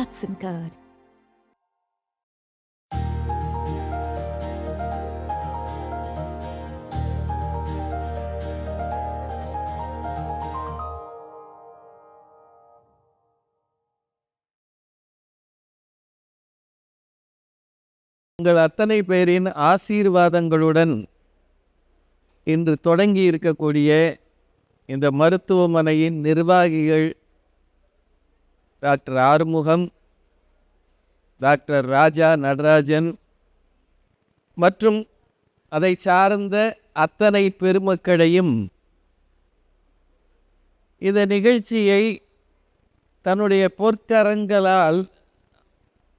Hudson Code. உங்கள் அத்தனை பேரின் ஆசீர்வாதங்களுடன் இன்று தொடங்கி இருக்கக்கூடிய இந்த மருத்துவமனையின் நிர்வாகிகள் டாக்டர் ஆறுமுகம், டாக்டர் ராஜா நடராஜன் மற்றும் அதை சார்ந்த அத்தனை பெருமக்களையும் இந்த நிகழ்ச்சியை தன்னுடைய பொற்கரங்களால்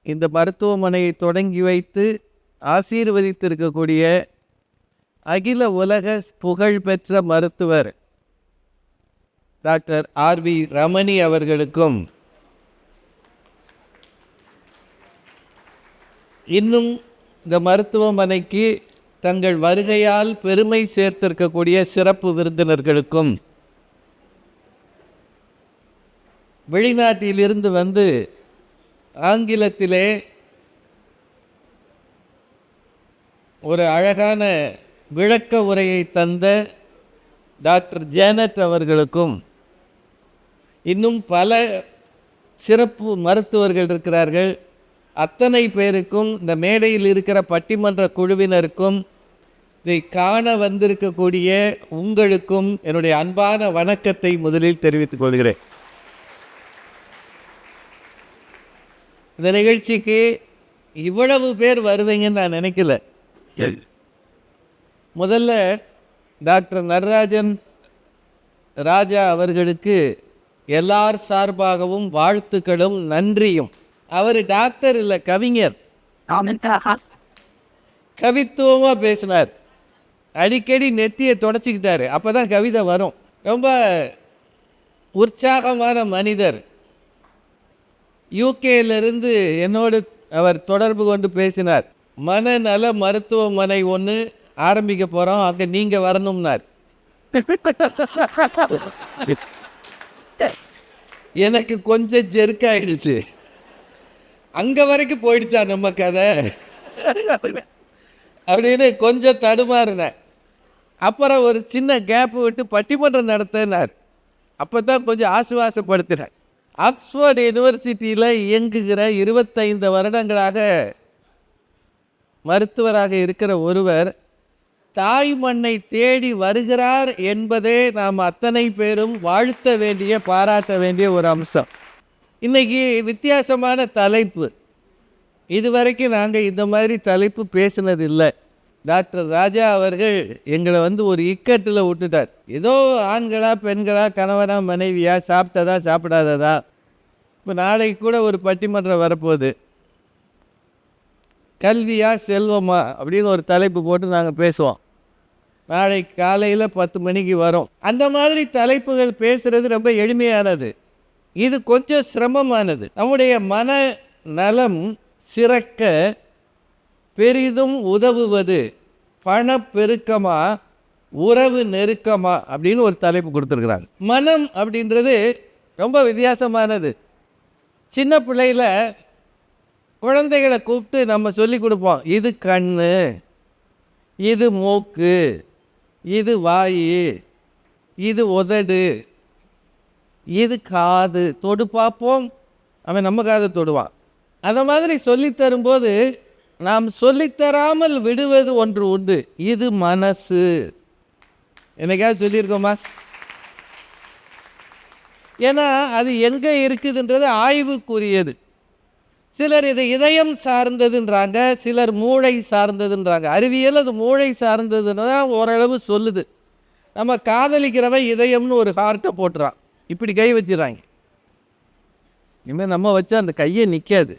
இந்த மருத்துவமனையை தொடங்கி வைத்து ஆசீர்வதித்திருக்கக்கூடிய அகில உலக புகழ்பெற்ற மருத்துவர் டாக்டர் ஆர்.வி. ரமணி அவர்களுக்கும், இன்னும் இந்த மருத்துவமனைக்கு தங்கள் வருகையால் பெருமை சேர்த்திருக்கக்கூடிய சிறப்பு விருந்தினர்களுக்கும், வெளிநாட்டிலிருந்து வந்து ஆங்கிலத்திலே ஒரு அழகான விளக்க உரையை தந்த டாக்டர் ஜேனட் அவர்களுக்கும், இன்னும் பல சிறப்பு மருத்துவர்கள் இருக்கிறார்கள். அத்தனை பேருக்கும், இந்த மேடையில் இருக்கிற பட்டிமன்ற குழுவினருக்கும், இதை காண வந்திருக்கக்கூடிய உங்களுக்கும் என்னுடைய அன்பான வணக்கத்தை முதலில் தெரிவித்துக் கொள்கிறேன். இந்த நிகழ்ச்சிக்கு இவ்வளவு பேர் வருவீங்கன்னு நான் நினைக்கல. முதல்ல டாக்டர் நடராஜன் ராஜா அவர்களுக்கு எல்லார் சார்பாகவும் வாழ்த்துக்களும் நன்றியும். அவர் டாக்டர் இல்லை, கவிஞர். கவித்துவமாக பேசினார். அடிக்கடி நெத்தியை தொடச்சிக்கிட்டாரு, அப்போ தான் கவிதை வரும். ரொம்ப உற்சாகமான மனிதர். யூகேயிலிருந்து என்னோடு அவர் தொடர்பு கொண்டு பேசினார். மனநல மருத்துவமனை ஒன்று ஆரம்பிக்க போகிறோம், அங்கே நீங்கள் வரணும்னார். எனக்கு கொஞ்சம் ஜெருக்காயிடுச்சு. அங்கே வரைக்கும் போயிடுச்சா நம்ம கதை அப்படின்னு கொஞ்சம் தடுமாறினேன். அப்புறம் ஒரு சின்ன கேப்பு விட்டு பட்டிமன்றம் நடத்தினார். அப்போ தான் கொஞ்சம் ஆசுவாசப்படுத்தினார். ஆக்ஸ்ஃபோர்ட் யூனிவர்சிட்டியில் இயங்குகிற 25 வருடங்களாக மருத்துவராக இருக்கிற ஒருவர் தாய் மண்ணை தேடி வருகிறார் என்பதே நாம் அத்தனை பேரும் வாழ்த்த வேண்டிய, பாராட்ட வேண்டிய ஒரு அம்சம். இன்றைக்கி வித்தியாசமான தலைப்பு. இதுவரைக்கும் நாங்கள் இந்த மாதிரி தலைப்பு பேசினதில்லை. டாக்டர் ராஜா அவர்கள் எங்களை ஒரு இக்கட்டில் விட்டுட்டார். ஏதோ ஆண்களா பெண்களா, கணவனா மனைவியா, சாப்பிட்டதா சாப்பிடாததா. இப்போ நாளைக்கு கூட ஒரு பட்டிமன்றம் வரப்போகுது. கல்வியா செல்வமா அப்படின்னு ஒரு தலைப்பு போட்டு நாங்கள் பேசுவோம். நாளைக்கு காலையில் 10 மணிக்கு வரும். அந்த மாதிரி தலைப்புகள் பேசுகிறது ரொம்ப எளிமையானது. இது கொஞ்சம் சிரமமானது. நம்முடைய மன நலம் சிறக்க பெரிதும் உதவுவது பணப்பெருக்கமா உறவு நெருக்கமா அப்படின்னு ஒரு தலைப்பு கொடுத்துருக்குறாங்க. மனம் அப்படின்றது ரொம்ப வித்தியாசமானது. சின்ன பிள்ளையில் குழந்தைகளை கூப்பிட்டு நம்ம சொல்லி கொடுப்போம். இது கண், இது மூக்கு, இது வாய், இது உதடு, இது காது, தொடு பார்ப்போம். அவன் நம்ம காதை தொடுவான். அந்த மாதிரி சொல்லித்தரும்போது நாம் சொல்லித்தராமல் விடுவது ஒன்று உண்டு. இது மனசு. என்னைக்காவது சொல்லியிருக்கோமா? ஏன்னா அது எங்கே இருக்குதுன்றது ஆய்வுக்குரியது. சிலர் இதை இதயம் சார்ந்ததுன்றாங்க, சிலர் மூளை சார்ந்ததுன்றாங்க. அறிவியல் அது மூளை சார்ந்ததுன்னு தான் ஓரளவு சொல்லுது. நம்ம காதலிக்கிறவன் இதயம்னு ஒரு ஹார்ட்டை போட்டுறான், இப்படி கை வச்சிடறாங்க. இனிமேல் நம்ம வச்சா அந்த கையை நிற்காது.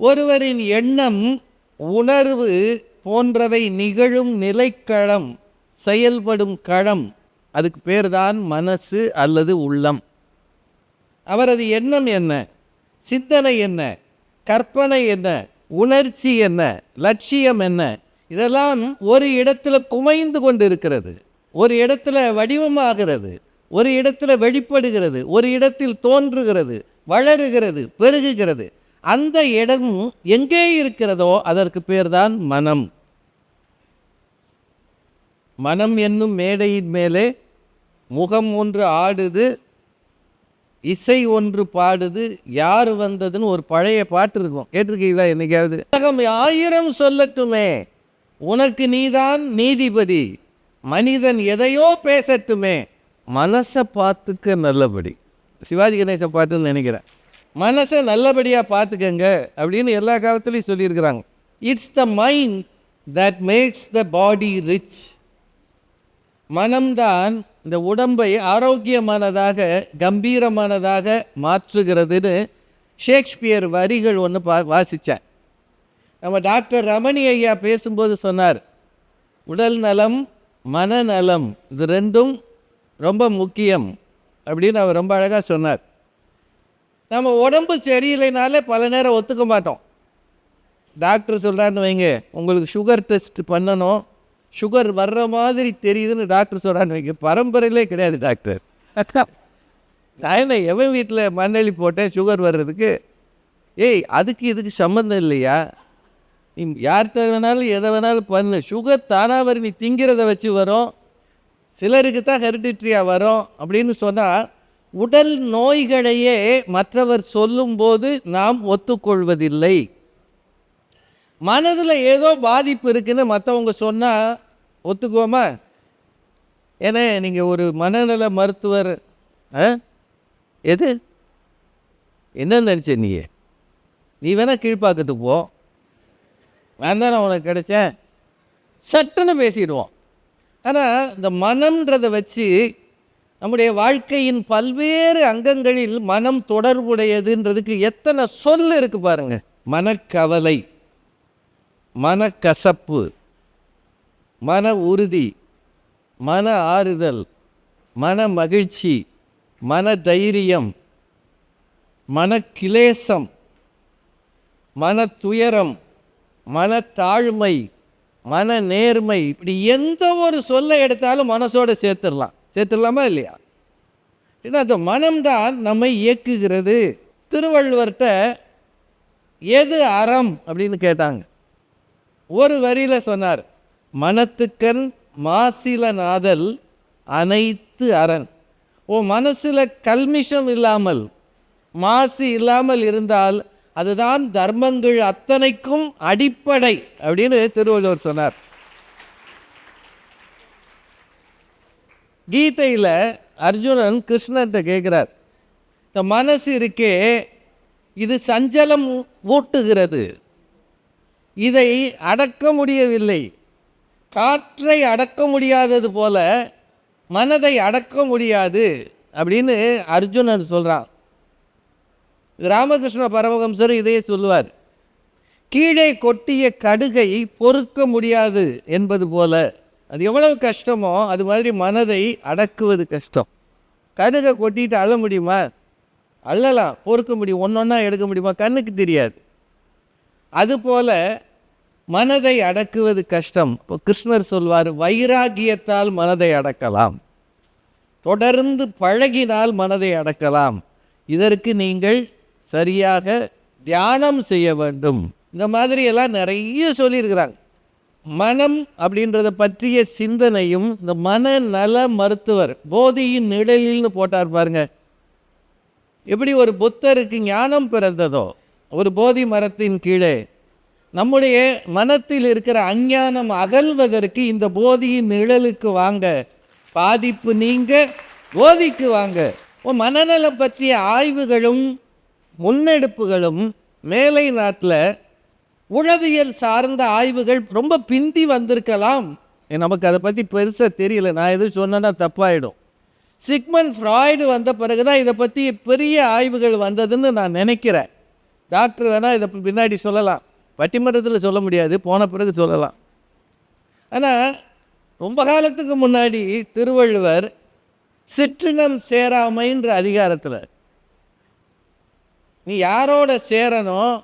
ஒருவரின் எண்ணம், உணர்வு போன்றவை நிகழும் நிலைக்களம், செயல்படும் களம், அதுக்கு பேர் தான் மனசு அல்லது உள்ளம். அவரது எண்ணம் என்ன, சிந்தனை என்ன, கற்பனை என்ன, உணர்ச்சி என்ன, லட்சியம் என்ன, இதெல்லாம் ஒரு இடத்துல குமைந்து கொண்டு இருக்கிறது, ஒரு இடத்துல வடிவமாகிறது, ஒரு இடத்துல வெளிப்படுகிறது, ஒரு இடத்தில் தோன்றுகிறது, வளருகிறது, பெருகுகிறது. அந்த இடம் எங்கே இருக்கிறதோ அதற்கு பேர்தான் மனம். மனம் என்னும் மேடையின் மேலே முகம் ஒன்று ஆடுது, இசை ஒன்று பாடுது, யார் வந்ததுன்னு ஒரு பழைய பாட்டு இருக்கும், கேட்டிருக்கீங்களா என்னைக்காவது? உலகம் 1000 சொல்லட்டுமே, உனக்கு நீதான் நீதிபதி, மனிதன் எதையோ பேசட்டுமே, மனசை பார்த்துக்க நல்லபடி. சிவாஜி கணேசன் பாட்டுன்னு நினைக்கிறேன். மனசை நல்லபடியாக பார்த்துக்கங்க அப்படின்னு எல்லா காலத்துலேயும் சொல்லியிருக்கிறாங்க. It's the mind that makes the body rich. மனம்தான் இந்த உடம்பை ஆரோக்கியமானதாக கம்பீரமானதாக மாற்றுகிறதுன்னு ஷேக்ஸ்பியர் வரிகள் ஒன்று வாசித்தேன். நம்ம டாக்டர் ரமணி ஐயா பேசும்போது சொன்னார், உடல் நலம் மனநலம் இது ரெண்டும் ரொம்ப முக்கியம் அப்படின்னு அவர் ரொம்ப அழகாக சொன்னார். நம்ம உடம்பு சரியில்லைனாலே பல நேரம் ஒத்துக்க மாட்டோம். டாக்டர் சொல்கிறான்னு வைங்க, உங்களுக்கு சுகர் டெஸ்ட் பண்ணணும், சுகர் வர்ற மாதிரி தெரியுதுன்னு டாக்டர் சொல்கிறான்னு வைங்க, பரம்பரையிலே கிடையாது டாக்டர். நான் என்ன எவன் வீட்டில் மண்ணெளி போட்டேன் சுகர் வர்றதுக்கு? ஏய், அதுக்கு இதுக்கு சம்மந்தம் இல்லையா? நீ யார்கிட்ட வேணாலும் எதை வேணாலும் பண்ணு, சுகர் தானாக வரும், நீ திங்கிறத வச்சு வரும், சிலருக்கு தான் ஹெரிடிட்ரியாக வரும் அப்படின்னு சொன்னால், உடல் நோய்களையே மற்றவர் சொல்லும்போது நாம் ஒத்துக்கொள்வதில்லை. மனதில் ஏதோ பாதிப்பு இருக்குன்னு மற்றவங்க சொன்னால் ஒத்துக்குவோமா? ஏன்னா நீங்கள் ஒரு மனநல மருத்துவர் எது என்ன நினச்ச நீ வேணால் கீழ்ப்பாக்கத்துக்கு போ, நான் தானே உனக்கு கிடைச்சேன், சட்டுன்னு பேசிடுவோம். ஆனால் இந்த மனம்ன்றதை வச்சு நம்முடைய வாழ்க்கையின் பல்வேறு அங்கங்களில் மனம் தொடர்புடையதுன்றதுக்கு எத்தனை சொல் இருக்குது பாருங்கள். மனக்கவலை, மனக்கசப்பு, மன உறுதி, மன ஆறுதல், மன மகிழ்ச்சி, மன தைரியம், மன கிளேசம், மன துயரம், மன தாழ்மை, மன நேர்மை, இப்படி எந்த ஒரு சொல்லை எடுத்தாலும் மனசோடு சேர்த்துடலாமா இல்லையா? ஏன்னா அந்த மனம்தான் நம்மை இயக்குகிறது. திருவள்ளுவர்கிட்ட எது அறம் அப்படின்னு கேட்டாங்க. ஒரு வரியில் சொன்னார், மனத்துக்கண் மாசிலனாதல் அனைத்து அரண். மனசில் கல்மிஷம் இல்லாமல் மாசு இல்லாமல் இருந்தால் அதுதான் தர்மங்கள் அத்தனைக்கும் அடிப்படை அப்படின்னு திருவள்ளுவர் சொன்னார். கீதையில் அர்ஜுனன் கிருஷ்ணர்கிட்ட கேட்குறார், இந்த மனசு இருக்கே இது சஞ்சலம் ஊட்டுகிறது, இதை அடக்க முடியவில்லை, காற்றை அடக்க முடியாதது போல மனதை அடக்க முடியாது அப்படின்னு அர்ஜுனன் சொல்கிறான். ராமகிருஷ்ண பரமஹம்சர் இதையே சொல்லுவார், கீழே கொட்டிய கடுகை பொறுக்க முடியாது என்பது போல. அது எவ்வளவு கஷ்டமோ அது மாதிரி மனதை அடக்குவது கஷ்டம். கடுகை கொட்டிட்டு அள்ள முடியுமா? அள்ளலாம், பொறுக்க முடியும், ஒன்றொன்னா எடுக்க முடியுமா? கண்ணுக்கு தெரியாது. அதுபோல் மனதை அடக்குவது கஷ்டம். இப்போ கிருஷ்ணர் சொல்வார், வைராகியத்தால் மனதை அடக்கலாம், தொடர்ந்து பழகினால் மனதை அடக்கலாம், இதற்கு நீங்கள் சரியாக தியானம் செய்ய வேண்டும். இந்த மாதிரியெல்லாம் நிறைய சொல்லியிருக்கிறாங்க. மனம் அப்படின்றத பற்றிய சிந்தனையும் இந்த மனநல மருத்துவர் போதியின் நிழலில்னு போட்டார் பாருங்க. எப்படி ஒரு புத்தருக்கு ஞானம் பிறந்ததோ ஒரு போதி மரத்தின் கீழே, நம்முடைய மனத்தில் இருக்கிற அஞ்ஞானம் அகல்வதற்கு இந்த போதியின் நிழலுக்கு வாங்க, பாதிப்பு நீங்க போதிக்கு வாங்க. மனநலம் பற்றிய ஆய்வுகளும் முன்னெடுப்புகளும் மேலை நாட்டில் உளவியல் சார்ந்த ஆய்வுகள் ரொம்ப பிந்தி வந்திருக்கலாம். நமக்கு அதை பற்றி பெருசாக தெரியல, நான் எதுவும் சொன்னேன்னா தப்பாயிடும். சிக்மண்ட் ஃப்ராய்டு வந்த பிறகு தான் இதை பற்றி பெரிய ஆய்வுகள் வந்ததுன்னு நான் நினைக்கிறேன். டாக்டர் வேணால் இதை பின்னாடி சொல்லலாம், பட்டிமன்றத்தில் சொல்ல முடியாது, போன பிறகு சொல்லலாம். ஆனால் ரொம்ப காலத்துக்கு முன்னாடி திருவள்ளுவர் சிற்றினம் சேராமைன்ற அதிகாரத்தில் நீ யாரோட சேரணும்,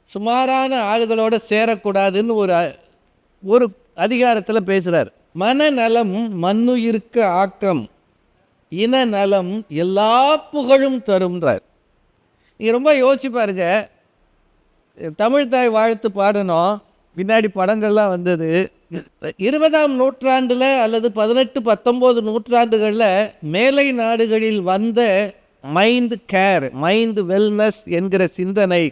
சுமாரான ஆளுகளோட சேரக்கூடாதுன்னு ஒரு அதிகாரத்தில் பேசுகிறார். மனநலம் மண்ணுயிருக்கு ஆக்கம், இன நலம் எல்லா புகழும் தரும்ன்றார். நீங்கள் ரொம்ப யோசிச்சு பாருங்க, தமிழ் தாய் வாழ்த்து பாடணும், பின்னாடி படங்கள்லாம் வந்தது. 20ஆம் நூற்றாண்டில் அல்லது 18, 19 நூற்றாண்டுகளில் மேலை நாடுகளில் வந்த மைண்ட் கேர், மைண்ட் வெல்னஸ் என்கிற சிந்தனை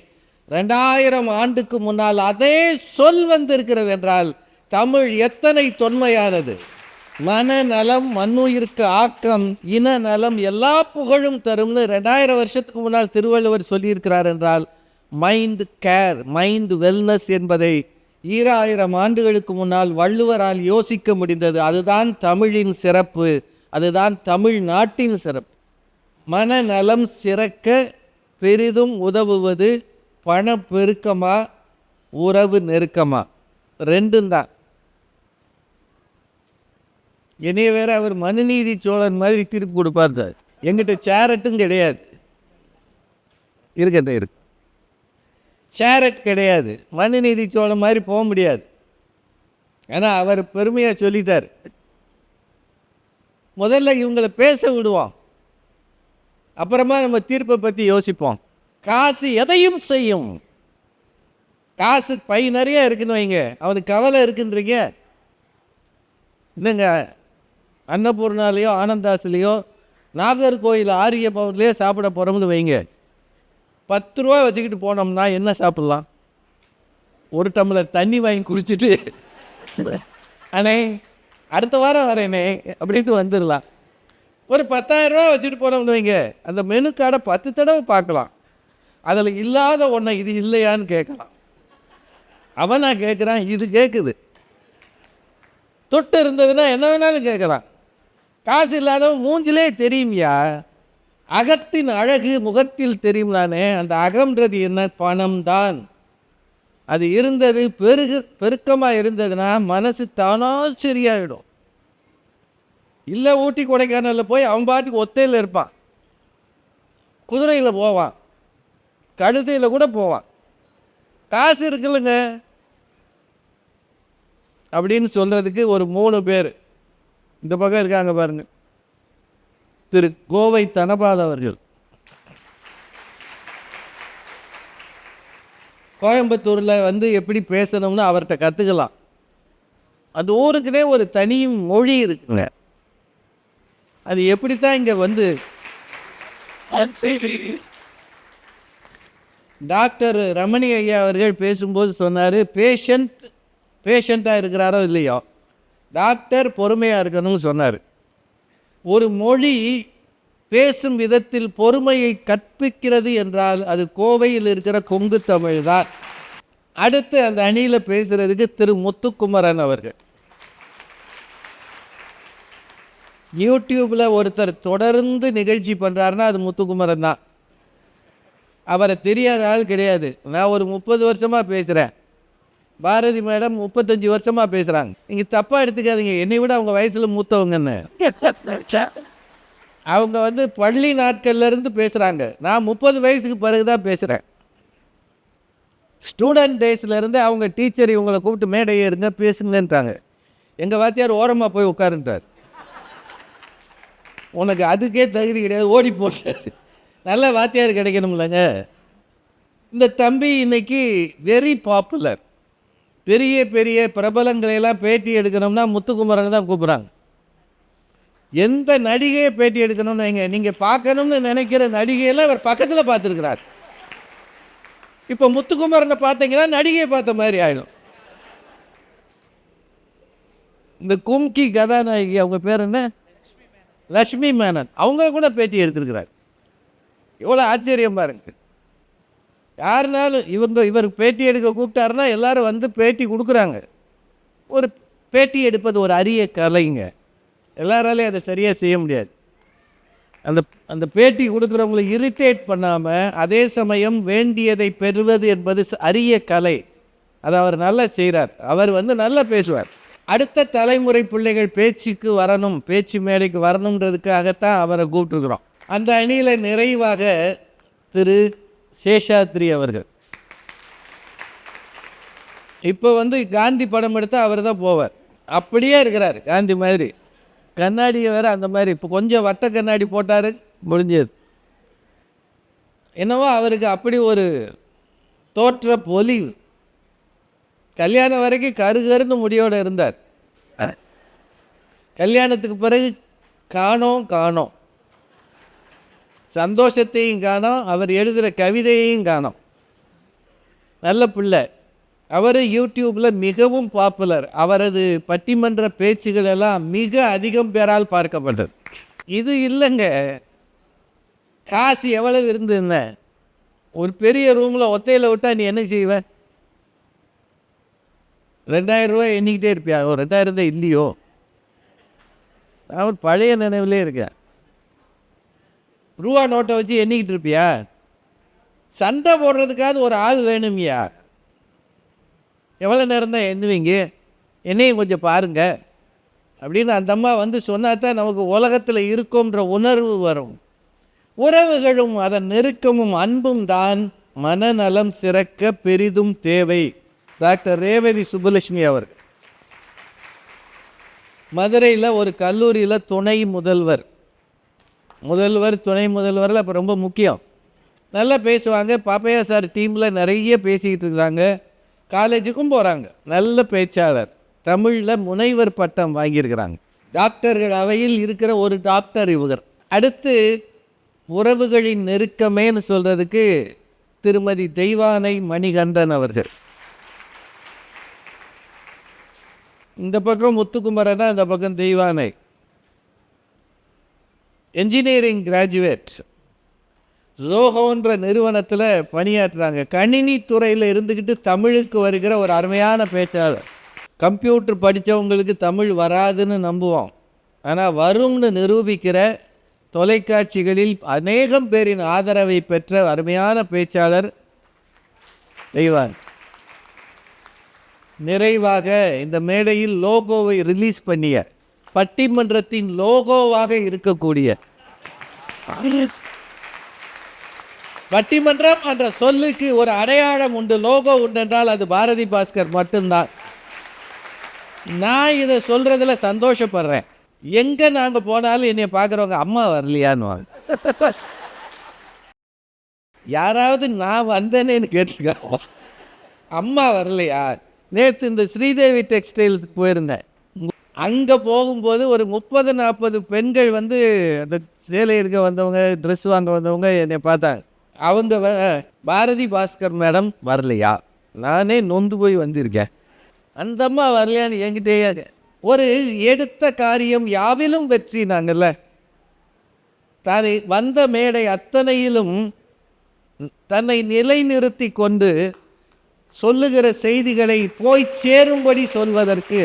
2000 ஆண்டுக்கு முன்னால் அதே சொல் வந்திருக்கிறது என்றால் தமிழ் எத்தனை தொன்மையானது. மனநலம், மண்ணுயிருக்கு ஆக்கம், இன நலம், எல்லா புகழும் தரும்னு 2000 வருஷத்துக்கு முன்னால் திருவள்ளுவர் சொல்லியிருக்கிறார் என்றால் மைண்ட் கேர், மைண்ட் வெல்னஸ் என்பதை 2000 ஆண்டுகளுக்கு முன்னால் வள்ளுவரால் யோசிக்க முடிந்தது. அதுதான் தமிழின் சிறப்பு, அதுதான் தமிழ்நாட்டின் சிறப்பு. மனநலம் சிறக்க பெரிதும் உதவுவது பணப்பெருக்கமா உறவு நெருக்கமா? ரெண்டும் தான். என்னைய வேற அவர் மனுநீதி சோழன் மாதிரி திருப்பி கொடுப்பார். எங்கிட்ட சேரட்டும் கிடையாது, இருக்கட்டும் இருக்கு, சேரட் கிடையாது, மனுநீதி சோழன் மாதிரி போக முடியாது. ஏன்னா அவர் பெருமையாக சொல்லிட்டார். முதல்ல இவங்களை பேச விடுவோம், அப்புறமா நம்ம தீர்ப்பை பற்றி யோசிப்போம். காசு எதையும் செய்யும். காசு பை நிறைய இருக்குன்னு வைங்க, அவனுக்கு கவலை இருக்குன்றீங்க. இல்லைங்க, அன்னபூர்ணாலேயோ ஆனந்தாஸ்லேயோ நாகர்கோயில் ஆரிய பவன்லேயோ சாப்பிட போகிறோம்னு வைங்க, 10 ரூபா வச்சுக்கிட்டு போனோம்னா என்ன சாப்பிட்லாம்? ஒரு டம்ளர் தண்ணி வாங்கி குடிச்சிட்டு அண்ணே அடுத்த வாரம் வரேனே அப்படின்ட்டு வந்துடலாம். ஒரு 10,000 ரூபா வச்சுட்டு போனோம்னு வைங்க, அந்த மெனு கார்டை 10 தடவை பார்க்கலாம், அதில் இல்லாத ஒன்றை இது இல்லையான்னு கேட்கலாம். அவன் நான் கேட்குறான், இது கேட்குது. தொட்டு இருந்ததுன்னா என்ன வேணாலும் கேட்கலாம். காசு இல்லாதவன் மூஞ்சிலே தெரியும்யா, அகத்தின் அழகு முகத்தில் தெரியும் தானே. அந்த அகம்ன்றது என்ன? பணம் தான். அது இருந்தது பெருக்கமாக இருந்ததுன்னா மனசு தானாக சரியாயிடும். இல்லை ஊட்டி கொடைக்கானலில் போய் அவன் பாட்டுக்கு ஒத்தையில் இருப்பான், குதிரையில் போவான், கழுதையில் கூட போவான். காசு இருக்குல்லங்க அப்படின்னு சொல்கிறதுக்கு ஒரு 3 பேர் இந்த பக்கம் இருக்காங்க பாருங்க. திரு கோவை தனபால் அவர்கள் கோயம்புத்தூரில் வந்து எப்படி பேசணும்னு அவர்கிட்ட கற்றுக்கலாம். அது ஊருக்குனே ஒரு தனி மொழி இருக்குங்க. அது எப்படித்தான் இங்கே வந்து டாக்டர் ரமணி ஐயா அவர்கள் பேசும்போது சொன்னார், பேஷண்ட்டாக இருக்கிறாரோ இல்லையோ டாக்டர் பொறுமையாக இருக்கணும்னு சொன்னார். ஒரு மொழி பேசும் விதத்தில் பொறுமையை கற்பிக்கிறது என்றால் அது கோவையில் இருக்கிற கொங்கு தமிழ் தான். அடுத்து அந்த அணியில் பேசுகிறதுக்கு திரு முத்துக்குமரன் அவர்கள். யூடியூப்பில் ஒருத்தர் தொடர்ந்து நிகழ்ச்சி பண்ணுறாருன்னா அது முத்துக்குமரன் தான். அவரை தெரியாத ஆள் கிடையாது. நான் ஒரு 30 வருஷமாக பேசுகிறேன், பாரதி மேடம் 35 வருஷமாக பேசுகிறாங்க. நீங்கள் தப்பாக எடுத்துக்காதீங்க, என்னை விட அவங்க வயசில் மூத்தவங்கன்னு. அவங்க வந்து பள்ளி நாட்கள்லேருந்து பேசுகிறாங்க. நான் 30 வயசுக்கு பிறகு தான் பேசுகிறேன். ஸ்டூடெண்ட் டேஸ்லேருந்து அவங்க டீச்சர் இவங்களை கூப்பிட்டு மேடையே இருங்க பேசுங்கன்றாங்க. எங்கள் வாத்தியார் ஓரமாக போய் உட்காருன்றார். உனக்கு அதுக்கே தகுதி கிடையாது, ஓடி போட்டார். நல்ல வாத்தியார் கிடைக்கணும்லங்க. இந்த தம்பி இன்னைக்கு வெரி பாப்புலர். பெரிய பெரிய பிரபலங்களையெல்லாம் பேட்டி எடுக்கணும்னா முத்துக்குமரன் தான் கூப்பிட்றாங்க. எந்த நடிகையை பேட்டி எடுக்கணும்னு வைங்க, நீங்கள் பார்க்கணும்னு நினைக்கிற நடிகையெல்லாம் அவர் பக்கத்தில் பார்த்துருக்கிறார். இப்போ முத்துக்குமரனை பார்த்தீங்கன்னா நடிகையை பார்த்த மாதிரி ஆகிடும். இந்த கும்கி கதாநாயகி அவங்க பேர் என்ன, லக்ஷ்மி மேனன், அவங்கள கூட பேட்டி எடுத்திருக்கிறார். எவ்வளோ ஆச்சரியம் பாருங்க. யாருனாலும் இவர் பேட்டி எடுக்க கூப்பிட்டாருன்னா எல்லாரும் வந்து பேட்டி கொடுக்குறாங்க. ஒரு பேட்டி எடுப்பது ஒரு அரிய கலைங்க, எல்லாராலையும் அதை சரியாக செய்ய முடியாது. அந்த பேட்டி கொடுக்குறவங்களை இரிட்டேட் பண்ணாமல் அதே சமயம் வேண்டியதை பெறுவது என்பது அரிய கலை. அதை அவர் நல்லா செய்கிறார். அவர் வந்து நல்லா பேசுவார். அடுத்த தலைமுறை பிள்ளைகள் பேச்சுக்கு வரணும், பேச்சு மேடைக்கு வரணுன்றதுக்காகத்தான் அவரை கூப்பிட்டுருக்குறோம். அந்த அணியில் நிறைவாக திரு சேஷாத்ரி அவர்கள். இப்போ வந்து காந்தி படம் எடுத்தால் அவர் தான் போவார், அப்படியே இருக்கிறார் காந்தி மாதிரி. கண்ணாடியை வேறு அந்த மாதிரி இப்போ கொஞ்சம் வட்ட கண்ணாடி போட்டார், முடிஞ்சது. என்னவோ அவருக்கு அப்படி ஒரு தோற்ற பொலிவு. கல்யாணம் வரைக்கும் கருகருன்னு முடியோடு இருந்தார். கல்யாணத்துக்கு பிறகு காணோம் சந்தோஷத்தையும் காணோம், அவர் எழுதுகிற கவிதையையும் காணோம். நல்ல பிள்ளை. அவர் யூடியூப்பில் மிகவும் பாப்புலர். அவரது பட்டிமன்ற பேச்சுகள் எல்லாம் மிக அதிகம் பேரால் பார்க்கப்பட்டது. இது இல்லைங்க, காசு எவ்வளவு இருந்துன்னு ஒரு பெரிய ரூமில் ஒத்தையில் விட்டால் நீ என்ன செய்வ? 2000 ரூபாய் எண்ணிக்கிட்டே இருப்பியா? ஒரு 2000 தான் இல்லையோ? அவர் பழைய நினைவிலே இருக்கேன். ரூபா நோட்டை வச்சு எண்ணிக்கிட்டு இருப்பியா? சண்டை போடுறதுக்காவது ஒரு ஆள் வேணுமியா? எவ்வளோ நேரம் தான் எண்ணுவீங்க? என்னையும் கொஞ்சம் பாருங்க அப்படின்னு அந்த அம்மா வந்து சொன்னா தான் நமக்கு உலகத்தில் இருக்கோன்ற உணர்வு வரும். உறவுகளும் அதன் நெருக்கமும் அன்பும் தான் மனநலம் சிறக்க பெரிதும் தேவை. டாக்டர் ரேவதி சுப்புலட்சுமி அவர் மதுரையில் ஒரு கல்லூரியில் துணை முதல்வர் துணை முதல்வரில் அப்போ ரொம்ப முக்கியம். நல்லா பேசுவாங்க. பாப்பையா சார் டீமில் நிறைய பேசிக்கிட்டு இருக்கிறாங்க. காலேஜுக்கும் போகிறாங்க. நல்ல பேச்சாளர். தமிழில் முனைவர் பட்டம் வாங்கியிருக்கிறாங்க. டாக்டர்கள் அவையில் இருக்கிற ஒரு டாக்டர் இவர். அடுத்து உறவுகளின் நெருக்கமேன்னு சொல்கிறதுக்கு திருமதி தெய்வானை மணிகண்டன் அவர்கள். இந்த பக்கம் முத்துக்குமரனா, இந்த பக்கம் தெய்வானை. Engineering graduate. ஜோஹோன்ற நிறுவனத்தில் பணியாற்றுறாங்க. கணினி துறையில் இருந்துக்கிட்டு தமிழுக்கு வருகிற ஒரு அருமையான பேச்சாளர். கம்ப்யூட்டர் படித்தவங்களுக்கு தமிழ் வராதுன்னு நம்புவோம், ஆனால் வரும்னு நிரூபிக்கிற தொலைக்காட்சிகளில் அநேகம் பேரின் ஆதரவை பெற்ற அருமையான பேச்சாளர் தெய்வான். நிறைவாக இந்த மேடையில் லோகோவை ரிலீஸ் பண்ணிய, பட்டிமன்றத்தின் லோகோவாக இருக்கக்கூடிய, பட்டிமன்றம் என்ற சொல்லுக்கு ஒரு அடையாளம் உண்டு, லோகோ உண்டு என்றால் அது பாரதி பாஸ்கர் மட்டும்தான். நான் இதை சொல்கிறதுல சந்தோஷப்படுறேன். எங்கே நாங்கள் போனாலும் என்னை பார்க்குறவங்க அம்மா வரலையான்னு யாராவது நான் வந்தேன்னு கேட்டிருக்காங்க. அம்மா வரலையா? நேற்று இந்த ஸ்ரீதேவி டெக்ஸ்டைல்ஸுக்கு போயிருந்தேன். அங்கே போகும்போது ஒரு 30-40 பெண்கள் வந்து அந்த சேலை எடுக்க வந்தவங்க, ட்ரெஸ் வாங்க வந்தவங்க என்னை பார்த்தாங்க. அவங்க பாரதி பாஸ்கர் மேடம் வரலையா? நானே நொந்து போய் வந்திருக்கேன். அந்த அம்மா வரலையான்னு என்கிட்டே. ஒரு எடுத்த காரியம் யாவிலும் வெற்றி. நாங்கள்ல தானே வந்த மேடை அத்தனையிலும் தன்னை நிலைநிறுத்தி கொண்டு சொல்லுகிற செய்திகளை போய் சேரும்படி சொல்வதற்கு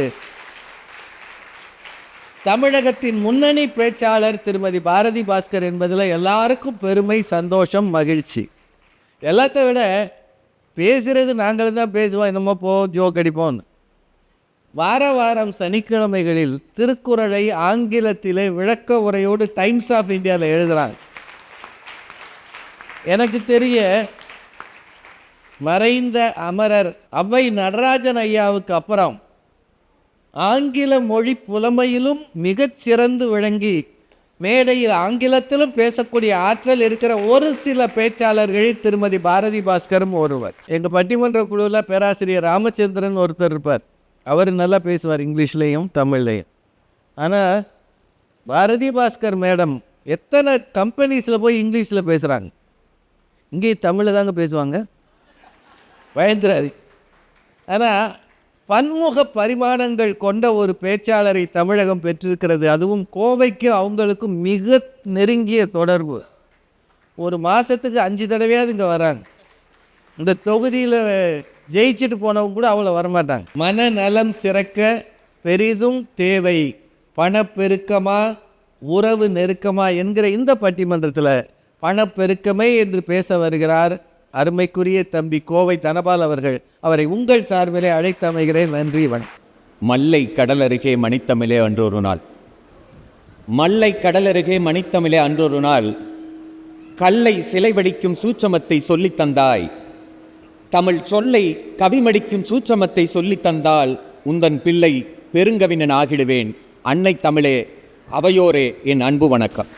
தமிழகத்தின் முன்னணி பேச்சாளர் திருமதி பாரதி பாஸ்கர் என்பதில் எல்லாருக்கும் பெருமை, சந்தோஷம், மகிழ்ச்சி. எல்லாத்த விட பேசுகிறது நாங்களும் தான் பேசுவோம், என்னமோ ஜோக் அடிப்போம்னு. வாரம் சனிக்கிழமைகளில் திருக்குறளை ஆங்கிலத்திலே விளக்க உரையோடு டைம்ஸ் ஆஃப் இந்தியாவில் எழுதுகிறாங்க. எனக்கு தெரிய மறைந்த அமரர் அவ்வை நடராஜன் ஐயாவுக்கு அப்புறம் ஆங்கில மொழி புலமையிலும் மிகச்சிறந்து விளங்கி மேடையில் ஆங்கிலத்திலும் பேசக்கூடிய ஆற்றல் இருக்கிற ஒரு சில பேச்சாளர்களில் திருமதி பாரதி பாஸ்கரும் ஒருவர். எங்கள் பட்டிமன்ற குழுவில் பேராசிரியர் ராமச்சந்திரன் ஒருத்தர் இருப்பார். அவர் நல்லா பேசுவார் இங்கிலீஷ்லேயும் தமிழ்லையும். ஆனால் பாரதி பாஸ்கர் மேடம் எத்தனை கம்பெனிஸில் போய் இங்கிலீஷில் பேசுகிறாங்க, இங்கே தமிழில் தாங்க பேசுவாங்க. பயந்துராது. ஆனால் பன்முக பரிமாணங்கள் கொண்ட ஒரு பேச்சாளரை தமிழகம் பெற்றிருக்கிறது. அதுவும் கோவைக்கு அவங்களுக்கும் மிக நெருங்கிய தொடர்பு. ஒரு மாதத்துக்கு 5 தடவையாவது இங்கே வராங்க. இந்த தொகுதியில் ஜெயிச்சுட்டு போனவங்க கூட அவ்வளோ வரமாட்டாங்க. மனநலம் சிறக்க பெரிதும் தேவை பணப்பெருக்கமா உறவு நெருக்கமா என்கிற இந்த பட்டிமன்றத்தில் பணப்பெருக்கமே என்று பேச வருகிறார் அருமைக்குரிய தம்பி கோவை தனபால் அவர்கள். அவரை உங்கள் சார்பிலே அழைத்து அமைகிறேன். நன்றி, வணக்கம். மல்லை கடலருகே மணித்தமிழே அன்றொரு நாள். மல்லை கடலருகே மணித்தமிழே அன்றொரு நாள். கல்லை சிலை வடிக்கும் சூட்சமத்தை சொல்லித் தந்தாய். தமிழ் சொல்லை கவிமடிக்கும் சூட்சமத்தை சொல்லித் தந்தால் உந்தன் பிள்ளை பெருங்கவினன் ஆகிடுவேன். அன்னை தமிழே, அவையோரே, என் அன்பு வணக்கம்.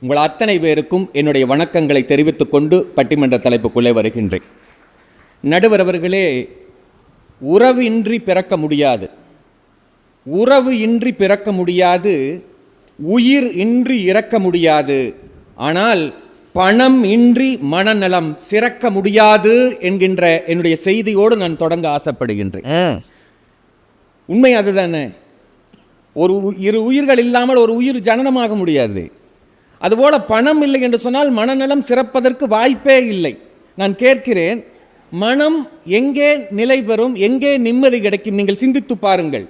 உங்கள் அத்தனை பேருக்கும் என்னுடைய வணக்கங்களை தெரிவித்துக் கொண்டு பட்டிமன்ற தலைப்புக்குள்ளே வருகின்றேன். நடுவர் அவர்களே, உறவு இன்றி பிறக்க முடியாது, உறவு இன்றி பிறக்க முடியாது, உயிர் இன்றி இறக்க முடியாது, ஆனால் பணம் இன்றி மனநலம் சிறக்க முடியாது என்கின்ற என்னுடைய செய்தியோடு நான் தொடங்க ஆசைப்படுகின்றேன். உண்மை அதுதானே. இரு உயிர்கள் இல்லாமல் ஒரு உயிர் ஜனனமாக முடியாது. அதுபோல பணம் இல்லை என்று சொன்னால் மனநலம் சிறப்பதற்கு வாய்ப்பே இல்லை. நான் கேட்கிறேன், மனம் எங்கே நிலை பெறும், எங்கே நிம்மதி கிடைக்கும்? நீங்கள் சிந்தித்து பாருங்கள்.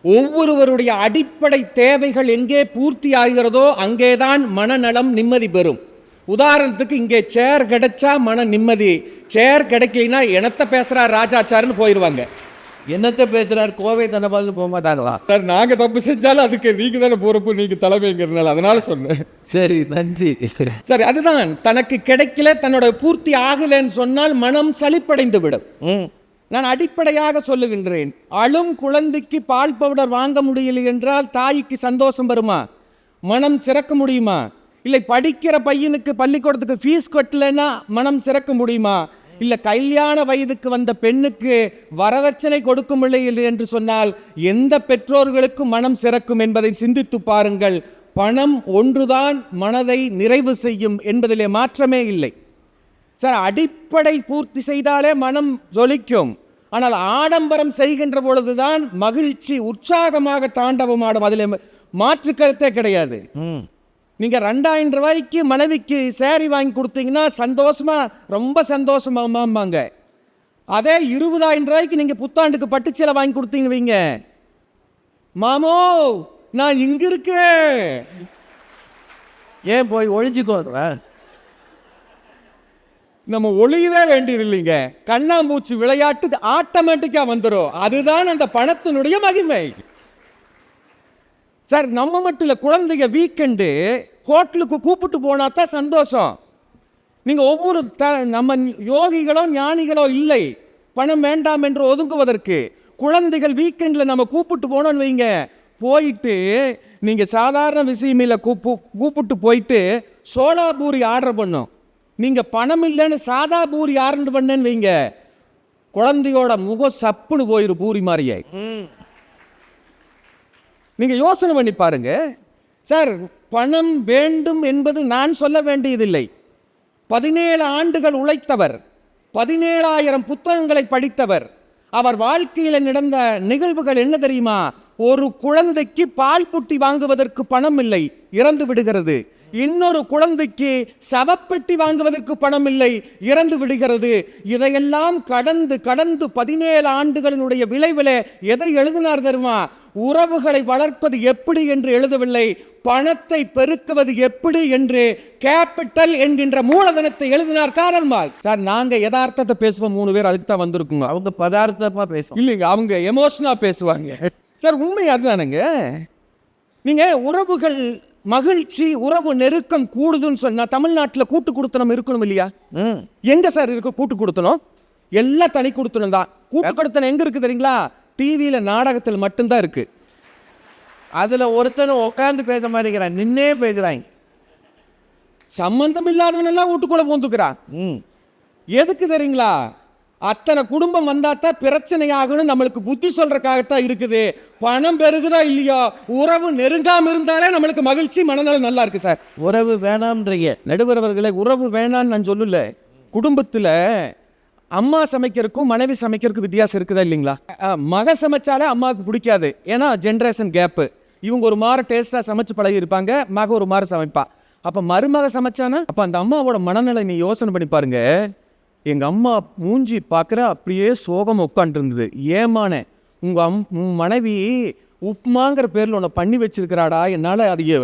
ஒவ்வொருவருடைய அடிப்படை தேவைகள் எங்கே பூர்த்தி ஆகிறதோ அங்கேதான் மனநலம் நிம்மதி பெறும். உதாரணத்துக்கு, இங்கே சேர் கிடைச்சா மன நிம்மதி, சேர் கிடைக்கலைன்னா என்னத்தை பேசுகிறார் ராஜாச்சார்னு போயிடுவாங்க. என்னத்தை பேசுகிறார் கோவை தனபால்னு போக மாட்டாங்களா? சார், நாங்கள் தப்பு செஞ்சாலும் அதுக்கு நீங்கள் தானே பொறுப்பு, நீங்கள் தலைமைங்கிறதுனால அதனால சொன்னேன். சரி, நன்றி. சரி, அதுதான். தனக்கு கிடைக்கல, தன்னோட பூர்த்தி ஆகலைன்னு சொன்னால் மனம் சலிப்படைந்து விடும். நான் அடிப்படையாக சொல்லுகின்றேன், அழும் குழந்தைக்கு பால் பவுடர் வாங்க முடியலை என்றால் தாய்க்கு சந்தோஷம் வருமா? மனம் சிறக்க முடியுமா? இல்லை படிக்கிற பையனுக்கு பள்ளிக்கூடத்துக்கு ஃபீஸ் கட்டலைன்னா மனம் சிறக்க முடியுமா? இல்லை கல்யாண வயதுக்கு வந்த பெண்ணுக்கு வரதட்சணை கொடுக்க முடியலை என்று சொன்னால் எந்த பெற்றோர்களுக்கும் மனம் சிறக்கும் என்பதை சிந்தித்து பாருங்கள். பணம் ஒன்றுதான் மனதை நிறைவு செய்யும் என்பதிலே மாற்றமே இல்லை. சார், அடிப்படை பூர்த்தி செய்தாலே மனம் ஜொலிக்கும். ஆனால் ஆடம்பரம் செய்கின்ற பொழுதுதான் மகிழ்ச்சி உற்சாகமாக தாண்டவமாடும். அதில் மாற்று கருத்தே கிடையாது. நீங்கள் 2000 ரூபாய்க்கு மனைவிக்கு சேரீ வாங்கி கொடுத்தீங்கன்னா சந்தோஷமா, ரொம்ப சந்தோஷமாம்பாங்க. அதே 20,000 ரூபாய்க்கு நீங்கள் புத்தாண்டுக்கு பட்டுச்சீலை வாங்கி கொடுத்தீங்க வைங்க, மாமோ நான் இங்க இருக்கேன், ஏன் போய் ஒழிஞ்சுக்கோ. நம்ம ஒளியவே வேண்டியது இல்லைங்க. கண்ணாம்பூச்சி விளையாட்டு ஆட்டோமேட்டிக்கா வந்துடும். அதுதான் அந்த பணத்தினுடைய மகிமை. சார், நம்ம மட்டும் இல்லை, குழந்தைங்க வீக்கெண்டு ஹோட்டலுக்கு கூப்பிட்டு போனா தான் சந்தோஷம். நீங்கள் ஒவ்வொரு நம்ம யோகிகளோ ஞானிகளோ இல்லை பணம் வேண்டாம் என்று ஒதுங்குவதற்கு. குழந்தைகள் வீக்கெண்டில் நம்ம கூப்பிட்டு போனோன்னு வைங்க, போயிட்டு நீங்கள் சாதாரண விஷயம் இல்லை, கூப்பிட்டு போயிட்டு சோளா பூரி ஆர்டர் பண்ணோம். நீங்கள் பணம் இல்லைன்னு சாதா பூரி ஆர்டர் பண்ணேன்னு வைங்க, குழந்தையோட முகம் சப்புன்னு போயிடும் பூரி மாதிரியே. நீங்கள் யோசனை பண்ணி பாருங்க. சார், பணம் வேண்டும் என்பது நான் சொல்ல வேண்டியதில்லை. 17 ஆண்டுகள் உழைத்தவர், 17,000 புத்தகங்களை படித்தவர், அவர் வாழ்க்கையில் நடந்த நிகழ்வுகள் என்ன தெரியுமா? ஒரு குழந்தைக்கு பால் புட்டி வாங்குவதற்கு பணம் இல்லை, இறந்து விடுகிறது. இன்னொரு குழந்தைக்கு சவப்பெட்டி வாங்குவதற்கு பணம் இல்லை, இறந்து விடுகிறது. இதையெல்லாம் கடந்து 17 ஆண்டுகளினுடைய விளைவில் எதை எழுதினார் தெரியுமா? உறவுகளை வளர்ப்பது எப்படி என்று எழுதவில்லை, பணத்தை பெருக்குவது எப்படி என்று கேபிட்டல் என்கின்ற மூலதனத்தை எழுதினார் கார்ல் மார்க்ஸ். சார், நாங்க யதார்த்தத்தை பேசுவோம், 3 பேர் அதுக்கு தான் வந்திருக்குங்க. அவங்க பதார்த்தமா பேசுவோம் இல்லைங்க, அவங்க எமோஷனா பேசுவாங்க. சார், உண்மை அதுதானுங்க. நீங்க உறவுகள் மகிழ்ச்சி, உறவு நெருக்கம் கூடுதுன்னு சொன்னா தமிழ்நாட்டில் கூட்டு கொடுத்தனம் இருக்கணும் இல்லையா? எங்க சார் இருக்கு கூட்டு கொடுத்தனம்? எல்லாம் தனி கொடுத்தனம் தான். கூட்டு கொடுத்தனம் எங்க இருக்கு தெரியுங்களா? டிவியில் நாடகத்தில் மட்டும்தான் இருக்கு. அதில் ஒருத்தனும் உட்காந்து பேச மாட்டேங்கிறான், நின்னே பேசுகிறாங்க. சம்பந்தம் இல்லாதவனெல்லாம் வீட்டுக்குள்ள பூந்துக்கிறான். எதுக்கு தெரியுங்களா? அத்தனை குடும்பம் வந்தாத்தான் பிரச்சனை ஆகணும், நம்மளுக்கு புத்தி சொல்றதுக்காகத்தான் இருக்குது. பணம் பெருகுதா இல்லையோ, உறவு நெருங்காம இருந்தாலே நம்மளுக்கு மகிழ்ச்சி, மனநலம் நல்லா இருக்கு. சார், உறவு வேணாம்ன்றீங்க. நடுவர் அவர்களே, உறவு வேணான்னு நான் சொல்லல. குடும்பத்தில் அம்மா சமைக்கிறதுக்கும் மனைவி சமைக்கிறதுக்கும் வித்தியாசம் இருக்குதா இல்லைங்களா? மக சமைச்சாலே அம்மாவுக்கு பிடிக்காது, ஏன்னா ஜென்ரேஷன் கேப்பு. இவங்க ஒரு மாதிரி டேஸ்ட்டாக சமைச்சு பழகி இருப்பாங்க, மக ஒரு மாதிரி சமைப்பா. அப்போ மருமக சமைச்சானா அப்போ அந்த அம்மாவோட மனநிலை நீ யோசனை பண்ணி பாருங்க. எங்கள் அம்மா மூஞ்சி பார்க்குற அப்படியே சோகம் உட்காந்துருந்தது. ஏமானே, உன் மனைவி உப்புமாங்கிற பேரில் உன்னை பண்ணி வச்சிருக்கிறாடா, என்னால் அது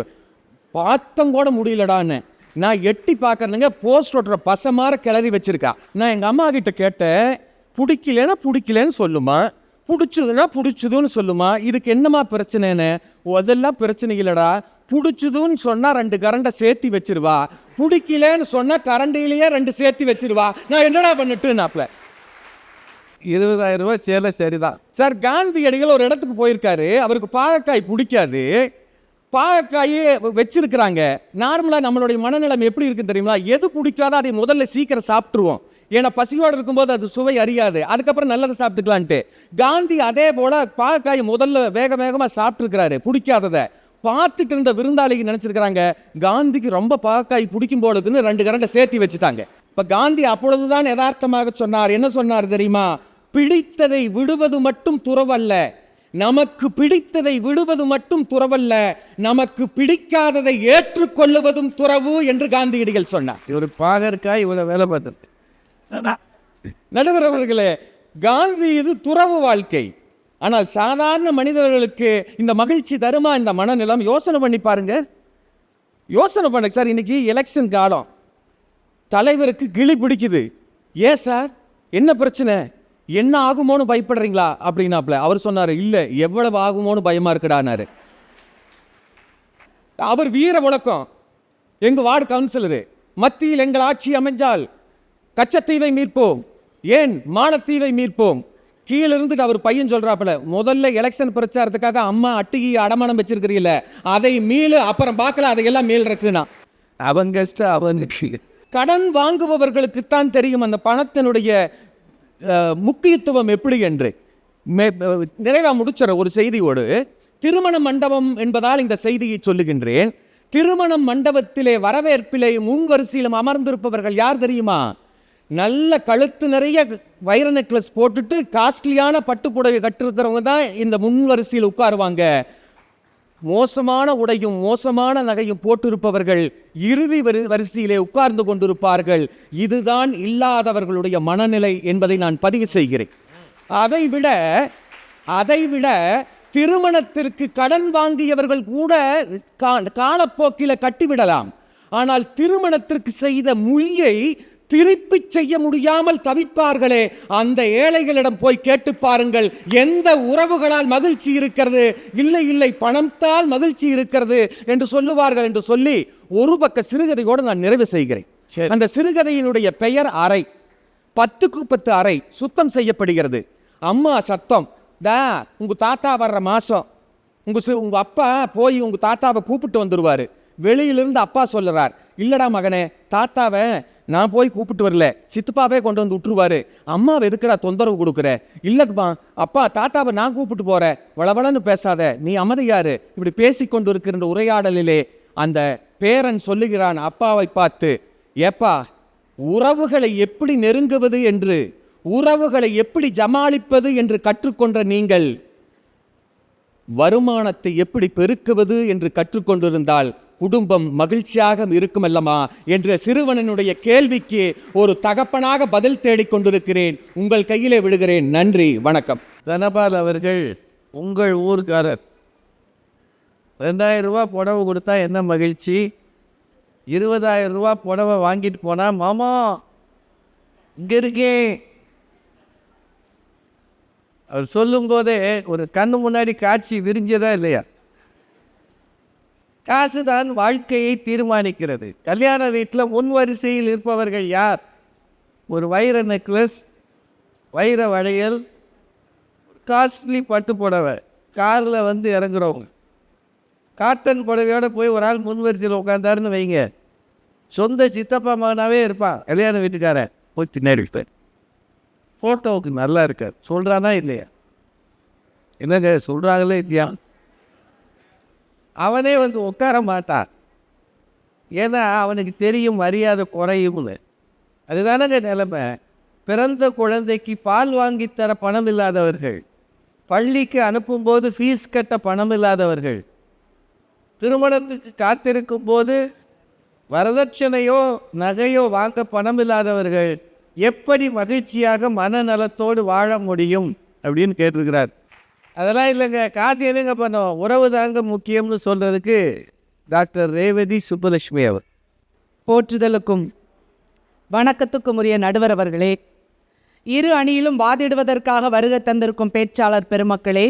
பார்த்தங்கூட முடியலடான்னு. நான் எட்டி பார்க்குறேங்க, போஸ்ட் ஓட்டுற பசை மாதிரி கிளறி வச்சிருக்கா. நான் எங்கள் அம்மா கிட்ட கேட்டேன், பிடிக்கலன்னா பிடிக்கலன்னு சொல்லுமா, பிடிச்சதுன்னா பிடிச்சதுன்னு சொல்லுமா, இதுக்கு என்னம்மா பிரச்சனைன்னு. அதெல்லாம் பிரச்சனை இல்லைடா, பிடிச்சதுன்னு சொன்னால் 2 கரண்டை சேர்த்தி வச்சிருவா, பிடிக்கலன்னு சொன்னால் கரண்டிலேயே 2 சேர்த்தி வச்சிருவா, நான் என்னடா பண்ணிட்டுனாப்ல. 20,000 ரூபாய் சேலை சரிதான் சார். காந்தியடிகள் ஒரு இடத்துக்கு போயிருக்காரு, அவருக்கு பாகக்காய் பிடிக்காது. பாகக்காயே வச்சிருக்கிறாங்க. நார்மலாக நம்மளுடைய மனநிலைமை எப்படி இருக்குன்னு தெரியுமா? எது பிடிக்காதோ அதை முதல்ல சீக்கிரம் சாப்பிட்ருவோம். ஏன்னா பசியோடு இருக்கும்போது அது சுவை அறியாது, அதுக்கப்புறம் நல்லதை சாப்பிட்டுக்கலான்ட்டு. காந்தி அதே போல் பாகக்காயை முதல்ல வேக வேகமாக சாப்பிட்ருக்கிறாரு பிடிக்காததை. பார்த்துட்டு இருந்த விருந்தாளிக்கு நினச்சிருக்கிறாங்க காந்திக்கு ரொம்ப பாகக்காய் பிடிக்கும் போலுக்குன்னு 2 கரண்டை சேர்த்து வச்சுட்டாங்க. இப்போ காந்தி அப்பொழுதுதான் யதார்த்தமாக சொன்னார். என்ன சொன்னார் தெரியுமா? பிடித்ததை விடுவது மட்டும் துறவல்ல, நமக்கு பிடித்ததை விடுவது மட்டும் துறவல்ல, நமக்கு பிடிக்காததை ஏற்றுக்கொள்ளுவதும் துறவு என்று காந்தியடிகள் சொன்னார். ஒரு பாகற்காய் இவ்வளோ வேலை பார்த்தது. நடுவர் அவர்களே, காந்தி இது துறவு வாழ்க்கை. ஆனால் சாதாரண மனிதர்களுக்கு இந்த மகிழ்ச்சி தருமா இந்த மனநிலம்? யோசனை பண்ணி பாருங்க, யோசனை பண்ணுங்க சார். இன்னைக்கு எலெக்ஷன் காலம், தலைவருக்கு கிளி பிடிக்குது. ஏன் சார், என்ன பிரச்சனை, என்ன ஆகுமோன்னு பயப்படுறீங்களா அப்படின்னாப்ல. அவர் சொன்னார், இல்லை எவ்வளவு ஆகுமோன்னு பயமா இருக்குடானாரு. அவர் வீர முழக்கம். எங்கள் வார்டு கவுன்சிலரு, மத்தியில் எங்கள் ஆட்சி அமைஞ்சால் கச்சத்தீவை மீட்போம், ஏன் மாலத்தீவை மீட்போம். கீழே இருந்துட்டு அவர் பையன் சொல்றாப்புல, முதல்ல எலெக்ஷன் பிரச்சாரத்துக்காக அம்மா அட்டிகை அடமானம் வச்சிருக்கிறீல்ல, அதை மீளு, அப்புறம் பார்க்கல அதையெல்லாம் மீள் இருக்குன்னா. அவங்க அவங்க கடன் வாங்குபவர்களுக்குத்தான் தெரியும் அந்த பணத்தினுடைய முக்கியத்துவம் எப்படி என்று. நிறைவா முடிச்சுற ஒரு செய்தியோடு, திருமண மண்டபம் என்பதால் இந்த செய்தியை சொல்லுகின்றேன். திருமண மண்டபத்திலே வரவேற்பிலே முன் வரிசையிலும் அமர்ந்திருப்பவர்கள் யார் தெரியுமா? நல்ல கழுத்து நிறைய வைர நெக்லஸ் போட்டுட்டு காஸ்ட்லியான பட்டு புடவை கட்டிருக்கிறவங்க தான் இந்த முன் வரிசையில் உட்காருவாங்க. மோசமான உடையும் மோசமான நகையும் போட்டிருப்பவர்கள் இறுதி வரிசையிலே உட்கார்ந்து கொண்டிருப்பார்கள். இதுதான் இல்லாதவர்களுடைய மனநிலை என்பதை நான் பதிவு செய்கிறேன். அதைவிட திருமணத்திற்கு கடன் வாங்கியவர்கள் கூட காலப்போக்கில் கட்டிவிடலாம். ஆனால் திருமணத்திற்கு செய்த மொழியை திருப்பி செய்ய முடியாமல் தவிப்பார்களே, அந்த ஏழைகளிடம் போய் கேட்டு பாருங்கள், எந்த உறவுகளால் மகிழ்ச்சி இருக்கிறது? இல்லை இல்லை, பணத்தால் மகிழ்ச்சி இருக்கிறது என்று சொல்லுவார்கள் என்று சொல்லி ஒரு பக்க சிறுகதையோடு நான் நிறைவு செய்கிறேன். அந்த சிறுகதையினுடைய பெயர் அறை. 10க்கு 10 அறை சுத்தம் செய்யப்படுகிறது. அம்மா சத்தம், உங்க தாத்தா வர்ற மாசம் உங்க அப்பா போய் உங்க தாத்தாவை கூப்பிட்டு வந்துருவாரு. வெளியிலிருந்து அப்பா சொல்லுறார், இல்லடா மகனே, தாத்தாவை நான் போய் கூப்பிட்டு வரல, சித்தப்பாவே கொண்டு வந்து விட்டுருவாரு, அம்மாவை எதுக்குடா தொந்தரவு கொடுக்குற? இல்லப்பா அப்பா, தாத்தாவை நான் கூப்பிட்டு போறேன், வளவளன்னு பேசாத, நீ அமைதியாரு. இப்படி பேசிக்கொண்டு இருக்கிற உரையாடலிலே அந்த பேரன் சொல்லுகிறான் அப்பாவை பார்த்து, ஏப்பா, உறவுகளை எப்படி நெருங்குவது என்று, உறவுகளை எப்படி ஜமாளிப்பது என்று கற்றுக்கொண்ட நீங்கள் வருமானத்தை எப்படி பெருக்குவது என்று கற்றுக்கொண்டிருந்தால் குடும்பம் மகிழ்ச்சியாக இருக்குமல்லமா என்ற சிறுவனுடைய கேள்விக்கு ஒரு தகப்பனாக பதில் தேடிக்கொண்டிருக்கிறேன். உங்கள் கையிலே விடுகிறேன். நன்றி, வணக்கம். தனபால் அவர்கள் உங்கள் ஊர்காரர். 2000 ரூபா புடவை கொடுத்தா என்ன மகிழ்ச்சி? 20,000 ரூபா புடவை வாங்கிட்டு போனால், மாமா இங்கே இருக்கே, அவர் சொல்லும்போதே ஒரு கண்ணு முன்னாடி காட்சி விரிஞ்சதா இல்லையா? காசு தான் வாழ்க்கையை தீர்மானிக்கிறது. கல்யாண வீட்டில் முன் வரிசையில் இருப்பவர்கள் யார்? ஒரு வைர நெக்லஸ், வைர வளையல், காஸ்ட்லி பட்டு புடவை, காரில் வந்து இறங்குறவங்க. காட்டன் புடவையோடு போய் ஒரு ஆள் முன் வரிசையில் உட்காந்தாருன்னு வைங்க, சொந்த சித்தப்பா மகனாகவே இருப்பான் கல்யாண வீட்டுக்காரன், போய் பின்னாடி இருப்பார். ஃபோட்டோவுக்கு நல்லா இருக்கார், சொல்கிறானா இல்லையா? என்னங்க சொல்கிறாங்களே இல்லையா? அவனே வந்து உட்கார மாட்டான், ஏன்னா அவனுக்கு தெரியும் மரியாதை குறையும்னு. அதுதானங்க நிலைமை. பிறந்த குழந்தைக்கு பால் வாங்கித்தர பணம் இல்லாதவர்கள், பள்ளிக்கு அனுப்பும்போது ஃபீஸ் கட்ட பணம் இல்லாதவர்கள், திருமணத்துக்கு காத்திருக்கும் போது வரதட்சணையோ நகையோ வாங்க பணம் இல்லாதவர்கள் எப்படி மகிழ்ச்சியாக மனநலத்தோடு வாழ முடியும் அப்படின்னு கேட்டிருக்கிறார். அதெல்லாம் இல்லைங்க, காசு என்னங்க பண்ணோம், உறவு தாங்க முக்கியம்னு சொல்கிறதுக்கு டாக்டர் ரேவதி சுப்புலட்சுமி அவர். போற்றுதலுக்கும் வணக்கத்துக்கும் உரிய நடுவர் அவர்களே, இரு அணியிலும் வாதிடுவதற்காக வருகை தந்திருக்கும் பேச்சாளர் பெருமக்களே,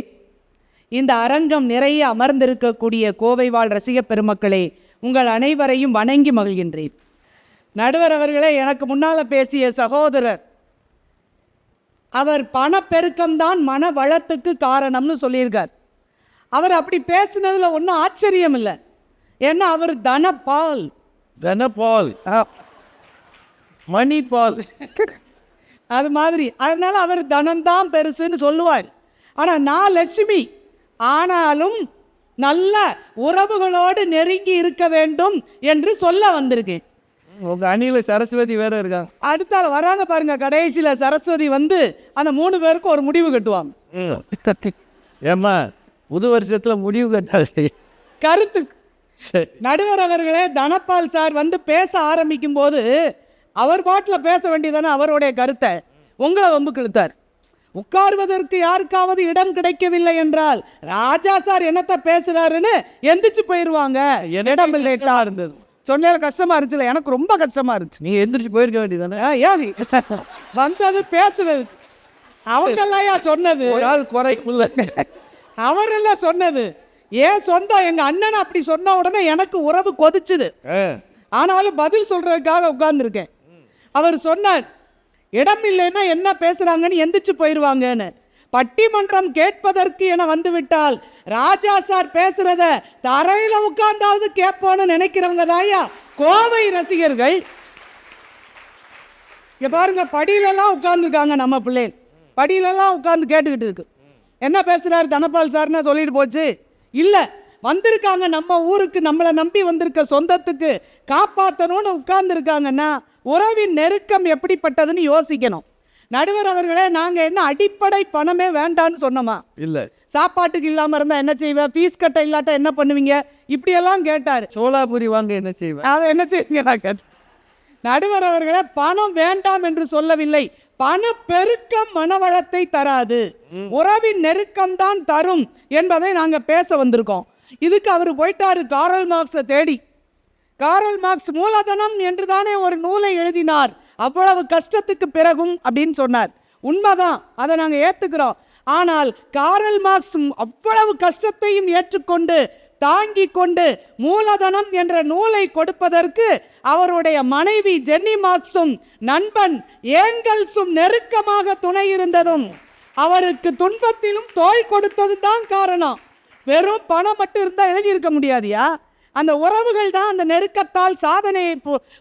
இந்த அரங்கம் நிறைய அமர்ந்திருக்கக்கூடிய கோவை வாழ் ரசிக பெருமக்களே, உங்கள் அனைவரையும் வணங்கி மகிழ்கின்றேன். நடுவர் அவர்களே, எனக்கு முன்னால் பேசிய சகோதரர் அவர் பணப்பெருக்கம்தான் மன வளத்துக்கு காரணம்னு சொல்லியிருக்கார். அவர் அப்படி பேசுனதுல ஒன்றும் ஆச்சரியம் இல்லை. ஏன்னா அவர் தனபால். தனபால், மணி பால் அது மாதிரி. அதனால அவர் தனம்தான் பெருசுன்னு சொல்லுவார். ஆனால் நான் லட்சுமி, ஆனாலும் நல்ல உறவுகளோடு நெருங்கி இருக்க வேண்டும் என்று சொல்ல வந்திருக்கேன். உங்கள் அணியில் சரஸ்வதி வேற இருக்காங்க. அடுத்தால வராங்க பாருங்க, கடைசியில் சரஸ்வதி வந்து அந்த 3 பேருக்கும் ஒரு முடிவு கட்டுவாங்க. ஏம்மா புது வருஷத்தில் முடிவு கட்டாது கருத்து. சரி. நடுவர் அவர்களே, தனபால் சார் வந்து பேச ஆரம்பிக்கும் போது அவர் பாட்டில் பேச வேண்டியதானே அவருடைய கருத்தை உங்களை வம்புக்கு இழுத்தார். உட்கார்வதற்கு யாருக்காவது இடம் கிடைக்கவில்லை என்றால் ராஜா சார் என்னத்தை பேசுறாருன்னு எந்திரிச்சு போயிடுவாங்க. இடம் லேட்டா இருந்தது சொன்ன கஷ்டமா இருந்துச்சுல, எனக்கு ரொம்ப கஷ்டமா இருந்துச்சு. நீங்கள் எந்திரிச்சு போயிருக்க வேண்டியதானே. ஏன் வந்தது பேசுறது அவங்கெல்லாம் சொன்னது ஒரு ஆள் குறை அவரெல்லாம் சொன்னது. ஏன் சொந்தம் எங்க அண்ணன் அப்படி சொன்ன உடனே எனக்கு உறவு கொதிச்சுது. ஆனாலும் பதில் சொல்றதுக்காக உட்கார்ந்துருக்கேன். அவர் சொன்னார், இடம் இல்லைன்னா என்ன பேசுறாங்கன்னு எந்திரிச்சு போயிடுவாங்கன்னு. பட்டிமன்றம் கேட்பதற்கு என வந்துவிட்டால் ராஜா சார் பேசுறத தரையில உட்கார்ந்தாவது கேட்போன்னு நினைக்கிறவங்க தாயா கோவை ரசிகர்கள். இங்க பாருங்க, படியிலெல்லாம் உட்கார்ந்துருக்காங்க நம்ம பிள்ளைகள். படியிலெல்லாம் உட்கார்ந்து கேட்டுக்கிட்டு இருக்கு. என்ன பேசுறாரு தனபால் சார்னா சொல்லிட்டு போச்சு. இல்லை, வந்திருக்காங்க நம்ம ஊருக்கு, நம்மளை நம்பி வந்திருக்க சொந்தத்துக்கு காப்பாற்றணும்னு உட்கார்ந்துருக்காங்கன்னா உறவின் நெருக்கம் எப்படிப்பட்டதுன்னு யோசிக்கணும். நடுவர் அவர்களே, நாங்கள் என்ன அடிப்படை பணமே வேண்டான்னு சொன்னோமா? இல்லை. சாப்பாட்டுக்கு இல்லாமல் இருந்தால் என்ன செய்வேன், ஃபீஸ் கட்ட இல்லாட்ட என்ன பண்ணுவீங்க, இப்படியெல்லாம் கேட்டார். சோளாபுரி வாங்க என்ன செய்வேன், அதை என்ன செய்வீங்க நான் கேட்டேன். நடுவர் அவர்களே, பணம் வேண்டாம் என்று சொல்லவில்லை. பண பெருக்கம் மனவளத்தை தராது, உறவின் நெருக்கம் தான் தரும் என்பதை நாங்கள் பேச வந்திருக்கோம். இதுக்கு அவர் போயிட்டாரு காரல் மார்க்ஸை தேடி. காரல் மார்க்ஸ் மூலதனம் என்று தானே ஒரு நூலை எழுதினார், அவ்வளவு கஷ்டத்துக்கு பிறகும் அப்படின்னு சொன்னார். உண்மைதான், அதை நாங்கள் ஏற்றுக்கிறோம். ஆனால் காரல் மார்க்ஸ் அவ்வளவு கஷ்டத்தையும் ஏற்றுக்கொண்டு தாங்கி கொண்டு மூலதனம் என்ற நூலை கொடுப்பதற்கு அவருடைய மனைவி ஜென்னி மார்க்ஸும் நண்பன் ஏங்கல்ஸும் நெருக்கமாக துணை இருந்ததும் அவருக்கு துன்பத்திலும் தோள் கொடுத்ததும் தான் காரணம். வெறும் பணம் மட்டும் இருந்தால் எழுதியிருக்க முடியாதியா? அந்த உறவுகள் தான் அந்த நெருக்கத்தால் சாதனையை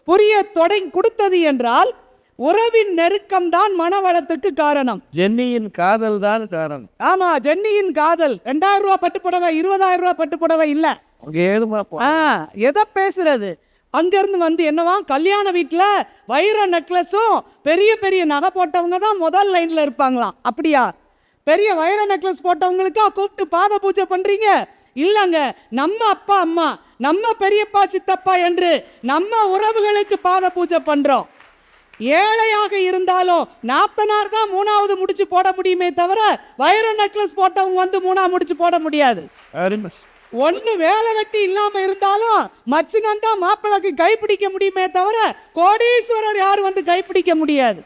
புரிய தொடங்கி கொடுத்தது என்றால் உறவின் நெருக்கம் தான் மனவளத்துக்கு காரணம். ஜென்னியின் காதல் தான் காரணம். ஆமா, ஜென்னியின் காதல். 2000 ரூபா பட்டுப்புடவை, 20,000 ரூபா பட்டுப்புடவை இல்லை. எதை பேசுறது? அங்கிருந்து வந்து என்னவா, கல்யாண வீட்டில் வைர நெக்லஸும் பெரிய பெரிய நகை போட்டவங்க தான் முதல் லைன்ல இருப்பாங்களாம். அப்படியா? பெரிய வைர நெக்லஸ் போட்டவங்களுக்கா கூப்பிட்டு பாத பூஜை பண்றீங்க? இல்லைங்க, நம்ம அப்பா அம்மா, நம்ம பெரியப்பா சித்தப்பா என்று நம்ம உறவுகளுக்கு பாத பூஜை பண்றோம். ஏழையாக இருந்தாலும் நாத்தனார் தான் 3வது முடிச்சு போட முடியுமே தவிர வைர நெக்லஸ் போட்டவங்க வந்து 3ஆவது முடிச்சு போட முடியாது. ஒன்று வேலை வெட்டி இல்லாம இருந்தாலும் மச்சினன் தான் மாப்பிள்ளைக்கு கைப்பிடிக்க முடியுமே தவிர கோடீஸ்வரர் யாரும் வந்து கைப்பிடிக்க முடியாது.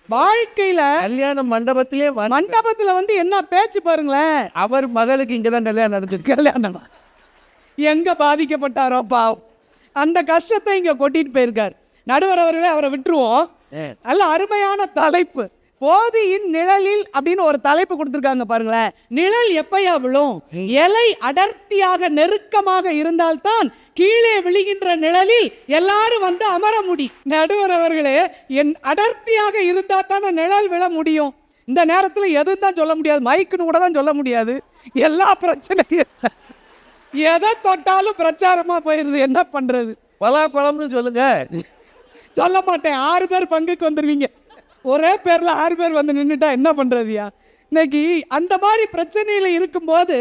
வாழ்க்கையில கல்யாண மண்டபத்துல வந்து என்ன பேச்சு பாருங்களேன். அவர் மகளுக்கு இங்கதான் கல்யாணம் நடந்துச்சு. கல்யாணம் எங்க பாதிக்கப்பட்டாரோ பாவம், அந்த கஷ்டத்தை இங்க கொட்டிட்டு போயிருக்காரு. நடுவர் அவர்களே, அவரை விட்டுருவோம். நல்ல அருமையான தலைப்பு, போதியின் நிழலில் அப்படின்னு ஒரு தலைப்பு கொடுத்துருக்காங்க பாருங்களேன். நிழல் எப்பயா விழும்? இலை அடர்த்தியாக நெருக்கமாக இருந்தால்தான் கீழே விழுகின்ற நிழலில் எல்லாரும் வந்து அமர முடியும். நடுவர் அவர்களே, என் அடர்த்தியாக இருந்தா தானே நிழல் விழ முடியும். இந்த நேரத்தில் எதுவும் தான் சொல்ல முடியாது, மைக்குன்னு கூட தான் சொல்ல முடியாது. எல்லா பிரச்சனையும் எதை தொட்டாலும் பிரச்சாரமா போயிருது. என்ன பண்றது? பலாப்பழம்னு சொல்லுங்க. சொல்ல மாட்டேன். 6 பேர் பங்குக்கு வந்துருவீங்க. ஒரே பேர்ல 6 பேர் வந்து நின்றுட்டா என்ன பண்றதுயா? இன்னைக்கு அந்த மாதிரி பிரச்சனையில இருக்கும்போது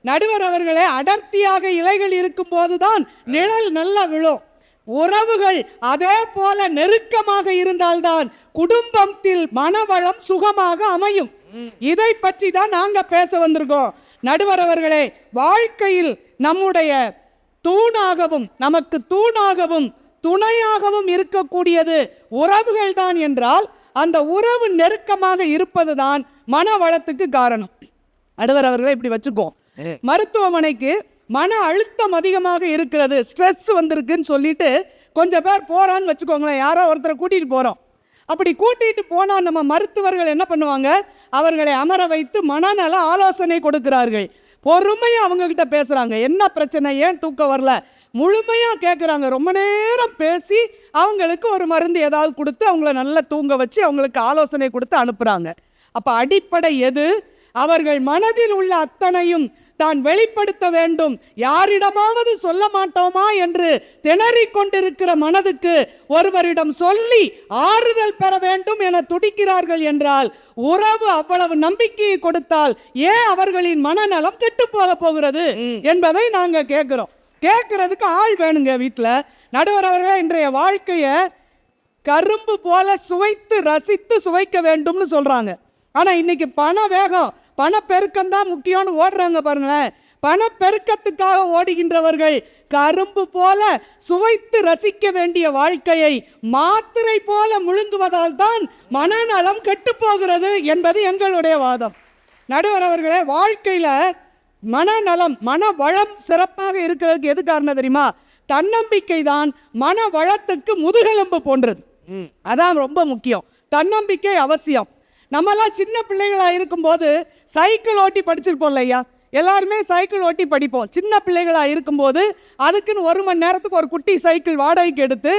நடுவர் அவர்களே, அடர்த்தியாக இலைகள் இருக்கும் போதுதான் நிழல் நல்லா விழும். உறவுகள் அதே போல நெருக்கமாக இருந்தால்தான் குடும்பத்தில் மனவளம் சுகமாக அமையும். இதை பற்றி தான் நாங்க பேச வந்திருக்கோம். நடுவர் அவர்களே, வாழ்க்கையில் நம்முடைய தூணாகவும் நமக்கு தூணாகவும் துணையாகவும் இருக்கக்கூடியது உறவுகள் தான் என்றால் அந்த உறவு நெருக்கமாக இருப்பது தான் மன வளத்துக்கு காரணம். நடுவர் அவர்களை இப்படி வச்சுக்கோ, மருத்துவமனைக்கு மன அழுத்தம் அதிகமாக இருக்கிறது, ஸ்ட்ரெஸ் வந்திருக்குன்னு சொல்லிட்டு கொஞ்சம் பேர் போறான்னு வச்சுக்கோங்களேன். யாரோ ஒருத்தரை கூட்டிட்டு போறோம். அப்படி கூட்டிட்டு போனா நம்ம மருத்துவர்கள் என்ன பண்ணுவாங்க? அவர்களை அமர வைத்து மனநல ஆலோசனை கொடுக்கிறார்கள். பொறுமையாக அவங்கக்கிட்ட பேசுகிறாங்க. என்ன பிரச்சனை, ஏன் தூக்கம் வரல, முழுமையாக கேட்குறாங்க. ரொம்ப நேரம் பேசி அவங்களுக்கு ஒரு மருந்து ஏதாவது கொடுத்து அவங்கள நல்லா தூங்க வச்சு அவங்களுக்கு ஆலோசனை கொடுத்து அனுப்புகிறாங்க. அப்போ அடிப்படை எது? அவர்கள் மனதில் உள்ள அத்தனையும் தான் வெளிப்படுத்த வேண்டும். யாரிடமாவது சொல்ல மாட்டோமா என்று திணறிக் கொண்டிருக்கிற மனதுக்கு ஒருவரிடம் சொல்லி ஆறுதல் பெற வேண்டும் என துடிக்கிறார்கள் என்றால், உறவு அவ்வளவு நம்பிக்கையை கொடுத்தால் ஏன் அவர்களின் மனநலம் கெட்டு போக போகிறது என்பதை நாங்க கேட்கிறோம். கேட்கறதுக்கு ஆள் வேணுங்க வீட்டில். நடுவர் அவர்கள் இன்றைய வாழ்க்கையை கரும்பு போல சுவைத்து ரசித்து சுவைக்க வேண்டும்னு சொல்றாங்க. ஆனா இன்னைக்கு பண வேகம், பணப்பெருக்கம் தான் முக்கியம்னு ஓடுறாங்க பாருங்களேன். பணப்பெருக்கத்துக்காக ஓடுகின்றவர்கள் கரும்பு போல சுவைத்து ரசிக்க வேண்டிய வாழ்க்கையை மாத்திரை போல முழுங்குவதால் தான் மனநலம் கெட்டு போகிறது என்பது எங்களுடைய வாதம். நடுவர் அவர்களே, வாழ்க்கையில் மனநலம், மன வளம் சிறப்பாக இருக்கிறதுக்கு எது காரணம் தெரியுமா? தன்னம்பிக்கை தான் மன வளத்துக்கு முதுகெலும்பு போன்றது. அதான் ரொம்ப முக்கியம். தன்னம்பிக்கை அவசியம். நம்மலாம் சின்ன பிள்ளைகளாக இருக்கும்போது சைக்கிள் ஓட்டி படிச்சிருப்போம் இல்லையா? எல்லாருமே சைக்கிள் ஓட்டி படிப்போம். சின்ன பிள்ளைகளாக இருக்கும்போது அதுக்குன்னு 1 மணி நேரத்துக்கு ஒரு குட்டி சைக்கிள் வாடகைக்கு எடுத்து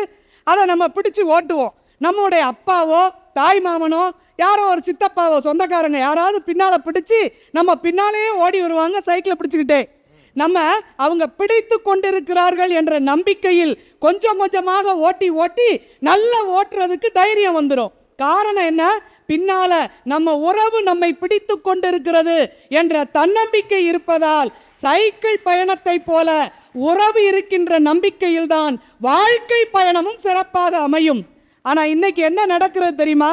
அதை நம்ம பிடிச்சி ஓட்டுவோம். நம்மளுடைய அப்பாவோ தாய் மாமனோ யாரோ ஒரு சித்தப்பாவோ சொந்தக்காரங்க யாராவது பின்னால் பிடிச்சி நம்ம பின்னாலேயே ஓடி வருவாங்க சைக்கிளை பிடிச்சிக்கிட்டே. நம்ம அவங்க பிடித்து கொண்டிருக்கிறார்கள் என்ற நம்பிக்கையில் கொஞ்சம் கொஞ்சமாக ஓட்டி ஓட்டி நல்லா ஓட்டுறதுக்கு தைரியம் வந்துடும். காரணம் என்ன? பின்னால நம்ம உறவு நம்மை பிடித்து கொண்டிருக்கிறது என்ற தன்னம்பிக்கை இருப்பதால் சைக்கிள் பயணத்தை போல உறவு இருக்கின்ற நம்பிக்கையில் தான் வாழ்க்கை பயணமும் சிறப்பாக அமையும். ஆனா இன்னைக்கு என்ன நடக்கிறது தெரியுமா?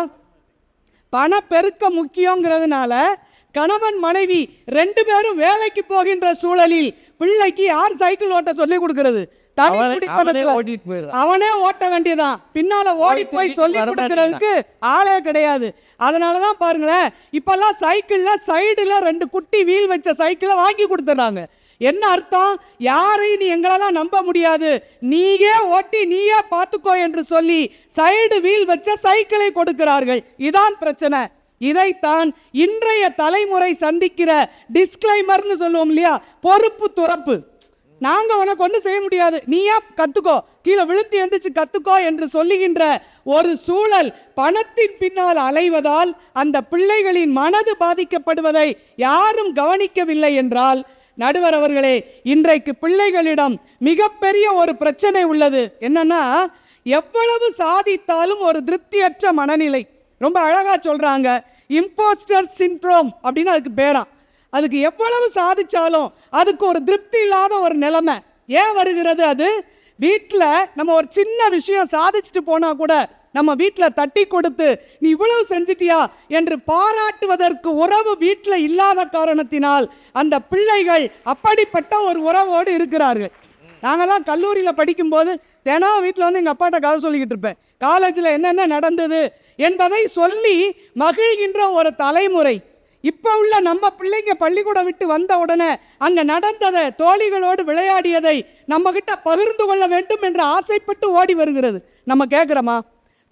பணப்பெருக்கம் முக்கியங்கிறதுனால கணவன் மனைவி 2 பேரும் வேலைக்கு போகின்ற சூழலில் பிள்ளைக்கு யார் சைக்கிள் ஓட்ட சொல்லி கொடுக்கிறது? அவனே ஓட்ட வேண்டியதான். பின்னால ஓடி போய் சொல்லி கொடுக்கறதுக்கு ஆளே கிடையாது. அதனாலதான் பாருங்களேன், இப்பெல்லாம் சைக்கிள்ல சைடுல 2 குட்டி வீல் வச்ச சைக்கிளை வாங்கி கொடுத்துறாங்க. என்ன அர்த்தம்? யாரையும் நீ எங்களெல்லாம் நம்ப முடியாது, நீயே ஓட்டி நீயே பார்த்துக்கோ என்று சொல்லி சைடு வீல் வச்ச சைக்கிளை கொடுக்கிறார்கள். இதான் பிரச்சனை. இதைத்தான் இன்றைய தலைமுறை சந்திக்கிற டிஸ்க்ளைமர்னு சொல்லுவோம் இல்லையா? பொறுப்பு துறப்பு. நாங்க உனக்கு ஒன்றும் செய்ய முடியாது, நீயா கத்துக்கோ, கீழே விழுந்து எந்திரிச்சு கத்துக்கோ என்று சொல்லுகின்ற ஒரு சூழல் பணத்தின் பின்னால் அலைவதால் அந்த பிள்ளைகளின் மனது பாதிக்கப்படுவதை யாரும் கவனிக்கவில்லை என்றால், நடுவர் அவர்களே, இன்றைக்கு பிள்ளைகளிடம் மிகப்பெரிய ஒரு பிரச்சனை உள்ளது. என்னன்னா, எவ்வளவு சாதித்தாலும் ஒரு திருப்தியற்ற மனநிலை. ரொம்ப அழகா சொல்றாங்க, இம்போஸ்டர் சிண்ட்ரோம் அப்படின்னு அதுக்கு பேராம். அதுக்கு எவ்வளவு சாதிச்சாலும் அதுக்கு ஒரு திருப்தி இல்லாத ஒரு நிலைமை ஏன் வருகிறது? அது வீட்டில் நம்ம ஒரு சின்ன விஷயம் சாதிச்சுட்டு போனா கூட நம்ம வீட்டில் தட்டி கொடுத்து நீ இவ்வளவு செஞ்சிட்டியா என்று பாராட்டுவதற்கு உறவு வீட்டில் இல்லாத காரணத்தினால் அந்த பிள்ளைகள் அப்படிப்பட்ட ஒரு உறவோடு இருக்கிறார்கள். நாங்கள்லாம் கல்லூரியில் படிக்கும்போது தினம் வீட்டில் வந்து எங்கள் அப்பாட்ட கதை சொல்லிக்கிட்டு இருப்பேன். காலேஜில் என்னென்ன நடந்தது என்பதை சொல்லி மகிழ்கின்ற ஒரு தலைமுறை. இப்போ உள்ள நம்ம பிள்ளைங்க பள்ளிக்கூடம் விட்டு வந்த உடனே அங்கே நடந்ததை, தோழிகளோடு விளையாடியதை நம்ம கிட்ட பகிர்ந்து கொள்ள வேண்டும் என்று ஆசைப்பட்டு ஓடி வருகிறது. நம்ம கேட்குறோமா?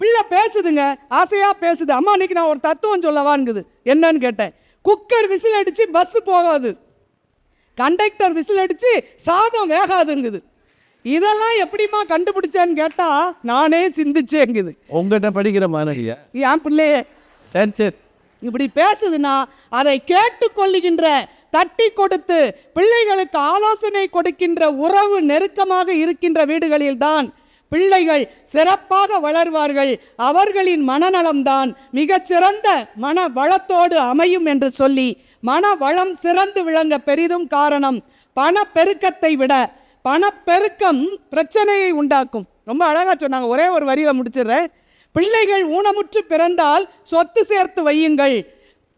பிள்ளை பேசுதுங்க, ஆசையாக பேசுது. அம்மா இன்னைக்கு நான் ஒரு தத்துவம் சொல்லவான்ங்குது. என்னன்னு கேட்டேன். குக்கர் விசில் அடித்து பஸ்ஸு போகாது, கண்டக்டர் விசில் அடித்து சாதம் வேகாதுங்குது. இதெல்லாம் எப்படிமா கண்டுபிடிச்சேன்னு கேட்டால் நானே சிந்திச்சேங்குது. உங்கள்கிட்ட படிக்கிற மாணவியா என் பிள்ளையே சரி இப்படி பேசுதுன்னா அதை கேட்டுக்கொள்ளுகின்ற, தட்டி கொடுத்து பிள்ளைகளுக்கு ஆலோசனை கொடுக்கின்ற உறவு நெருக்கமாக இருக்கின்ற வீடுகளில்தான் பிள்ளைகள் சிறப்பாக வளர்வார்கள். அவர்களின் மனநலம்தான் மிகச்சிறந்த மன வளத்தோடு அமையும் என்று சொல்லி, மன வளம் சிறந்து விளங்க பெரிதும் காரணம் பணப்பெருக்கத்தை விட பணப்பெருக்கம் பிரச்சனையை உண்டாக்கும். ரொம்ப அழகாக சொன்னாங்க. ஒரே ஒரு வரியை முடிச்சிடுறேன். பிள்ளைகள் ஊனமுற்று பிறந்தால் சொத்து சேர்த்து வையுங்கள்,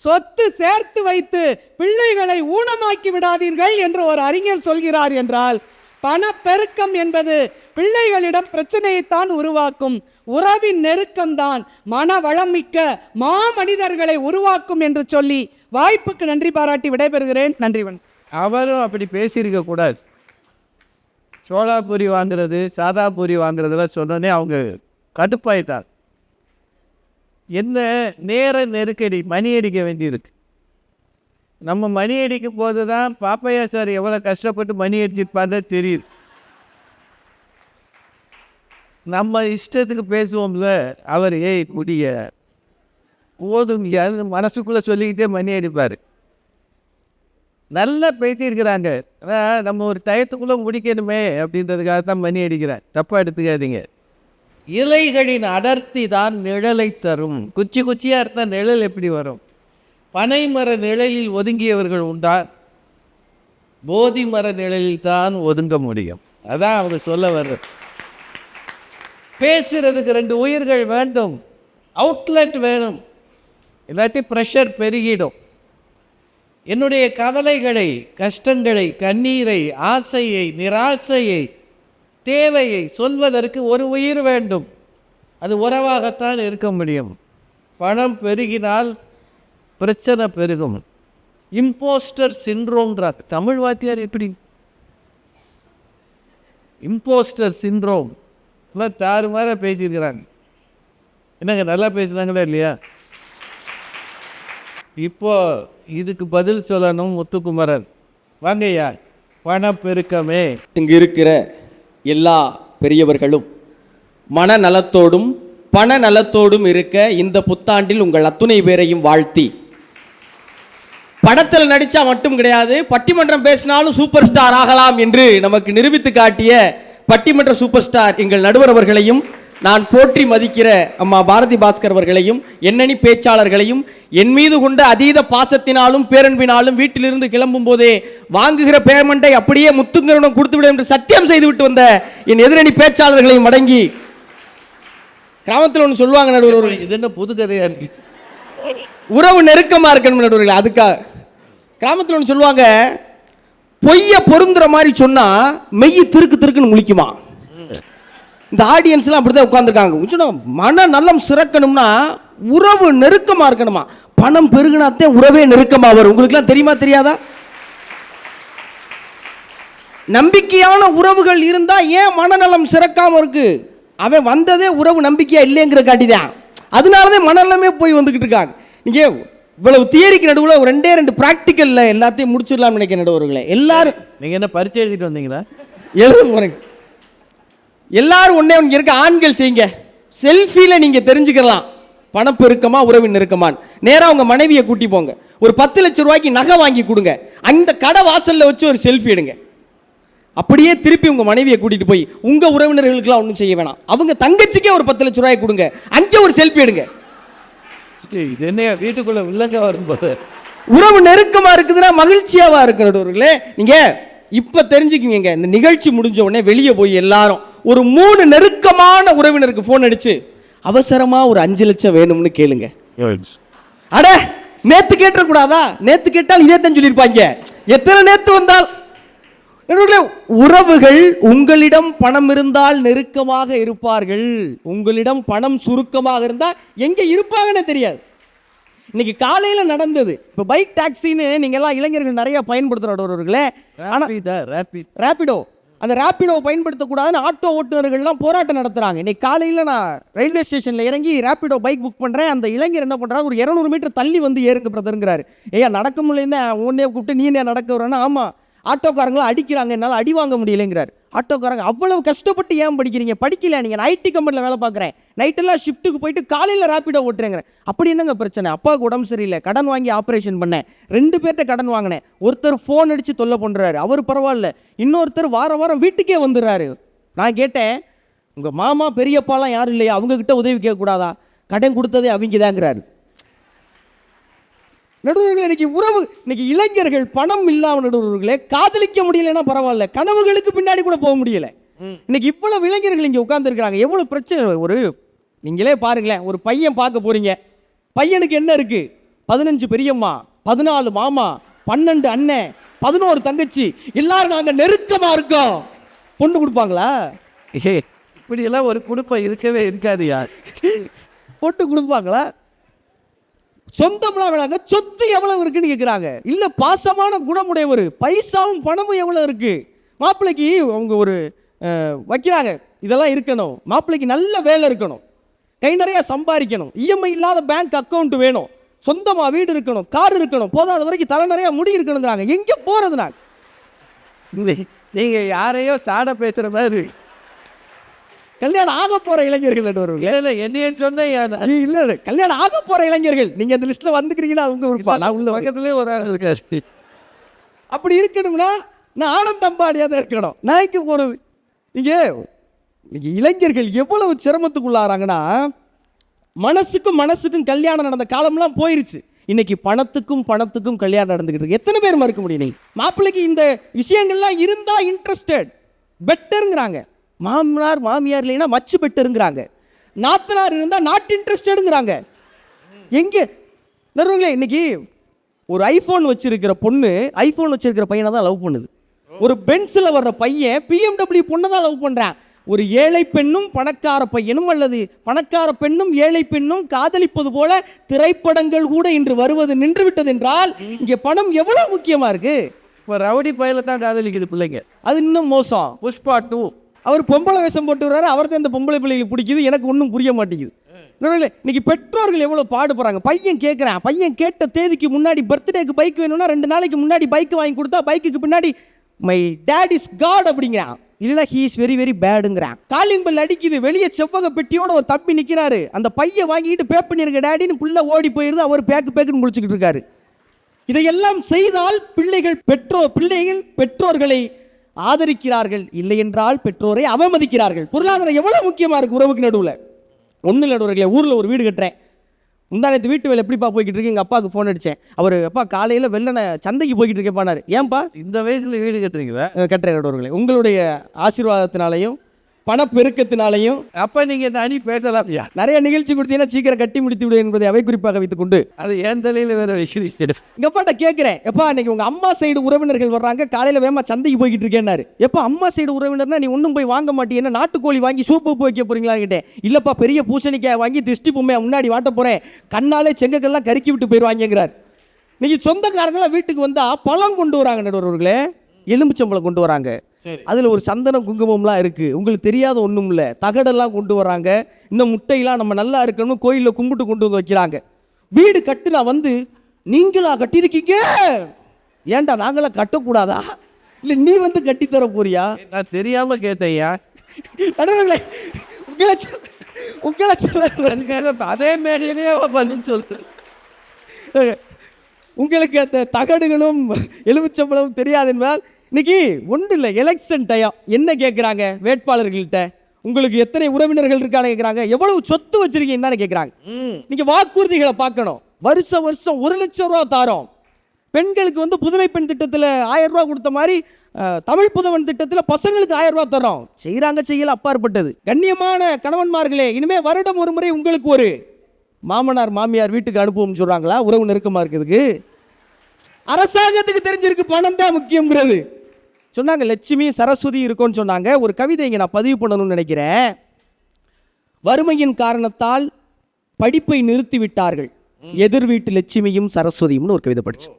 சொத்து சேர்த்து வைத்து பிள்ளைகளை ஊனமாக்கி விடாதீர்கள் என்று ஒரு அறிஞர் சொல்கிறார் என்றால், பணப்பெருக்கம் என்பது பிள்ளைகளிடம் பிரச்சனையைத்தான் உருவாக்கும். உறவின் நெருக்கம்தான் மன வளமிக்க மாமனிதர்களை உருவாக்கும் என்று சொல்லி வாய்ப்புக்கு நன்றி பாராட்டி விடைபெறுகிறேன். நன்றிவன். அவரும் அப்படி பேசியிருக்க கூடாது. சோளா பூரி வாங்குறது, சாதா பூரி வாங்குறதெல்லாம் சொன்னோன்னே அவங்க கடுப்பாயிட்டார். என்ன நேர நெருக்கடி, மணி அடிக்க வேண்டியிருக்கு. நம்ம மணி அடிக்கும் போது தான் பாப்பையா சார் எவ்வளோ கஷ்டப்பட்டு மணி அடிச்சிருப்பாருன்னு தெரியுது. நம்ம இஷ்டத்துக்கு பேசுவோம்ல, அவர் ஏய் குடிய போதும் யாரு மனசுக்குள்ளே சொல்லிக்கிட்டே மணி அடிப்பார். நல்லா பேசியிருக்கிறாங்க. ஆனால் நம்ம ஒரு டயத்துக்குள்ளே முடிக்கணுமே அப்படின்றதுக்காக தான் மணி அடிக்கிறார். தப்பாக எடுத்துக்காதீங்க. இலைகளின் அடர்த்தி தான் நிழலை தரும். குச்சி குச்சியாக இருந்தால் நிழல் எப்படி வரும்? பனை மர நிழலில் ஒதுங்கியவர்கள் உண்டா? போதி மர நிழலில் தான் ஒதுங்க முடியும். அதான் அவங்க சொல்ல வர்றது. பேசுறதுக்கு 2 உயிர்கள் வேண்டும், அவுட்லெட் வேணும், இல்லாட்டி ப்ரெஷர் பெருகிடும். என்னுடைய கவலைகளை, கஷ்டங்களை, கண்ணீரை, ஆசையை, நிராசையை, தேவையை சொல்வதற்கு ஒரு உயிர் வேண்டும். அது உறவாகத்தான் இருக்க முடியும். பணம் பெருகினால் பிரச்சனை பெருகும். இம்போஸ்டர் சிண்ட்ரோம்ன்றார் தமிழ் வாத்தியார். எப்படி இம்போஸ்டர் சிண்ட்ரோம் எல்லாம் தாறுமாற பேசியிருக்கிறாங்க. என்னங்க நல்லா பேசுகிறாங்களா இல்லையா? இப்போ இதுக்கு பதில் சொல்லணும் முத்துக்குமரன். வாங்கய்யா. பணப்பெருக்கமே. இங்கு இருக்கிற எல்லா பெரியவர்களும் மனநலத்தோடும் பணநலத்தோடும் இருக்க இந்த புத்தாண்டில் உங்கள் அத்துணை பேரையும் வாழ்த்தி, படத்தில் நடித்தா மட்டும் கிடையாது, பட்டிமன்றம் பேசினாலும் சூப்பர் ஸ்டார் ஆகலாம் என்று நமக்கு நிரூபித்து காட்டிய பட்டிமன்ற சூப்பர் ஸ்டார் எங்கள் நடுவர் அவர்களையும், நான் போற்றி மதிக்கிற அம்மா பாரதி பாஸ்கர் அவர்களையும், எண்ணணி பேச்சாளர்களையும், என் மீது கொண்ட அதீத பாசத்தினாலும் பேரன்பினாலும் வீட்டிலிருந்து கிளம்பும் போதே வாங்குகிற பேமெண்ட்டை அப்படியே முத்துங்கரிடம் கொடுத்துவிடும் என்று சத்தியம் செய்துவிட்டு வந்த என் எதிரணி பேச்சாளர்களையும் அடங்கி, கிராமத்தில் ஒன்று சொல்லுவாங்க நடுவர், இது என்ன புது கதையாக இருக்கு, உறவு நெருக்கமாக இருக்கணும் நடுவர்கள். அதுக்காக கிராமத்தில் ஒன்று சொல்லுவாங்க, பொய்ய பொருந்துற மாதிரி சொன்னா மெய்ய திருக்கு திருக்குன்னு முழிக்குமா. இந்த ஆடியன்ஸ்லாம் அப்படிதான் உட்காந்துருக்காங்க. மன நலம் சிறக்கணும்னா உறவு நெருக்கமாக இருக்கணுமா. பணம் பெருகினாத்தே உறவே நெருக்கமாக வரும். உங்களுக்குலாம் தெரியுமா தெரியாதா? நம்பிக்கையான உறவுகள் இருந்தா ஏன் மனநலம் சிறக்காம இருக்கு? அவன் வந்ததே உறவு நம்பிக்கையா இல்லைங்கிற காட்டிதான். அதனாலதான் மனநலமே போய் வந்துகிட்டு இருக்காங்க. நீங்க இவ்வளவு தியரிக்கு நடுவில் ஒரு 2 பிராக்டிக்கல்ல எல்லாத்தையும் முடிச்சிடலாம்னு நினைக்கிற நடுவர்களே. எல்லாரும் நீங்க என்ன பரிச்சை எழுதிட்டு வந்தீங்களா? எழுதுங்க. எல்லாரும் ஒன்னே ஒன்று இருக்க, ஆண்கள் செய்யுங்க. செல்ஃபியில் நீங்கள் தெரிஞ்சுக்கலாம் பணப்பெருக்கமா உறவின் நெருக்கமான். நேராக உங்கள் மனைவியை கூட்டி போங்க, ஒரு 10 லட்சம் ரூபாய்க்கு நகை வாங்கி கொடுங்க, அந்த கடை வாசலில் வச்சு ஒரு செல்ஃபி எடுங்க. அப்படியே திருப்பி உங்கள் மனைவியை கூட்டிகிட்டு போய் உங்கள் உறவினர்களுக்கெல்லாம் ஒன்றும் செய்ய வேணாம், அவங்க தங்கச்சிக்கே ஒரு 10 லட்சம் ரூபாய் கொடுங்க, அங்கே ஒரு செல்ஃபி எடுங்க. இது என்ன வீட்டுக்குள்ளே உள்ளங்க வரும்போது உறவு நெருக்கமாக இருக்குதுன்னா மகிழ்ச்சியாவா இருக்கிறவர்களே. நீங்கள் இப்போ தெரிஞ்சுக்கிங்க, இந்த நிகழ்ச்சி முடிஞ்ச உடனே வெளியே போய் எல்லாரும் ஒரு 3 நெருக்கமான உறவினருக்கு ஃபோன் அடிச்சு அவசரமாக ஒரு 5 லட்சம் வேணும்னு கேளுங்க. அட நேத்து கேட்டக்கூடாதா? நேத்து கேட்டால் இதே தான் சொல்லியிருப்பாங்க. எத்தனை நேத்து வந்தால் உறவுகள் உங்களிடம் பணம் இருந்தால் நெருக்கமாக இருப்பார்கள். உங்களிடம் பணம் சுருக்கமாக இருந்தால் எங்கே இருப்பாங்கன்னு தெரியாது. இன்னைக்கு காலையில் நடந்தது. இப்போ பைக் டாக்ஸின்னு நீங்கள் எல்லாம் இளைஞர்கள் நிறைய பயன்படுத்துகிறவர்களே. ரேப்பிடோ, அந்த ரேப்பிடோ பயன்படுத்தக்கூடாதுன்னு ஆட்டோ ஓட்டுநர்கள்லாம் போராட்டம் நடத்துகிறாங்க. இன்னைக்கு காலையில் நான் ரயில்வே ஸ்டேஷனில் இறங்கி ரேப்பிடோ பைக் புக் பண்ணுறேன். அந்த இளைஞர் என்ன பண்ணுறாங்க, ஒரு 200 மீட்டர் தள்ளி வந்து ஏறுங்க பிரதருங்கிறாரு. ஏயா நடக்க முடியலன்னு உடனே கூப்பிட்டு நீ என்ன நடக்க வரேன்னா, ஆமாம் ஆட்டோக்காரங்களாம் அடிக்கிறாங்க, என்னால் அடி வாங்க முடியலைங்கிறார். ஆட்டோக்காரங்க அவ்வளவு கஷ்டப்பட்டு ஏன் படிக்கிறீங்க? படிக்கல, நீங்கள் நான் ஐடி கம்பெனியில் வேலை பார்க்குறேன், நைட்டெல்லாம் ஷிஃப்ட்டுக்கு போயிட்டு காலையில் ரேப்பிடோ ஓட்டுறேங்கிறேன். அப்படி என்னங்க பிரச்சனை? அப்பாவுக்கு உடம்பு சரியில்லை, கடன் வாங்கி ஆப்ரேஷன் பண்ணேன், 2 பேர்கிட்ட கடன் வாங்கினேன். ஒருத்தர் ஃபோன் அடித்து தொல்லை பண்ணுறாரு, அவர் பரவாயில்ல. இன்னொருத்தர் வாரம் வாரம் வீட்டுக்கே வந்துடுறாரு. நான் கேட்டேன், உங்கள் மாமா பெரியப்பாலாம் யாரும் இல்லையா, அவங்கக்கிட்ட உதவி கேட்கக்கூடாதா? கடன் கொடுத்ததே அவங்க தாங்கிறாரு. நடுவர்களே, இன்னைக்கு உறவு, இன்னைக்கு இளைஞர்கள் பணம் இல்லாமல் நடுவர்களே காதலிக்க முடியலைன்னா பரவாயில்ல, கனவுகளுக்கு பின்னாடி கூட போக முடியல. இன்னைக்கு இவ்வளவு இளைஞர்கள் இங்கே உட்கார்ந்துருக்கிறாங்க. எவ்வளவு பிரச்சனை. ஒரு நீங்களே பாருங்களேன், ஒரு பையன் பார்க்க போறீங்க, பையனுக்கு என்ன இருக்கு? 15 பெரியம்மா, 14 மாமா, 12 அண்ணன், 11 தங்கச்சி, எல்லாரும் நாங்க நெருக்கமா இருக்கோம். பொண்ணு கொடுப்பாங்களா? இப்படியெல்லாம் ஒரு குடும்பம் இருக்கவே இருக்காது. யார் பொண்ணு கொடுப்பாங்களா? சொந்தம்லாம் வேணாங்க, சொத்து எவ்வளவு இருக்குன்னு கேட்குறாங்க. இல்லை பாசமான குணமுடையவர், பைசாவும் பணமும் எவ்வளோ இருக்கு. மாப்பிள்ளைக்கு அவங்க ஒரு வைக்கிறாங்க, இதெல்லாம் இருக்கணும். மாப்பிள்ளைக்கு நல்ல வேலை இருக்கணும், கை நிறையா சம்பாதிக்கணும், இஎம்ஐ இல்லாத பேங்க் அக்கௌண்ட் வேணும், சொந்தமாக வீடு இருக்கணும், கார் இருக்கணும், போதாத வரைக்கும் தலை நிறையா முடி இருக்கணுங்கிறாங்க. எங்கே போகிறது நான்? நீங்கள் யாரையோ சாட பேசுகிற மாதிரி. கல்யாணம் ஆக போகிற இளைஞர்கள் நடுவர்களே, இல்லை என்னையே சொன்னேன். இல்லை இல்லை, கல்யாணம் ஆக போகிற இளைஞர்கள் நீங்கள் அந்த லிஸ்ட்டில் வந்துக்கிறீங்கன்னா அவங்க விருப்பம். நான் உள்ள பக்கத்துலேயே ஒரு ஆள் இருக்காரு. அப்படி இருக்கணும்னா நான் ஆனந்த் அம்பானியாக தான் இருக்கணும். நாய்க்கு போகிறது நீங்கள் இளைஞர்கள் எவ்வளவு சிரமத்துக்குள்ளாராங்கன்னா, மனசுக்கும் கல்யாணம் நடந்த காலம்லாம் போயிருச்சு. இன்னைக்கு பணத்துக்கும் கல்யாணம் நடந்துக்கிட்டு இருக்கு. எத்தனை பேர் மறுக்க முடியும்? நீ மாப்பிள்ளைக்கு இந்த விஷயங்கள்லாம் இருந்தால் இன்ட்ரெஸ்டட் பெட்டருங்கிறாங்க. மாமனார் மாமியார் இல்லைன்னா மச்சு பெட்டருங்கிறாங்க. நாத்தனார் இருந்தால் நாட் இன்ட்ரெஸ்டடுங்கிறாங்க. எங்கே நடுவங்களே, இன்னைக்கு ஒரு ஐஃபோன் வச்சிருக்கிற பொண்ணு ஐஃபோன் வச்சிருக்கிற பையனை தான் லவ் பண்ணுது. ஒரு பென்ஸில் வர்ற பையன் BMW பொண்ணை தான் லவ் பண்ணுறான். ஒரு ஏழை பெண்ணும் பணக்கார பையனும் அல்லது பணக்கார பெண்ணும் ஏழை பெண்ணும் காதலிப்பது போல திரைப்படங்கள் கூட இன்று வருவது நின்று விட்டது என்றால் இங்கே பணம் எவ்வளவு முக்கியமாக இருக்கு. இப்போ ரவுடி பையில தான் காதலிக்குது பிள்ளைங்க. அது இன்னும் மோசம். புஷ்பா 2 அவர் பொம்பளை வேஷம் போட்டு வர்றாரு, அவர்தான் இந்த பொம்பளை பிள்ளைகளுக்கு பிடிக்குது. எனக்கு ஒன்றும் புரிய மாட்டேங்குது. இன்னைக்கு பெற்றோர்கள் எவ்வளோ பாடுபடுறாங்க. பையன் கேட்குறான், பையன் கேட்ட தேதிக்கு முன்னாடி பர்த்டேக்கு பைக் வேணும்னா 2 நாளைக்கு முன்னாடி பைக் வாங்கி கொடுத்தா பைக்குக்கு பின்னாடி மை டேட் இஸ் காட் அப்படிங்கிறான். இல்லைனா ஹீ இஸ் வெரி வெரி பேடுங்கிறான். காலிங் பெல் அடிக்குது, வெளியே செவ்வக பெட்டியோட ஒரு தம்பி நிற்கிறாரு. அந்த பையன் வாங்கிட்டு பே பண்ணிருக்க டேடின்னு புள்ள ஓடி போயிருது. அவர் பேக்குன்னு முடிச்சுக்கிட்டு இருக்காரு. இதையெல்லாம் செய்தால் பிள்ளைகள் பெற்றோர்களை ஆதரிக்கிறார்கள், இல்லை என்றால் பெற்றோரை அவமதிக்கிறார்கள். பொருளாதாரம் எவ்வளவு முக்கியமாக இருக்குது உறவுக்கு நடுவில். ஒன்றும் நடுவர்களே, ஊரில் ஒரு வீடு கட்டுறேன். முந்தானத்து வீட்டு வேலை எப்படிப்பா போய்கிட்டு இருக்கு? எங்கள் அப்பாவுக்கு ஃபோன் அடித்தேன். அவர் அப்பா காலையில் வெள்ளனை சந்தைக்கு போய்கிட்டு இருக்கேன்ப்பானார். ஏன்பா இந்த வயசில் வீடு கட்டுறீங்களா? கட்டுறேன் நடுவர்களே, உங்களுடைய ஆசீர்வாதத்தினாலையும் பணப்பெருக்கத்தினாலையும். அப்போ நீங்கள் இந்த அணி பேசலாம். நிறைய நிகழ்ச்சி கொடுத்தீங்கன்னா சீக்கிரம் கட்டி முடித்து விடு என்பதை அவை குறிப்பாக வைத்துக்கொண்டு அது என் தலையில் வேற வைக்கிறீங்க. எங்கள் அப்பாட்ட கேட்குறேன், எப்பா இன்னைக்கு உங்கள் அம்மா சைடு உறவினர்கள் வர்றாங்க, காலையில் வேமா சந்தைக்கு போய்கிட்டு இருக்கேன்னாரு. எப்போ அம்மா சைடு உறவினர்னா நீ ஒன்றும் போய் வாங்க மாட்டேன்னா நாட்டுக்கோழி வாங்கி சூப்பு வைக்க போறீங்களான்னு கேட்டேன். இல்லைப்பா பெரிய பூசணிக்காய் வாங்கி திருஷ்டி பொம்மையை முன்னாடி வாட்ட போகிறேன், கண்ணாலே செங்கக்கெல்லாம் கருக்கி விட்டு போயிடுவாங்கிறார். இன்னைக்கு சொந்தக்காரங்களாம் வீட்டுக்கு வந்தால் பழம் கொண்டு வராங்க நடுவர்களே, எலும்புச்சம்பளம் கொண்டு வராங்க. அதில் ஒரு சந்தனம் குங்குமம்லாம் இருக்குது. உங்களுக்கு தெரியாத ஒன்றும் இல்லை. தகடெல்லாம் கொண்டு வராங்க. இன்னும் முட்டையெல்லாம் நம்ம நல்லா இருக்கணும்னு கோயிலில் கும்பிட்டு கொண்டு வந்து வைக்கிறாங்க. வீடு கட்டுனா வந்து நீங்களா கட்டியிருக்கீங்க, ஏன்டா நாங்களா கட்டக்கூடாதா? இல்லை நீ வந்து கட்டித்தர போறியா? நான் தெரியாமல் கேட்டேயா நடுவர்களே, உங்களை அதே மேடையிலேயே பண்ணு சொல்கிறேன். உங்களுக்கு அந்த தகடுகளும் எலுமிச்சம்பழமும் தெரியாது என்பதால் இன்னைக்கு ஒன்றும் இல்லை. எலெக்ஷன் டைம் என்ன கேட்குறாங்க வேட்பாளர்கள்ட்ட? உங்களுக்கு எத்தனை உறவினர்கள் இருக்கான்னு கேட்குறாங்க. எவ்வளவு சொத்து வச்சிருக்கீங்கன்னு கேட்குறாங்க. நீங்கள் வாக்குறுதிகளை பார்க்கணும். வருஷம் 1 லட்சம் ரூபா தாரோம். பெண்களுக்கு வந்து புதுமை பெண் திட்டத்தில் 1000 ரூபா கொடுத்த மாதிரி தமிழ் புதவன் திட்டத்தில் பசங்களுக்கு 1000 ரூபா தரோம். செய்யல அப்பாற்பட்டது. கண்ணியமான கணவன்மார்களே, இனிமே வருடம் ஒரு முறை உங்களுக்கு ஒரு மாமனார் மாமியார் வீட்டுக்கு அனுப்புவோம்னு சொல்கிறாங்களா? உறவு நெருக்கமாக இருக்கிறதுக்கு அரசாங்கத்துக்கு தெரிஞ்சிருக்கு பணம் தான் முக்கியங்கிறது சொன்னாங்க. லட்சுமி சரஸ்வதி இருக்கும்னு சொன்னாங்க. ஒரு கவிதை இங்கே நான் பதிவு பண்ணணும்னு நினைக்கிறேன். வறுமையின் காரணத்தால் படிப்பை நிறுத்தி விட்டார்கள் எதிர் வீட்டு லட்சுமியும் சரஸ்வதியும்னு ஒரு கவிதை படிச்சு.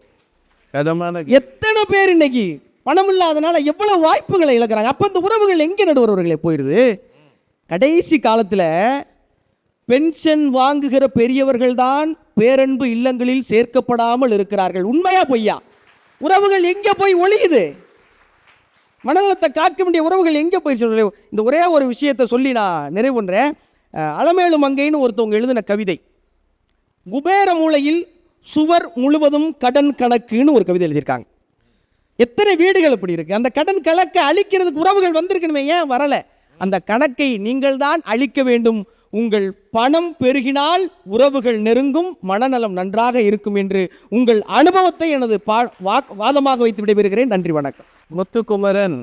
எத்தனை பேர் இன்னைக்கு பணம் இல்லாதனால எவ்வளவு வாய்ப்புகளை இழக்கிறாங்க. அப்போ இந்த உறவுகள் எங்கே நடுவர்களே போயிடுது? கடைசி காலத்தில் பென்ஷன் வாங்குகிற பெரியவர்கள் தான் பேரன்பு இல்லங்களில் சேர்க்கப்படாமல் இருக்கிறார்கள். உண்மையா பொய்யா? உறவுகள் எங்கே போய் ஒளியுது? மனநலத்தை காக்க வேண்டிய உறவுகள் எங்கே போய் சொல்ல? இந்த ஒரே ஒரு விஷயத்தை சொல்லி நான் நிறைவு பண்ணுறேன். அலமேலு மங்கைன்னு ஒருத்தவங்க எழுதின கவிதை. குபேர மூலையில் சுவர் முழுவதும் கடன் கணக்குன்னு ஒரு கவிதை எழுதியிருக்காங்க. எத்தனை வீடுகள் இப்படி இருக்கு? அந்த கடன் கணக்கை அழிக்கிறதுக்கு உறவுகள் வந்திருக்கணுமே, ஏன் வரலை? அந்த கணக்கை நீங்கள் தான் அழிக்க வேண்டும். உங்கள் பணம் பெருகினால் உறவுகள் நெருங்கும், மனநலம் நன்றாக இருக்கும் என்று உங்கள் அனுபவத்தை எனது வாதமாக வைத்து விடைபெறுகிறேன். நன்றி, வணக்கம். முத்துக்குமரன்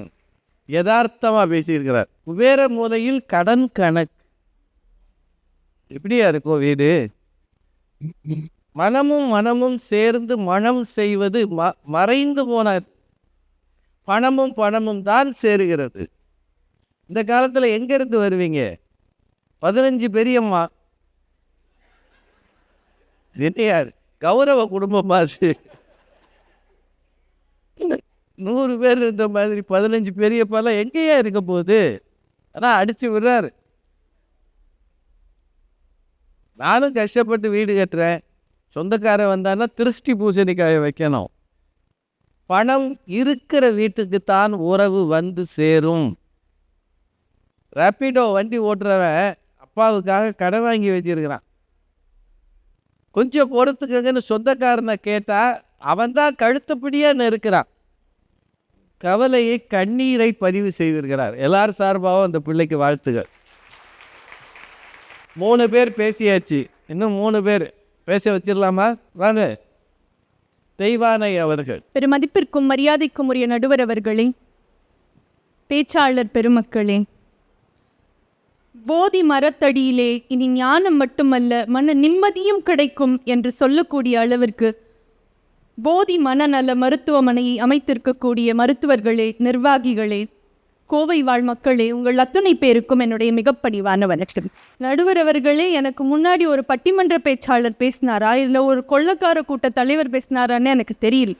யதார்த்தமாக பேசியிருக்கிறார். குபேர மூலையில் கடன் கணக்கு எப்படியா இருக்கும் வீடு? மனமும் சேர்ந்து மனம் செய்வது மறைந்து போன பணமும் தான் சேருகிறது. இந்த காலத்தில் எங்கேருந்து வருவீங்க? 15 பெரியம்மா என்னையார் கௌரவ குடும்பமாச்சு. 100 பேர் இருந்த மாதிரி 15 பெரியப்பாலாம் எங்கேயா இருக்க போகுது? ஆனால் அடித்து விடுறாரு. நானும் கஷ்டப்பட்டு வீடு கட்டுறேன், சொந்தக்காரன் வந்தான்னா திருஷ்டி பூசணிக்காயை வைக்கணும். பணம் இருக்கிற வீட்டுக்குத்தான் உறவு வந்து சேரும். ரேப்பிடோ வண்டி ஓட்டுறவன் அப்பாவுக்காக கடன் வாங்கி வச்சிருக்கிறான். கொஞ்சம் பொறுத்துக்கங்கன்னு சொந்தக்காரனை கேட்டால் அவன் தான் கழுத்தப்படியாக நெருக்கிறான். கவலையை கண்ணீரை பதிவு செய்திருக்கிறார். எல்லார் சார்பாகவும் அந்த பிள்ளைக்கு வாழ்த்துகள். 3 பேர் பேசியாச்சு, இன்னும் 3 பேர் பேச வச்சிடலாமா? வாங்க. தெய்வானை அவர்கள். பெருமதிப்பிற்கும் மரியாதைக்கும் உரிய நடுவர் அவர்களே, பேச்சாளர் பெருமக்களே, போதி மரத்தடியிலே இனி ஞானம் மட்டுமல்ல மன நிம்மதியும் கிடைக்கும் என்று சொல்லக்கூடிய அளவிற்கு போதி மனநல மருத்துவமனையை அமைத்திருக்கக்கூடிய மருத்துவர்களே, நிர்வாகிகளே, கோவை வாழ் மக்களே, உங்கள் அத்தனை பேருக்கும் என்னுடைய மிகப்படிவான வணக்கம். நடுவர் அவர்களே, எனக்கு முன்னாடி ஒரு பட்டிமன்ற பேச்சாளர் பேசினாரா இல்லை ஒரு கொள்ளக்கார கூட்ட தலைவர் பேசினாரான்னு எனக்கு தெரியல.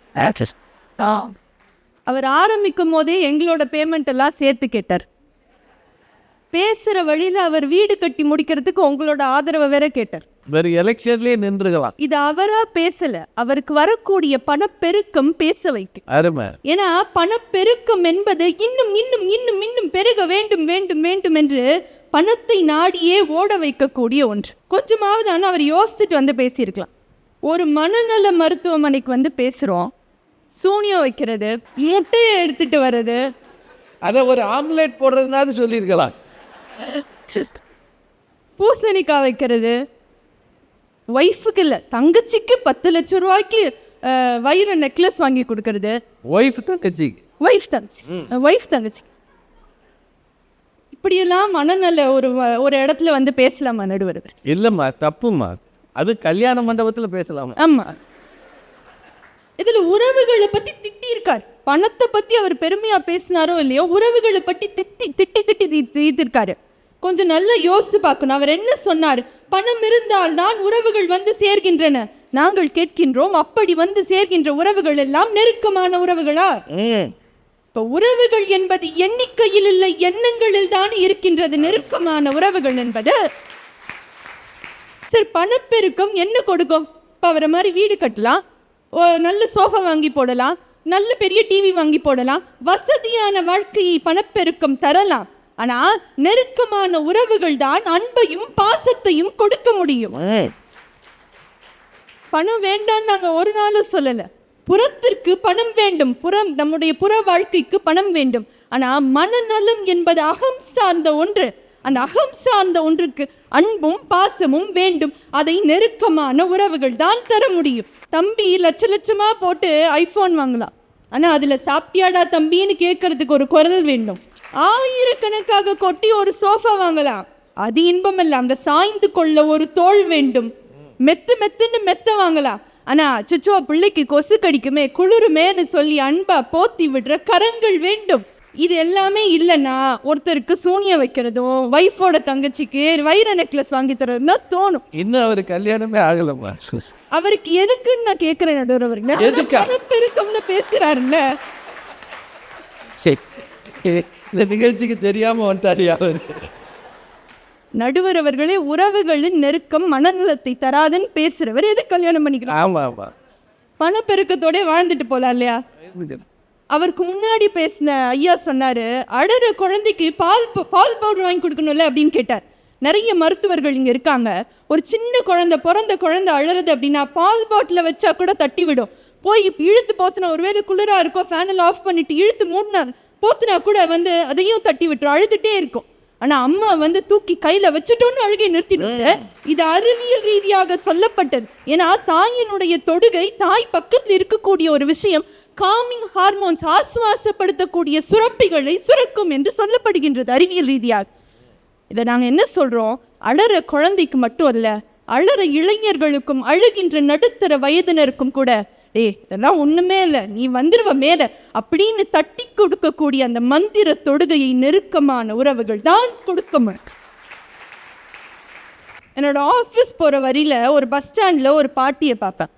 அவர் ஆரம்பிக்கும் போதே எங்களோட பேமெண்ட் எல்லாம் சேர்த்து கேட்டார். பேசுகிற வழியில் அவர் வீடு கட்டி முடிக்கிறதுக்கு உங்களோட ஆதரவை வேற கேட்டார். வேறு எலெக்ஷன்லேயே நின்றுக்கலாம். இது அவரா பேசல, அவருக்கு வரக்கூடிய பணப்பெருக்கம் பேச வைக்க. அருமை. ஏன்னா பணப்பெருக்கம் என்பது இன்னும் இன்னும் இன்னும் இன்னும் பெருக வேண்டும் வேண்டும் வேண்டும் என்று பணத்தை நாடியே ஓட வைக்கக்கூடிய ஒன்று. கொஞ்சமாவது ஆனால் அவர் யோசிச்சுட்டு வந்து பேசியிருக்கலாம். ஒரு மனநல மருத்துவமனைக்கு வந்து பேசுகிறோம், சூனியம் வைக்கிறது, முட்டையை எடுத்துட்டு வர்றது, அதை ஒரு ஆம்லேட் போடுறதுனாவது சொல்லியிருக்கலாம். பூசணிக்காய் வைக்கிறது, ஒய்ஃபுக்கு இல்லை தங்கச்சிக்கு 10 லட்சம் ரூபாய்க்கு வைர நெக்லஸ் வாங்கி கொடுக்கறது. ஒய்ஃப் தான் கட்சி. ஒய்ஃப் தங்கச்சி இப்படியெல்லாம் மனநல ஒரு இடத்துல வந்து பேசலாமா நடுவர்? இல்லைம்மா, தப்புமா. அது கல்யாண மண்டபத்தில் பேசலாமா? ஆமாம். இதில் உறவுகளை பற்றி திட்டி இருக்கார். பணத்தை பற்றி அவர் பெருமையாக பேசினாரோ இல்லையோ, உறவுகளை பற்றி திட்டி திட்டி திட்டி தீர்த்திருக்காரு. கொஞ்சம் நல்லா யோசித்து பார்க்கணும். அவர் என்ன சொன்னார்? பணம் இருந்தால் தான் உறவுகள் வந்து சேர்கின்றன. நாங்கள் கேட்கின்றோம், அப்படி வந்து சேர்கின்ற உறவுகள் எல்லாம் நெருக்கமான உறவுகளா? இப்போ உறவுகள் என்பது எண்ணிக்கையில் இல்லை, எண்ணங்களில் தான் இருக்கின்றது நெருக்கமான உறவுகள் என்பது. சரி, பணப்பெருக்கம் என்ன கொடுக்கும்? இப்போ அவரை மாதிரி வீடு கட்டலாம், நல்ல சோஃபா வாங்கி போடலாம், நல்ல பெரிய டிவி வாங்கி போடலாம், வசதியான வாழ்க்கையை பணப்பெருக்கம் தரலாம். ஆனால் நெருக்கமான உறவுகள் தான் அன்பையும் பாசத்தையும் கொடுக்க முடியும். பணம் வேண்டாம் நாங்கள் ஒரு நாளும் சொல்லலை. புறத்திற்கு பணம் வேண்டும், நம்முடைய புற வாழ்க்கைக்கு பணம் வேண்டும். ஆனால் மனநலம் என்பது அகம் சார்ந்த ஒன்று. அந்த அகம் சார்ந்த ஒன்றுக்கு அன்பும் பாசமும் வேண்டும். அதை நெருக்கமான உறவுகள் தான் தர முடியும். தம்பி லட்சமா போட்டு ஐஃபோன் வாங்கலாம், ஆனால் அதில் சாப்பிட்டியாடா தம்பின்னு கேட்கறதுக்கு ஒரு குரல் வேண்டும். ஆயிரக்கணக்காக கொட்டி ஒரு சோஃபா வாங்கலாம், அது இன்பம் இல்லை, அங்கே சாய்ந்து கொள்ள ஒரு தோள் வேண்டும். மெத்துன்னு மெத்த வாங்கலாம், ஆனால் அச்சோ பிள்ளைக்கு கொசு கடிக்குமே குளிருமேன்னு சொல்லி அன்பா போத்தி விடுற கரங்கள் வேண்டும். இது எல்லாமே இல்லைன்னா ஒருத்தருக்கு சூனியம் வைக்கிறதும் வைஃபோட தங்கச்சிக்கு வைர நெக்லஸ் வாங்கி தரதுன்னா தோணும். இன்னும் அவர் கல்யாணமே ஆகலம்மா. அவருக்கு எதுக்குன்னு நான் கேட்கிறேன் நடுவர். பெருக்கம்னு பேசுறாருல்ல, இந்த நிகழ்ச்சிக்கு தெரியாம வந்துட்டாரு அவர். நடுவர் அவர்களே, உறவுகளின் நெருக்கம் மனநலத்தை தராதுன்னு பேசுறவர் எது கல்யாணம் பண்ணிக்கலாம்? ஆமா ஆமா, பணப்பெருக்கத்தோட வாழ்ந்துட்டு போலாம் இல்லையா? அவருக்கு முன்னாடி பேசின ஐயா சொன்னாரு, அழற குழந்தைக்கு பால் பவுடர் வாங்கி கொடுக்கணும்ல அப்படின்னு கேட்டார். நிறைய மருத்துவர்கள் இங்கே இருக்காங்க. ஒரு சின்ன குழந்தை, பிறந்த குழந்தை அழறது அப்படின்னா பால் பாட்டில் வச்சா கூட தட்டி விடும். போய் இழுத்து போத்துனா, ஒருவேளை குளிராக இருக்கோ ஃபேனில் ஆஃப் பண்ணிட்டு இழுத்து மூடினா போத்துனா கூட வந்து அதையும் தட்டி விட்டுரும், அழுதுகிட்டே இருக்கும். ஆனால் அம்மா வந்து தூக்கி கையில் வச்சுட்டோன்னு அழுகை நிறுத்திடுச்சு. இது அறிவியல் ரீதியாக சொல்லப்பட்டது. ஏன்னா தாயினுடைய தொடுகை, தாய் பக்கத்தில் இருக்கக்கூடிய ஒரு விஷயம் காமிங் ஹார்மோன்ஸ், ஆசுவாசப்படுத்தக்கூடிய சுரப்பிகளை சுரக்கும் என்று சொல்லப்படுகின்றது அறிவியல் ரீதியாக. இதை நாங்கள் என்ன சொல்கிறோம், அழற குழந்தைக்கு மட்டும் அல்ல, அழற இளைஞர்களுக்கும் அழுகின்ற நடுத்தர வயதினருக்கும் கூட, இதெல்லாம் ஒன்றுமே இல்லை, நீ வந்துடுவ மேலே அப்படின்னு தட்டி கொடுக்கக்கூடிய அந்த மந்திர தொடுகையை நெருக்கமான உறவுகள் தான் கொடுக்க மாட்டேன். என்னோட ஆஃபீஸ் போகிற வரியில் ஒரு பஸ் ஸ்டாண்டில் ஒரு பாட்டியை பார்ப்பேன்.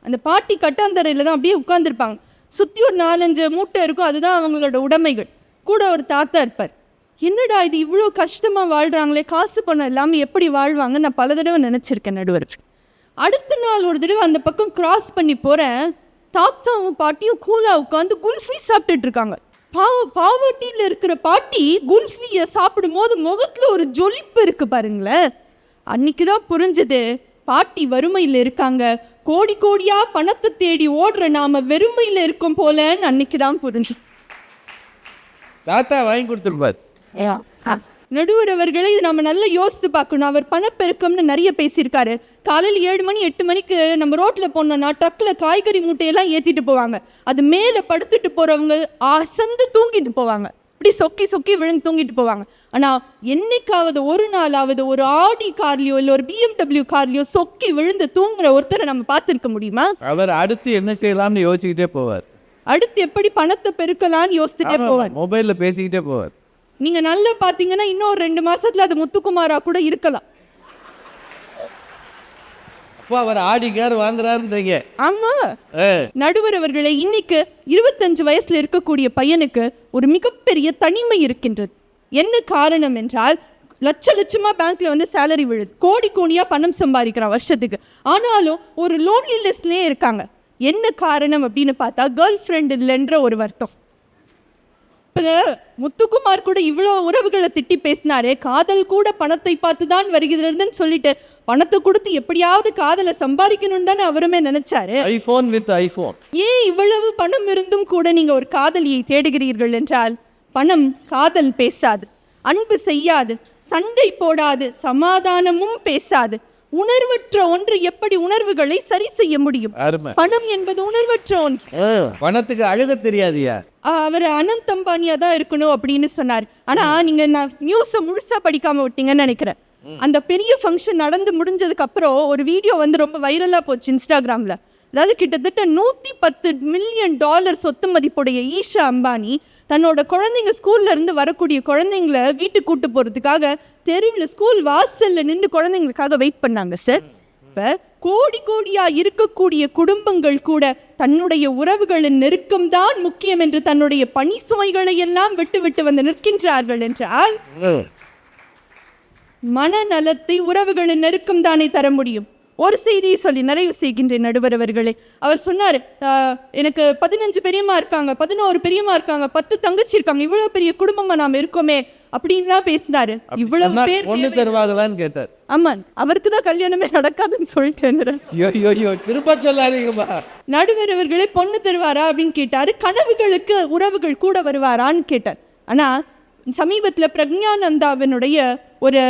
அந்த பாட்டி கட்டாந்தரையில் தான் அப்படியே உட்காந்துருப்பாங்க. சுற்றி ஒரு 4-5 மூட்டை இருக்கும், அதுதான் அவங்களோட உடைமைகள். கூட ஒரு தாத்தா இருப்பார். என்னடா இது இவ்வளோ கஷ்டமாக வாழ்கிறாங்களே, காசு பணம் இல்லாமல் எப்படி வாழ்வாங்க நான் பல தடவை நினச்சிருக்கேன் நடுவர். அடுத்த நாள் ஒரு தடவை அந்த பக்கம் கிராஸ் பண்ணி போகிறேன், தாத்தாவும் பாட்டியும் கூலாக உட்காந்து குல்ஃபி சாப்பிட்டுட்டு இருக்காங்க. பாவட்டியில் இருக்கிற பாட்டி குல்ஃபியை சாப்பிடும் போது முகத்தில் ஒரு ஜொலிப்பு இருக்கு பாருங்களேன். அன்னைக்கு தான் புரிஞ்சது, பாட்டி வறுமையில் இருக்காங்க, கோடி கோடியா பணத்தை தேடி ஓடுற நாம வெறுமையில் இருக்கோம் போலன்னு அன்னைக்கு தான் புரிஞ்சு. தாத்தா வாங்கி கொடுத்துருப்பார். நடுவர் அவர்களை நம்ம நல்லா யோசித்து பார்க்கணும். அவர் பணப்பெருக்கம்னு நிறைய பேசியிருக்காரு. காலையில் 7 மணி 8 மணிக்கு நம்ம ரோட்டில் போனோம்னா ட்ரக்கில் காய்கறி மூட்டையெல்லாம் ஏற்றிட்டு போவாங்க. அது மேலே படுத்துட்டு போகிறவங்க அசந்து தூங்கிட்டு போவாங்க, இப்படி சொக்கி சொக்கி விழுந்து தூங்கிட்டு போவாங்க. ஆனால் என்னைக்காவது ஒரு நாளாவது ஒரு ஆடி கார்லையோ இல்லை ஒரு BMW கார்லையோ சொக்கி விழுந்து தூங்குற ஒருத்தரை நம்ம பார்த்துருக்க முடியுமா? அவர் அடுத்து என்ன செய்யலாம்னு யோசிச்சுக்கிட்டே போவார். அடுத்து எப்படி பணத்தை பெருக்கலான்னு யோசிச்சுட்டே போவார். மொபைலில் பேசிக்கிட்டே போவார். நீங்க நல்லா பாத்தீங்கன்னா இன்னும் 2 மாசத்துல அது முத்துக்குமாரா கூட இருக்கலாம். அப்போ அவர் ஆடி கார் வாங்குறாருன்றீங்க? ஆமா. நடுவர் அவர்களே, இன்னைக்கு 25 வயசுல இருக்கக்கூடிய பையனுக்கு ஒரு மிகப்பெரிய தனிமை இருக்கின்றது. என்ன காரணம் என்றால், லட்சமா பேங்க்ல வந்து சேலரி விழுது, கோடி கோடியா பணம் சம்பாதிக்கிறான் வருஷத்துக்கு. ஆனாலும் ஒரு லோன்லி லிஸ்ட்லயே இருக்காங்க. என்ன காரணம் அப்படின்னு பார்த்தா, கேர்ள் ஃப்ரெண்ட் இல்லைன்ற ஒரு வருத்தம். இப்போ முத்துக்குமார் கூட இவ்வளோ உறவுகளை திட்டி பேசினாரே, காதல் கூட பணத்தை பார்த்து தான் வருகிறதுன்னு சொல்லிட்டு பணத்தை கொடுத்து எப்படியாவது காதலை சம்பாதிக்கணும்னு தானே அவருமே நினைச்சாரு. IPhone with iPhone. ஏன் இவ்வளவு பணம் இருந்தும் கூட நீங்க ஒரு காதலியை தேடுகிறீர்கள் என்றால், பணம் காதல் பேசாது, அன்பு செய்யாது, சண்டை போடாது, சமாதானமும் பேசாது. உணர்வற்ற ஒன்று எப்படி உணர்வுகளை சரி செய்ய முடியும்? பணம் என்பது உணர்வற்ற ஒன்று. பணத்துக்கு அழுக தெரியாதியா? அவர் அனந்த் அம்பானியா தான் இருக்கணும் அப்படின்னு சொன்னார். ஆனா நீங்க நியூஸை முழுசா படிக்காம விட்டீங்கன்னு நினைக்கிறேன். அந்த பெரிய ஃபங்க்ஷன் நடந்து முடிஞ்சதுக்கு அப்புறம் ஒரு வீடியோ வந்து ரொம்ப வைரலா போச்சு இன்ஸ்டாகிராம்ல. அதாவது கிட்டத்தட்ட $110 மில்லியன் சொத்து மதிப்புடைய ஈஷா அம்பானி தன்னோட குழந்தைங்க ஸ்கூல்ல இருந்து வரக்கூடிய குழந்தைங்களை வீட்டுக்கு கூட்டு போறதுக்காக தெருவில் ஸ்கூல் வாசல்ல நின்று குழந்தைங்களுக்காக வெயிட் பண்ணாங்க சார். இப்ப கோடி கோடியா இருக்கக்கூடிய குடும்பங்கள் கூட தன்னுடைய உறவுகளின் நெருக்கம்தான் முக்கியம் என்று தன்னுடைய பணி சுமைகளை எல்லாம் விட்டு விட்டு வந்து நிற்கின்றார்கள் என்றால், மனநலத்தை உறவுகளின் நெருக்கம் தானே தர முடியும். ஒரு செய்தியை சொல்லி நிறைவு செய்கின்றேன் நடுவர் அவர்களே. அவர் சொன்னார், எனக்கு 15 பெரியம்மா இருக்காங்க, 11 பெரியம்மா இருக்காங்க, 10 தங்கச்சி இருக்காங்க, இவ்வளவு பெரிய குடும்பமா நாம இருக்கோமே அப்படின்லாம் பேசினாரு. இவ்வளவு பேர் பொண்ணு தருவாங்களான்னு கேட்டார். ஆமா, அவருக்கு தான் கல்யாணமே நடக்காதுன்னு சொல்லிட்டு திரும்ப சொல்லாதீங்கம்மா. நடுவர் அவர்களே, பொண்ணு தருவாரா அப்படின்னு கேட்டாரு. கனவுகளுக்கு உறவுகள் கூட வருவாரான்னு கேட்டார். ஆனா சமீபத்தில் பிரக்ஞானந்தாவினுடைய ஒரு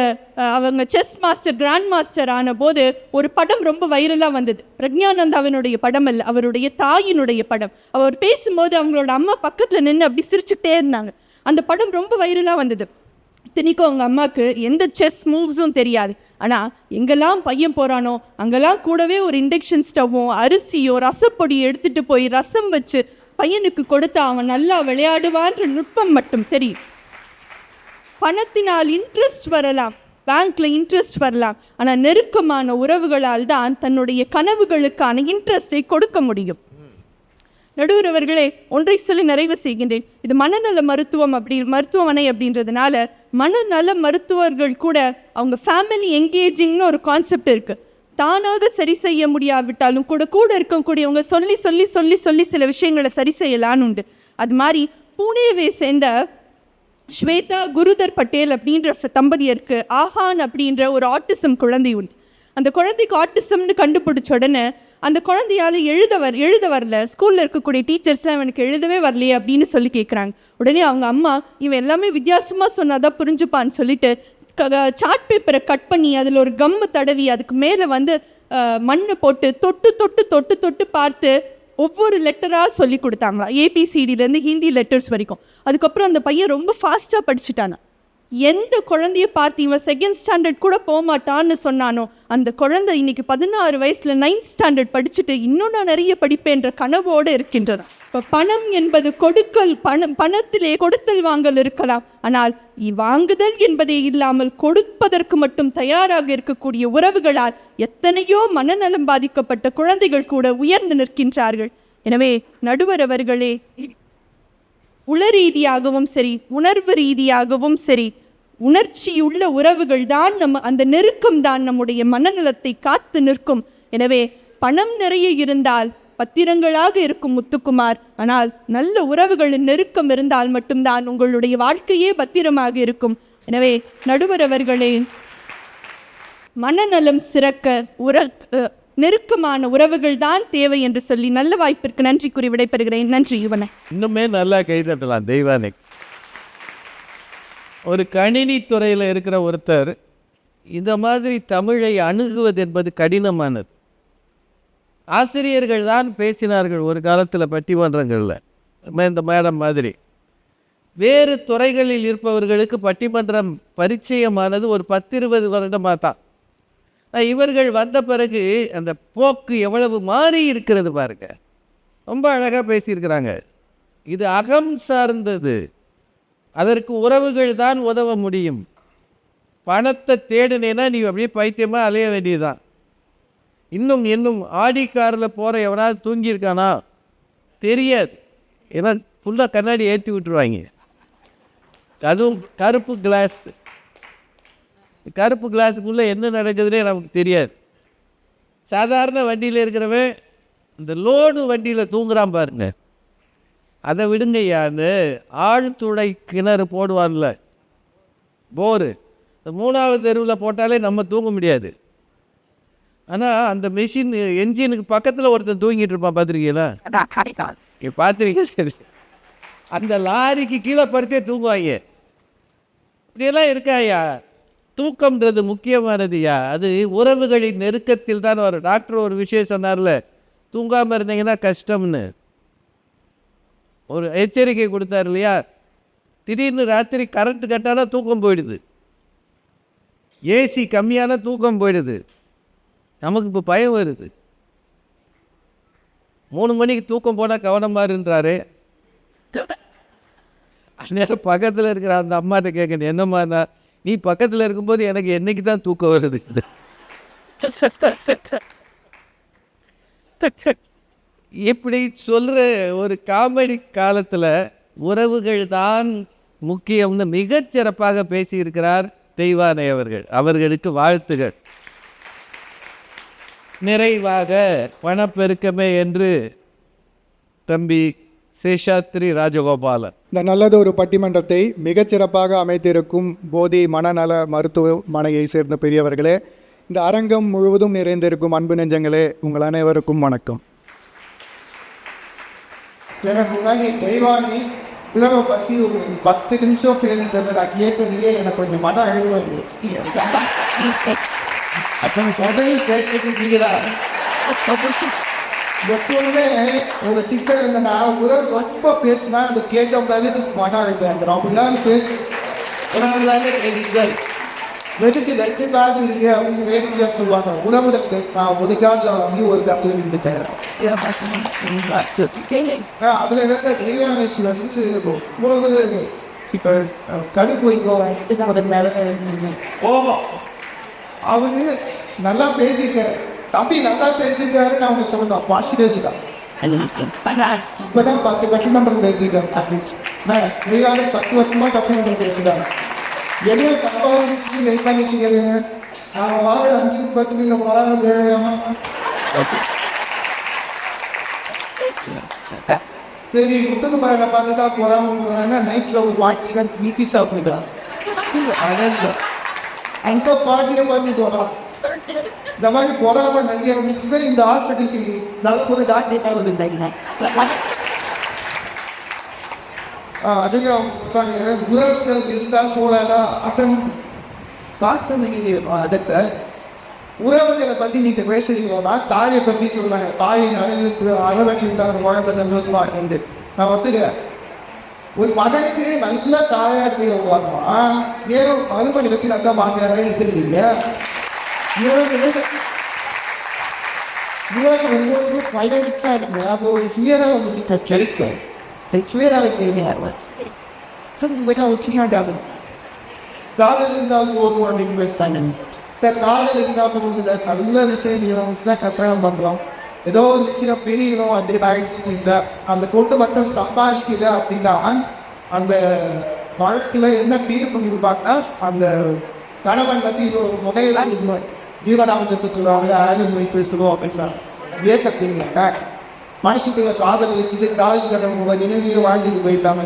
அவங்க செஸ் மாஸ்டர் கிராண்ட் மாஸ்டர் ஆன போது ஒரு படம் ரொம்ப வைரலாக வந்தது. பிரக்ஞானந்தாவினுடைய படம் அல்ல, அவருடைய தாயினுடைய படம். அவர் பேசும்போது அவங்களோட அம்மா பக்கத்தில் நின்று அப்படி சிரிச்சுக்கிட்டே இருந்தாங்க. அந்த படம் ரொம்ப வைரலாக வந்தது. இத்தனைக்கும் அவங்க அம்மாவுக்கு எந்த செஸ் மூவ்ஸும் தெரியாது. ஆனால் எங்கெல்லாம் பையன் போகிறானோ அங்கெல்லாம் கூடவே ஒரு இண்டக்ஷன் ஸ்டவ்வும் அரிசியோ ரசப்பொடியை எடுத்துகிட்டு போய் ரசம் வச்சு பையனுக்கு கொடுத்தா அவன் நல்லா விளையாடுவான்ற நுட்பம் மட்டும் தெரியும். பணத்தினால் இன்ட்ரெஸ்ட் வரலாம், பேங்க்ல இன்ட்ரெஸ்ட் வரலாம், ஆனால் நெருக்கமான உறவுகளால் தான் தன்னுடைய கனவுகளுக்கான இன்ட்ரெஸ்டை கொடுக்க முடியும். நடுவர் அவர்களே, ஒன்றை சொல்லி நிறைவு செய்கின்றேன். இது மனநல மருத்துவமனை அப்படின்றதுனால மனநல மருத்துவர்கள் கூட அவங்க ஃபேமிலி என்கேஜிங்னு ஒரு கான்செப்ட் இருக்கு. தானாக சரி செய்ய முடியாவிட்டாலும் கூட இருக்கக்கூடியவங்க சொல்லி சொல்லி சொல்லி சொல்லி சில விஷயங்களை சரி செய்யலான்னு உண்டு. அது மாதிரி புனேவை சேர்ந்த ஸ்வேதா குருதர் பட்டேல் அப்படின்ற தம்பதியருக்கு ஆஹான் அப்படின்ற ஒரு ஆட்டிசம் குழந்தை உண்டு. அந்த குழந்தைக்கு ஆட்டிசம்னு கண்டுபிடிச்ச உடனே அந்த குழந்தையால் எழுத வரல. ஸ்கூலில் இருக்கக்கூடிய டீச்சர்ஸ்லாம் அவனுக்கு எழுதவே வரலையே அப்படின்னு சொல்லி கேட்குறாங்க. உடனே அவங்க அம்மா, இவன் எல்லாமே வித்தியாசமாக சொன்னாதான் புரிஞ்சுப்பான்னு சொல்லிட்டு சார்ட் பேப்பரை கட் பண்ணி அதில் ஒரு கம்மு தடவி அதுக்கு மேலே வந்து மண்ணை போட்டு தொட்டு தொட்டு தொட்டு தொட்டு பார்த்து ஒவ்வொரு லெட்டராக சொல்லி கொடுத்தாங்களா, ABCDலேருந்து ஹிந்தி லெட்டர்ஸ் வரைக்கும். அதுக்கப்புறம் அந்த பையன் ரொம்ப ஃபாஸ்ட்டாக படிச்சுட்டானா. எந்த குழந்தைய பார்த்து இவன் 2nd ஸ்டாண்டர்ட் கூட போகமாட்டான்னு சொன்னானோ அந்த குழந்தை இன்னைக்கு 16 வயசில் 9th ஸ்டாண்டர்ட் படிச்சுட்டு இன்னும் நான் நிறைய படிப்பேன்ற கனவோடு இருக்கின்றன. இப்போ பணம் என்பது பணத்திலே கொடுத்தல் வாங்கல் இருக்கலாம், ஆனால் வாங்குதல் என்பதே இல்லாமல் கொடுப்பதற்கு மட்டும் தயாராக இருக்கக்கூடிய உறவுகளால் எத்தனையோ மனநலம் பாதிக்கப்பட்ட குழந்தைகள் கூட உயர்ந்து நிற்கின்றார்கள். எனவே நடுவர் அவர்களே, உள ரீதியாகவும் சரி உணர்வு ரீதியாகவும் சரி உணர்ச்சியுள்ள உறவுகள் தான் அந்த நெருக்கம் தான் நம்முடைய மனநலத்தை காத்து நிற்கும் எனவே பணம் நிறைய இருந்தால் பத்திரங்களாக இருக்கும் முத்துக்குமார், ஆனால் நல்ல உறவுகளின் நெருக்கம் இருந்தால் மட்டும்தான் உங்களுடைய வாழ்க்கையே பத்திரமாக இருக்கும். எனவே நடுவர் அவர்களே, மனநலம் சிறக்க நெருக்கமான உறவுகள் தான் தேவை என்று சொல்லி நல்ல வாய்ப்பிற்கு நன்றி கூறி விடைபெறுகிறேன். நன்றி யுவனை. இன்னுமே நல்லா கைதட்டலாம் தெய்வானை. ஒரு கணினி துறையில் இருக்கிற ஒருத்தர் இந்த மாதிரி தமிழை அணுகுவது என்பது கடினமானது. ஆசிரியர்கள் தான் பேசினார்கள் ஒரு காலத்தில் பட்டிமன்றங்களில், இந்த மேடம் மாதிரி. வேறு துறைகளில் இருப்பவர்களுக்கு பட்டிமன்றம் பரிச்சயமானது ஒரு 10-20 வருடமாக தான். இவர்கள் வந்த பிறகு அந்த போக்கு எவ்வளவு மாறி இருக்கிறது பாருங்க. ரொம்ப அழகாக பேசியிருக்கிறாங்க. இது அகம் சார்ந்தது, அதற்கு உறவுகள் தான் உதவ முடியும். பணத்தை தேடினேன்னா நீ அப்படியே பைத்தியமாக அலைய வேண்டியதுதான். இன்னும் ஆடி காரில் போகிற எவனாவது தூங்கியிருக்கானா தெரியாது. ஏன்னா ஃபுல்லாக கண்ணாடி ஏற்றி விட்டுருவாங்க. அதுவும் கருப்பு கிளாஸுக்குள்ளே என்ன நடக்குதுன்னே நமக்கு தெரியாது. சாதாரண வண்டியில் இருக்கிறவன் இந்த லோடு வண்டியில் தூங்குறான் பாருங்க, அதை விடுங்கய்யா. அந்த ஆழ்துளை கிணறு போடுவார்ல, போரு, இந்த 3வது தெருவில் போட்டாலே நம்ம தூங்க முடியாது. ஆனால் அந்த மிஷின் என்ஜினுக்கு பக்கத்தில் ஒருத்தன் தூங்கிட்டு இருப்பான், பார்த்துருக்கீங்களா? பார்த்துருக்கீங்க? சரி, அந்த லாரிக்கு கீழே படுத்தே தூங்குவாங்க. இதெல்லாம் இருக்காயா? தூக்கம்ன்றது முக்கியமானதுயா. அது உறவுகளின் நெருக்கத்தில் தான் வரும். டாக்டர் ஒரு விஷயம் சொன்னார்ல, தூங்காமல் இருந்தீங்கன்னா கஷ்டம்னு ஒரு எச்சரிக்கை கொடுத்தார் இல்லையா? திடீர்னு ராத்திரி கரண்ட்டு கட்டானா தூக்கம் போயிடுது, ஏசி கம்மியான தூக்கம் போயிடுது. நமக்கு இப்போ பயம் வருது. 3 மணிக்கு தூக்கம் போனால் கவனமாக இருன்றாரு. நேரம் பக்கத்தில் இருக்கிற அந்த அம்மாட்ட கேட்கணும், என்னம்மாண்ணா நீ பக்கத்தில் இருக்கும்போது எனக்கு என்னைக்கு தான் தூக்கம் வருது? இப்படி சொல்கிற ஒரு காமெடி காலத்தில் உறவுகள் தான் முக்கியம்னு மிகச்சிறப்பாக பேசியிருக்கிறார் தெய்வானை அவர்கள். அவர்களுக்கு வாழ்த்துகள். நிறைவாக பணப்பெருக்கமே என்று தம்பி சேஷாத்ரி ராஜகோபாலன். இந்த நல்லதொரு பட்டிமன்றத்தை மிகச்சிறப்பாக அமைத்திருக்கும் போதி மனநல மருத்துவமனையை சேர்ந்த பெரியவர்களே, இந்த அரங்கம் முழுவதும் நிறைந்திருக்கும் அன்பு நெஞ்சங்களே, உங்கள் அனைவருக்கும் வணக்கம். எனக்கு முன்னாடி தெய்வானி உறவை பற்றி ஒரு 10 நிமிஷம் பேசுறது நான் கேட்கறதுலேயே எனக்கு கொஞ்சம் மன அழிவு எப்போதுமே ஒரு சிக்கல் என்னன்னா, உறவு ரொம்ப பேசினா அந்த கேட்டவங்களாலே மன அழிவு வந்துடும். அப்படிலாம் பேசு வெதுக்கு 2 காது இருக்கு அப்படின்னு வேடிக்கையாக சொல்லுவாங்க. உணவுல பேசினா ஒரு காலத்தில் வந்து ஒரு காலத்தில் இருந்துட்டாங்க. அதில் இருக்க தெய்வானைச்சி வந்து உணவு இப்போ கடுப்பு வைக்கும் கோபம். அவங்க நல்லா பேசியிருக்காரு, தம்பி நல்லா பேசியிருக்காருன்னு அவங்க சொல்லலாம். பாசிட்டிவ்ஸ் தான். இப்போதான் 10 பட்டிமன்றம் பேசியிருக்காங்க. தெய்வானை 10 வருஷமாக பட்டிமன்றம் பேசுகிறாங்க. என்ன தப்பாக வெயிட் பண்ணிட்டு நான் வாழ 5-10 வராங்க. சரி, முத்துக்குமாரை பார்த்துட்டா போகிறாங்க. நைட்டில் ஒரு வாக்கிகள் வீட்டி சாப்பிடுறான். அந்த பாட்டியை பார்த்துட்டு வரான். இந்த மாதிரி போராம நிறைய இருந்துச்சு. இந்த ஹாஸ்பிட்டலுக்கு நல்ல ஒரு டாக்டர் வந்துட்டாங்க. அதுக்கு அவங்க சொல்கிறாங்க, உறவுகள் இருந்தால் சூழலா அட்டன் பார்த்து அதத்தை உறவுகளை பற்றி நீங்கள் பேசுறீங்கன்னா தாயை பற்றி சொல்கிறாங்க. தாயின் அறவற்றிருந்தாங்க குழந்தை சந்தோஷமாக இருந்து நான் ஒத்துக்கிறேன். ஒரு மகனுக்கு நல்ல தாயாக இருக்கிறவங்களாமா ஏதோ மறுபடி வச்சு நல்லா வாங்கிறாரே இருக்கிறீங்க. இவங்க பைலட்டாக இருக்குங்க. அப்போ ஒரு ஹியராக உங்களுக்கு கிடைக்கும். காதல் இருந்தாலும் ஒரு வார்த்தைக்கு பேசுகிறாங்க. சார், காதல் இருந்தாலும் சார் நல்ல விஷயம் தான் கல்யாணம் பண்ணுறோம். ஏதோ ஒரு விஷயம் பெரியணும் அப்படின்னு ஆயிடுச்சு. அந்த கொண்டு மட்டும் சம்பாதிக்கல அப்படின்னா அந்த வாழ்க்கையில் என்ன தீர்ப்பு கொடுப்பாங்கன்னா அந்த கணவன் பற்றி ஒரு முறையெல்லாம் ஜீவனாம்சத்தை சொல்லுவாங்க, ஆயுத மொழி பேசணும் அப்படின்னா ஏற்கத்தீங்க மனுஷத்துல காதல் வச்சுட்டு காதல் கடவுங்க நினைவு வாழ்ந்துட்டு போயிட்டாங்க.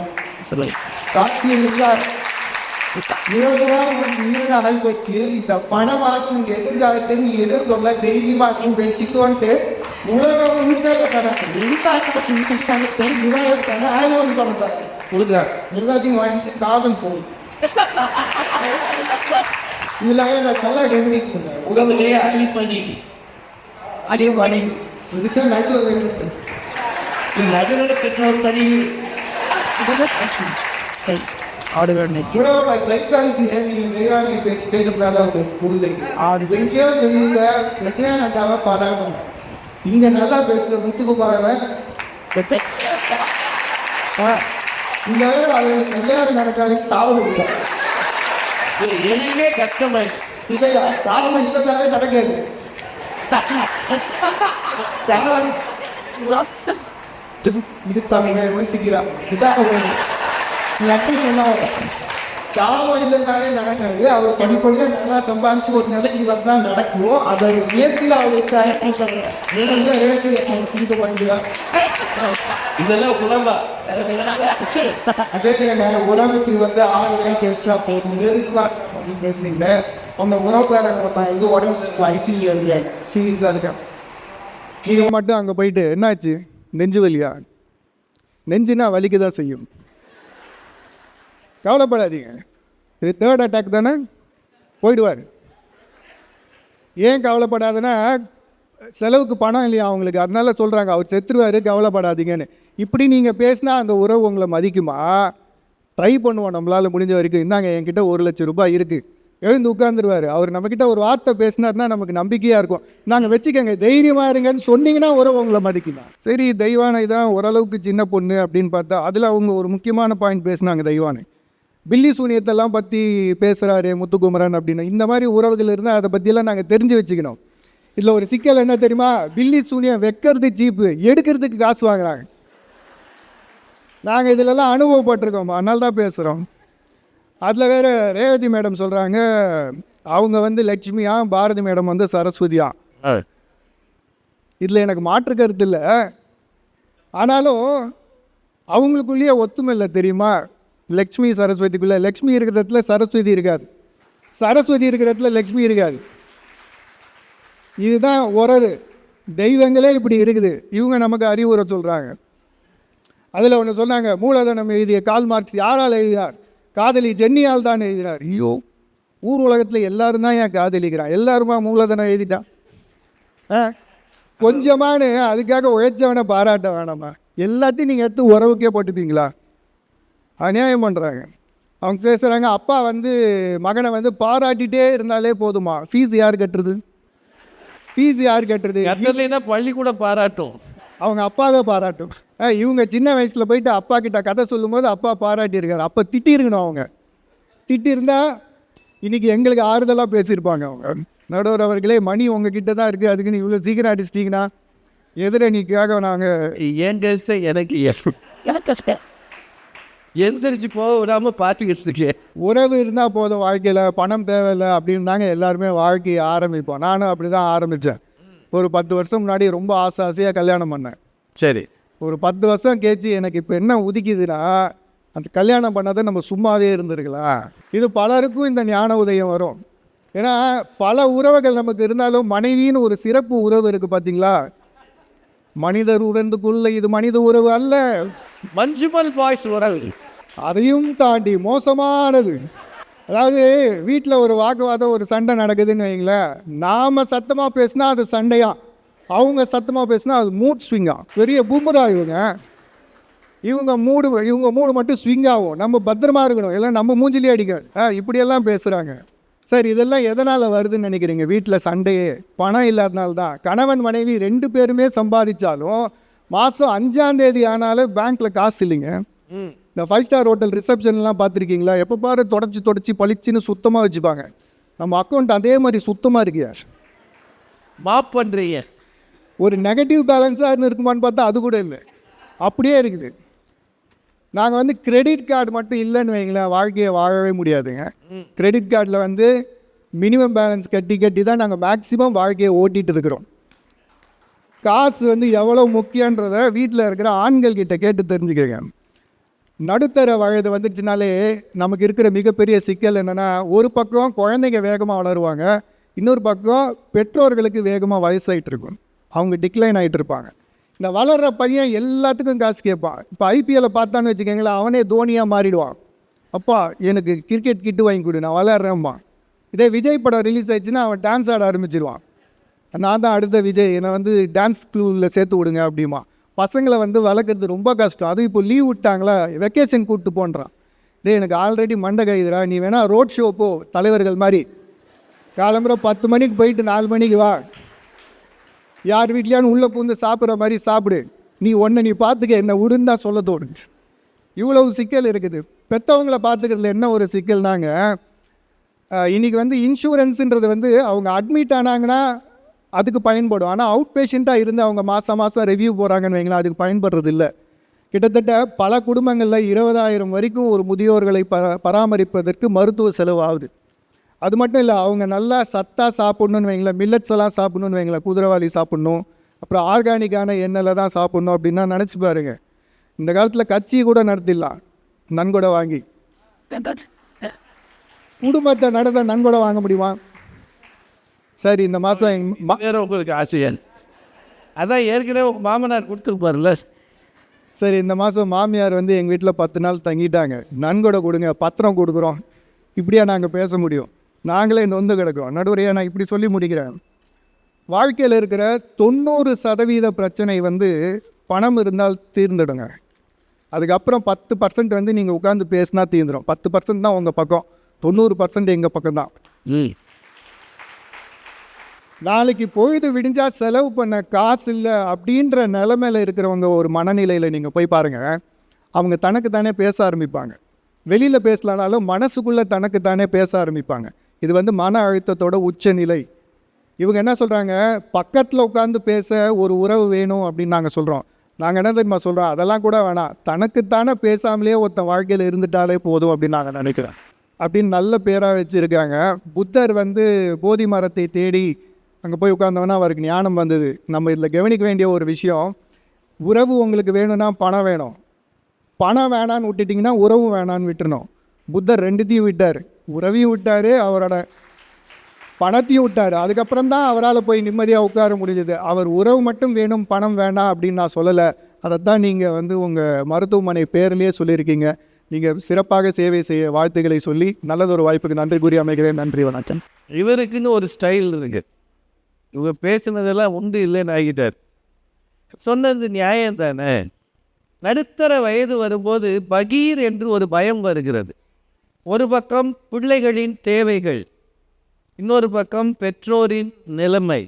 அழகு வச்சு இந்த பணமாச்சு எதிர்காலத்தை நீ எதிர்கொள்ள தைரியமாக்கும் வச்சுக்கோன்ட்டு உலகம் கொடுக்குறாங்க. எல்லாத்தையும் வாங்கிட்டு காதல் போகும். இதெல்லாம் நான் சொல்ல டெமினிக்ஸ் பண்ணுறேன். உலகிலேயே அடிப்பணி அடிப்பணி இதுக்கு நேச்சுரல் நடுவில் பெற்றோர் தனி சைக்காலஜி எங்கேயோ சொல்லுங்க நட்டாவ பாராங்க. இங்க நல்லா பேசுற முத்துக்கு பாருங்க. இந்த கல்யாணம் நடக்காது சாவ எதுவுமே கஷ்டமாய் இல்லையா சாவம் இல்லதாவே நடக்காது. இது தமிழ் யோசிக்கிறான். சாவம் இல்லதாவே நடக்காது. அவர் படிப்படியாக நல்லா சம்பாதிச்சு ஒரு நிலைக்கு தான் நடக்கும். அதை முயற்சியில் அவருக்கு இதெல்லாம் உணவா அதே உணவுக்கு வந்து 6,000 எக்ஸ்ட்ரா போகும் அப்படின்னு பேசுறீங்க. அந்த உணவுக்காரங்க உடம்பு ஐசியூ சீரியஸாக இருக்கேன். நீங்கள் மட்டும் அங்கே போயிட்டு என்னாச்சு நெஞ்சு வலியா? நெஞ்சுனா வலிக்க தான் செய்யும், கவலைப்படாதீங்க. இது 3rd அட்டாக் தானே, போயிடுவார். ஏன் கவலைப்படாதுன்னா செலவுக்கு பணம் இல்லையா அவங்களுக்கு, அதனால சொல்கிறாங்க அவர் செத்துருவார் கவலைப்படாதீங்கன்னு. இப்படி நீங்கள் பேசினா அந்த உறவு உங்களை மதிக்குமா? ட்ரை பண்ணுவோம் நம்மளால் முடிஞ்ச வரைக்கும். இந்தாங்க என்கிட்ட 1,00,000 ரூபாய் இருக்குது, எழுந்து உட்காந்துருவார். அவர் நம்மக்கிட்ட ஒரு வார்த்தை பேசினார்னா நமக்கு நம்பிக்கையாக இருக்கும். நாங்கள் வச்சுக்கோங்க தைரியமாக இருங்கன்னு சொன்னீங்கன்னா உறவு உங்களை மதிக்குமா? சரி தெய்வானை தான் ஓரளவுக்கு சின்ன பொண்ணு அப்படின்னு பார்த்தா அதில் அவங்க ஒரு முக்கியமான பாயிண்ட் பேசினாங்க. தெய்வானை பில்லி சூனியத்தெல்லாம் பற்றி பேசுகிறாரு முத்துக்குமரன் அப்படின்னு. இந்த மாதிரி உறவுகள் இருந்தால் அதை பற்றியெல்லாம் நாங்கள் தெரிஞ்சு வச்சுக்கணும். இதில் ஒரு சிக்கல் என்ன தெரியுமா? பில்லி சூனியம் வைக்கிறது சீப்பு, எடுக்கிறதுக்கு காசு வாங்குறாங்க. நாங்கள் இதிலெல்லாம் அனுபவப்பட்டிருக்கோம், அதனால தான் பேசுகிறோம். அதில் வேறு ரேவதி மேடம் சொல்கிறாங்க அவங்க வந்து லட்சுமியா, பாரதி மேடம் வந்து சரஸ்வதியா. இதில் எனக்கு மாற்று கருத்து இல்லை. ஆனாலும் அவங்களுக்குள்ளேயே ஒத்துமை இல்லை தெரியுமா? லக்ஷ்மி சரஸ்வதிக்குள்ளே லக்ஷ்மி இருக்கிற இடத்துல சரஸ்வதி இருக்காது, சரஸ்வதி இருக்கிற இடத்துல லக்ஷ்மி இருக்காது. இதுதான் உறவு. தெய்வங்களே இப்படி இருக்குது. இவங்க நமக்கு அறிவுரை சொல்கிறாங்க. அதில் ஒன்று சொன்னாங்க, மூலதனம் எழுதிய கால் மார்க்ஸ் யாரால் எழுதினார்? காதலி ஜென்னியால் தான் எழுதினார். ஐயோ, ஊர் உலகத்தில் எல்லாரும் தான் ஏன் காதலிக்கிறான்? எல்லாருமா மூலதனம் எழுதிட்டான்? கொஞ்சமான அதுக்காக உழைச்சவனை பாராட்ட வேணாமா? எல்லாத்தையும் நீங்கள் எடுத்து உறவுக்கே போட்டுப்பீங்களா? அநியாயம் பண்ணுறாங்க. அவங்க பேசுகிறாங்க அப்பா வந்து மகனை வந்து பாராட்டிகிட்டே இருந்தாலே போதுமா, ஃபீஸ் யார் கட்டுறது? ஃபீஸ் யார் கட்டுறது? கட்டலைன்னா பள்ளிக்கூட பாராட்டும், அவங்க அப்பாவே பாராட்டும். இவங்க சின்ன வயசில் போயிட்டு அப்பா கிட்ட கதை சொல்லும்போது அப்பா பாராட்டியிருக்காரு. அப்போ திட்டிருக்கணும். அவங்க திட்டிருந்தா இன்றைக்கி எங்களுக்கு ஆறுதலாக பேசியிருப்பாங்க. அவங்க நடுவர் அவர்களே மணி உங்ககிட்ட தான் இருக்குது, அதுக்குன்னு இவ்வளோ சீக்கிரம் அடிச்சிட்டிங்கன்னா எதிரணிக்காக நாங்கள் ஏன் கஷ்டம் எனக்கு கஷ்டம் எந்திரிச்சு போக விடாமல் பார்த்துக்கிட்டு இருக்கேன். உறவு இருந்தால் போதும் வாழ்க்கையில், பணம் தேவையில்லை அப்படின்னு தாங்க எல்லாருமே வாழ்க்கையை ஆரம்பிப்போம். நானும் அப்படி தான் ஆரம்பித்தேன். ஒரு 10 வருஷம் முன்னாடி ரொம்ப ஆசையாக கல்யாணம் பண்ணேன். சரி, ஒரு 10 வருஷம் கேச்சு எனக்கு இப்போ என்ன உதிக்குதுன்னா, அந்த கல்யாணம் பண்ணாத நம்ம சும்மாவே இருந்திருக்கலாம். இது பலருக்கும் இந்த ஞான உதயம் வரும். ஏன்னா பல உறவுகள் நமக்கு இருந்தாலும் மனைவின்னு ஒரு சிறப்பு உறவு இருக்குது பார்த்தீங்களா? மனிதர் உறந்துக்குள்ள இது மனித உறவு அல்ல, மஞ்சுமல் பாய்ஸ் உறவு. அதையும் தாண்டி மோசமானது. அதாவது வீட்டில் ஒரு வாக்குவாதம், ஒரு சண்டை நடக்குதுன்னு வைங்களேன், நாம் சத்தமாக பேசினா அது சண்டையா, அவங்க சத்தமாக பேசினா அது மூட் ஸ்விங்கா. பெரிய பூமரா இவங்க மூடு மட்டும் ஸ்விங் ஆகும். நம்ம பத்திரமா இருக்கணும், இல்லை நம்ம மூஞ்சிலே அடிக்க இப்படியெல்லாம் பேசுகிறாங்க. சார் இதெல்லாம் எதனால் வருதுன்னு நினைக்கிறீங்க? வீட்டில் சண்டையே பணம் இல்லாதனால தான். கணவன் மனைவி 2 பேருமே சம்பாதிச்சாலும் மாதம் 5ஆம் தேதி ஆனாலும் பேங்க்கில் காசு இல்லைங்க. இந்த 5 ஸ்டார் ஹோட்டல் ரிசப்ஷன்லாம் பார்த்துருக்கீங்களா? எப்போ பாரு தொடச்சி பளிச்சுன்னு சுத்தமாக வச்சுப்பாங்க. நம்ம அக்கௌண்ட் அதே மாதிரி சுத்தமாக இருக்கு. யார் மாப் பண்ணுறீங்க? ஒரு நெகட்டிவ் பேலன்ஸாக இருக்குமான்னு பார்த்தா அது கூட இல்லை, அப்படியே இருக்குது. நாங்கள் வந்து கிரெடிட் கார்டு மட்டும் இல்லைன்னு வைங்களேன், வாழ்க்கையை வாழவே முடியாதுங்க. கிரெடிட் கார்டில் வந்து மினிமம் பேலன்ஸ் கட்டி கட்டி தான் நாங்கள் மேக்ஸிமம் வாழ்க்கையை ஓட்டிகிட்டு இருக்கிறோம். காசு வந்து எவ்வளோ முக்கியன்றதை வீட்டில் இருக்கிற ஆண்கள் கிட்ட கேட்டு தெரிஞ்சுக்கங்க. நடுத்தர வயது வந்துடுச்சுனாலே நமக்கு இருக்கிற மிகப்பெரிய சிக்கல் என்னென்னா, ஒரு பக்கம் குழந்தைங்க வேகமாக வளருவாங்க, இன்னொரு பக்கம் பெற்றோர்களுக்கு வேகமாக வயசாகிட்டு இருக்கும், அவங்க டிக்ளைன் ஆகிட்டு இருப்பாங்க. இந்த வளர்கிற பையன் எல்லாத்துக்கும் காசு கேட்பான். இப்போ ஐபிஎல்லை பார்த்தான்னு வச்சுக்கோங்களேன், அவனே தோனியாக மாறிடுவான். அப்பா எனக்கு கிரிக்கெட் கிட்டு வாங்கி கொடு, நான் விளையாடுறேன்மா. இதே விஜய் படம் ரிலீஸ் ஆயிடுச்சுன்னா அவன் டான்ஸ் ஆட ஆரம்பிச்சிடுவான். நான் தான் அடுத்த விஜய், என்னை வந்து டான்ஸ் ஸ்கூலில் சேர்த்து விடுங்க அப்படிமா. பசங்களை வந்து வளர்க்குறது ரொம்ப கஷ்டம். அதுவும் இப்போ லீவ் விட்டாங்களா, வெக்கேஷன் கூப்பிட்டு போன்றான். எனக்கு ஆல்ரெடி மண்டை கைதுரா, நீ வேணா ரோட் ஷோ போ தலைவர்கள் மாதிரி, காலம்புற 10 மணிக்கு போயிட்டு 4 மணிக்கு வா, யார் வீட்லையானு உள்ளே பூந்து சாப்பிட்ற மாதிரி சாப்பிடு, நீ நீ பார்த்துக்க, என்ன விடுன்னு தான் சொல்ல தோணுச்சு. இவ்வளவு சிக்கல் இருக்குது. பெற்றவங்களை பார்த்துக்கிறதுல என்ன ஒரு சிக்கல்னாங்க, இன்றைக்கி வந்து இன்சூரன்ஸுன்றது வந்து அவங்க அட்மிட் ஆனாங்கன்னா அதுக்கு பயன்படும். ஆனால் அவுட் பேஷண்ட்டாக இருந்து அவங்க மாதம் ரிவ்யூ போகிறாங்கன்னு வைங்களேன், அதுக்கு பயன்படுறது இல்லை. கிட்டத்தட்ட பல குடும்பங்களில் 20,000 வரைக்கும் ஒரு முதியோர்களை பராமரிப்பதற்கு மருத்துவ செலவு ஆகுது. அது மட்டும் இல்லை, அவங்க நல்லா சத்தாக சாப்பிட்ணுன்னு வைங்களேன், மில்லட்ஸ் எல்லாம் சாப்பிட்ணுன்னு வைங்களேன், குதிரைவாளி சாப்பிட்ணும், அப்புறம் ஆர்கானிக்கான எண்ணெயில் தான் சாப்பிட்ணும் அப்படின்னா நினச்சி பாருங்க. இந்த காலத்தில் கட்சி கூட நடத்திடலாம் நன்கொடை வாங்கி. குடும்பத்தை நடந்த நன்கொடை வாங்க முடியுமா? சரி, இந்த மாதம் வேறு உங்களுக்கு ஆசையன் அதான் ஏற்கனவே உங்கள் மாமனார் கொடுத்துருப்பார்ல. சரி, இந்த மாதம் மாமியார் வந்து எங்கள் வீட்டில் 10 நாள் தங்கிட்டாங்க, நன்கொடை கொடுங்க, பத்திரம் கொடுக்குறோம், இப்படியா நாங்கள் பேச முடியும்? நாங்களே நொந்து கிடக்கிறோம். நடுவரையாக நான் இப்படி சொல்லி முடிக்கிறேன். வாழ்க்கையில் இருக்கிற 90% பிரச்சனை வந்து பணம் இருந்தால் தீர்ந்துடுங்க. அதுக்கப்புறம் 10% வந்து நீங்கள் உட்காந்து பேசினா தீர்ந்துடும். 10% தான் உங்கள் பக்கம், 90% எங்கள் பக்கம்தான். நாளைக்கு பொழுது விடிஞ்சால் செலவு பண்ண காசு இல்லை அப்படின்ற நிலைமையில் இருக்கிறவங்க ஒரு மனநிலையில் நீங்கள் போய் பாருங்கள், அவங்க தனக்கு தானே பேச ஆரம்பிப்பாங்க. வெளியில் பேசலானாலும் மனசுக்குள்ளே தனக்கு தானே பேச ஆரம்பிப்பாங்க. இது வந்து மன அழுத்தத்தோட உச்சநிலை. இவங்க என்ன சொல்கிறாங்க, பக்கத்தில் உட்காந்து பேச ஒரு உறவு வேணும் அப்படின்னு நாங்கள் சொல்கிறோம். நாங்கள் என்ன தெரியுமா சொல்கிறோம், அதெல்லாம் கூட வேணாம், தனக்குத்தானே பேசாமலே ஒருத்தன் வாழ்க்கையில் இருந்துட்டாலே போதும் அப்படின்னு நாங்கள் நினைக்கிறோம். அப்படின்னு நல்ல பேராக வச்சுருக்காங்க. புத்தர் வந்து போதி மரத்தை தேடி அங்கே போய் உட்கார்ந்தவொன்னே அவருக்கு ஞானம் வந்தது. நம்ம இதில் கவனிக்க வேண்டிய ஒரு விஷயம், உறவு உங்களுக்கு வேணும்னா பணம் வேணும், பணம் வேணான்னு விட்டுட்டிங்கன்னா உறவு வேணான்னு விட்டுறணும். புத்தர் ரெண்டுத்தையும் விட்டார், உறவையும் விட்டார், அவரோட பணத்தையும் விட்டார். அதுக்கப்புறம் தான் அவரால் போய் நிம்மதியாக உட்கார முடிஞ்சது. அவர் உறவு மட்டும் வேணும், பணம் வேணாம் அப்படின்னு நான் சொல்லலை. அதைத்தான் நீங்கள் வந்து உங்கள் மருத்துவமனை பேர்லேயே சொல்லியிருக்கீங்க. நீங்கள் சிறப்பாக சேவை செய்ய வாழ்த்துக்களை சொல்லி நல்லதொரு வாய்ப்புக்கு நன்றி கூறி அமைகிறேன். நன்றி, வணக்கம். இவருக்குன்னு ஒரு ஸ்டைல் இருக்கு. இவங்க பேசுனதெல்லாம் உண்டு இல்லைன்னு ஆகிட்டார். சொன்னது நியாயம் தானே. நடுத்தர வயது வரும்போது பகீர் என்று ஒரு பயம் வருகிறது. ஒரு பக்கம் பிள்ளைகளின் தேவைகள், இன்னொரு பக்கம் பெற்றோரின் நிலைமை.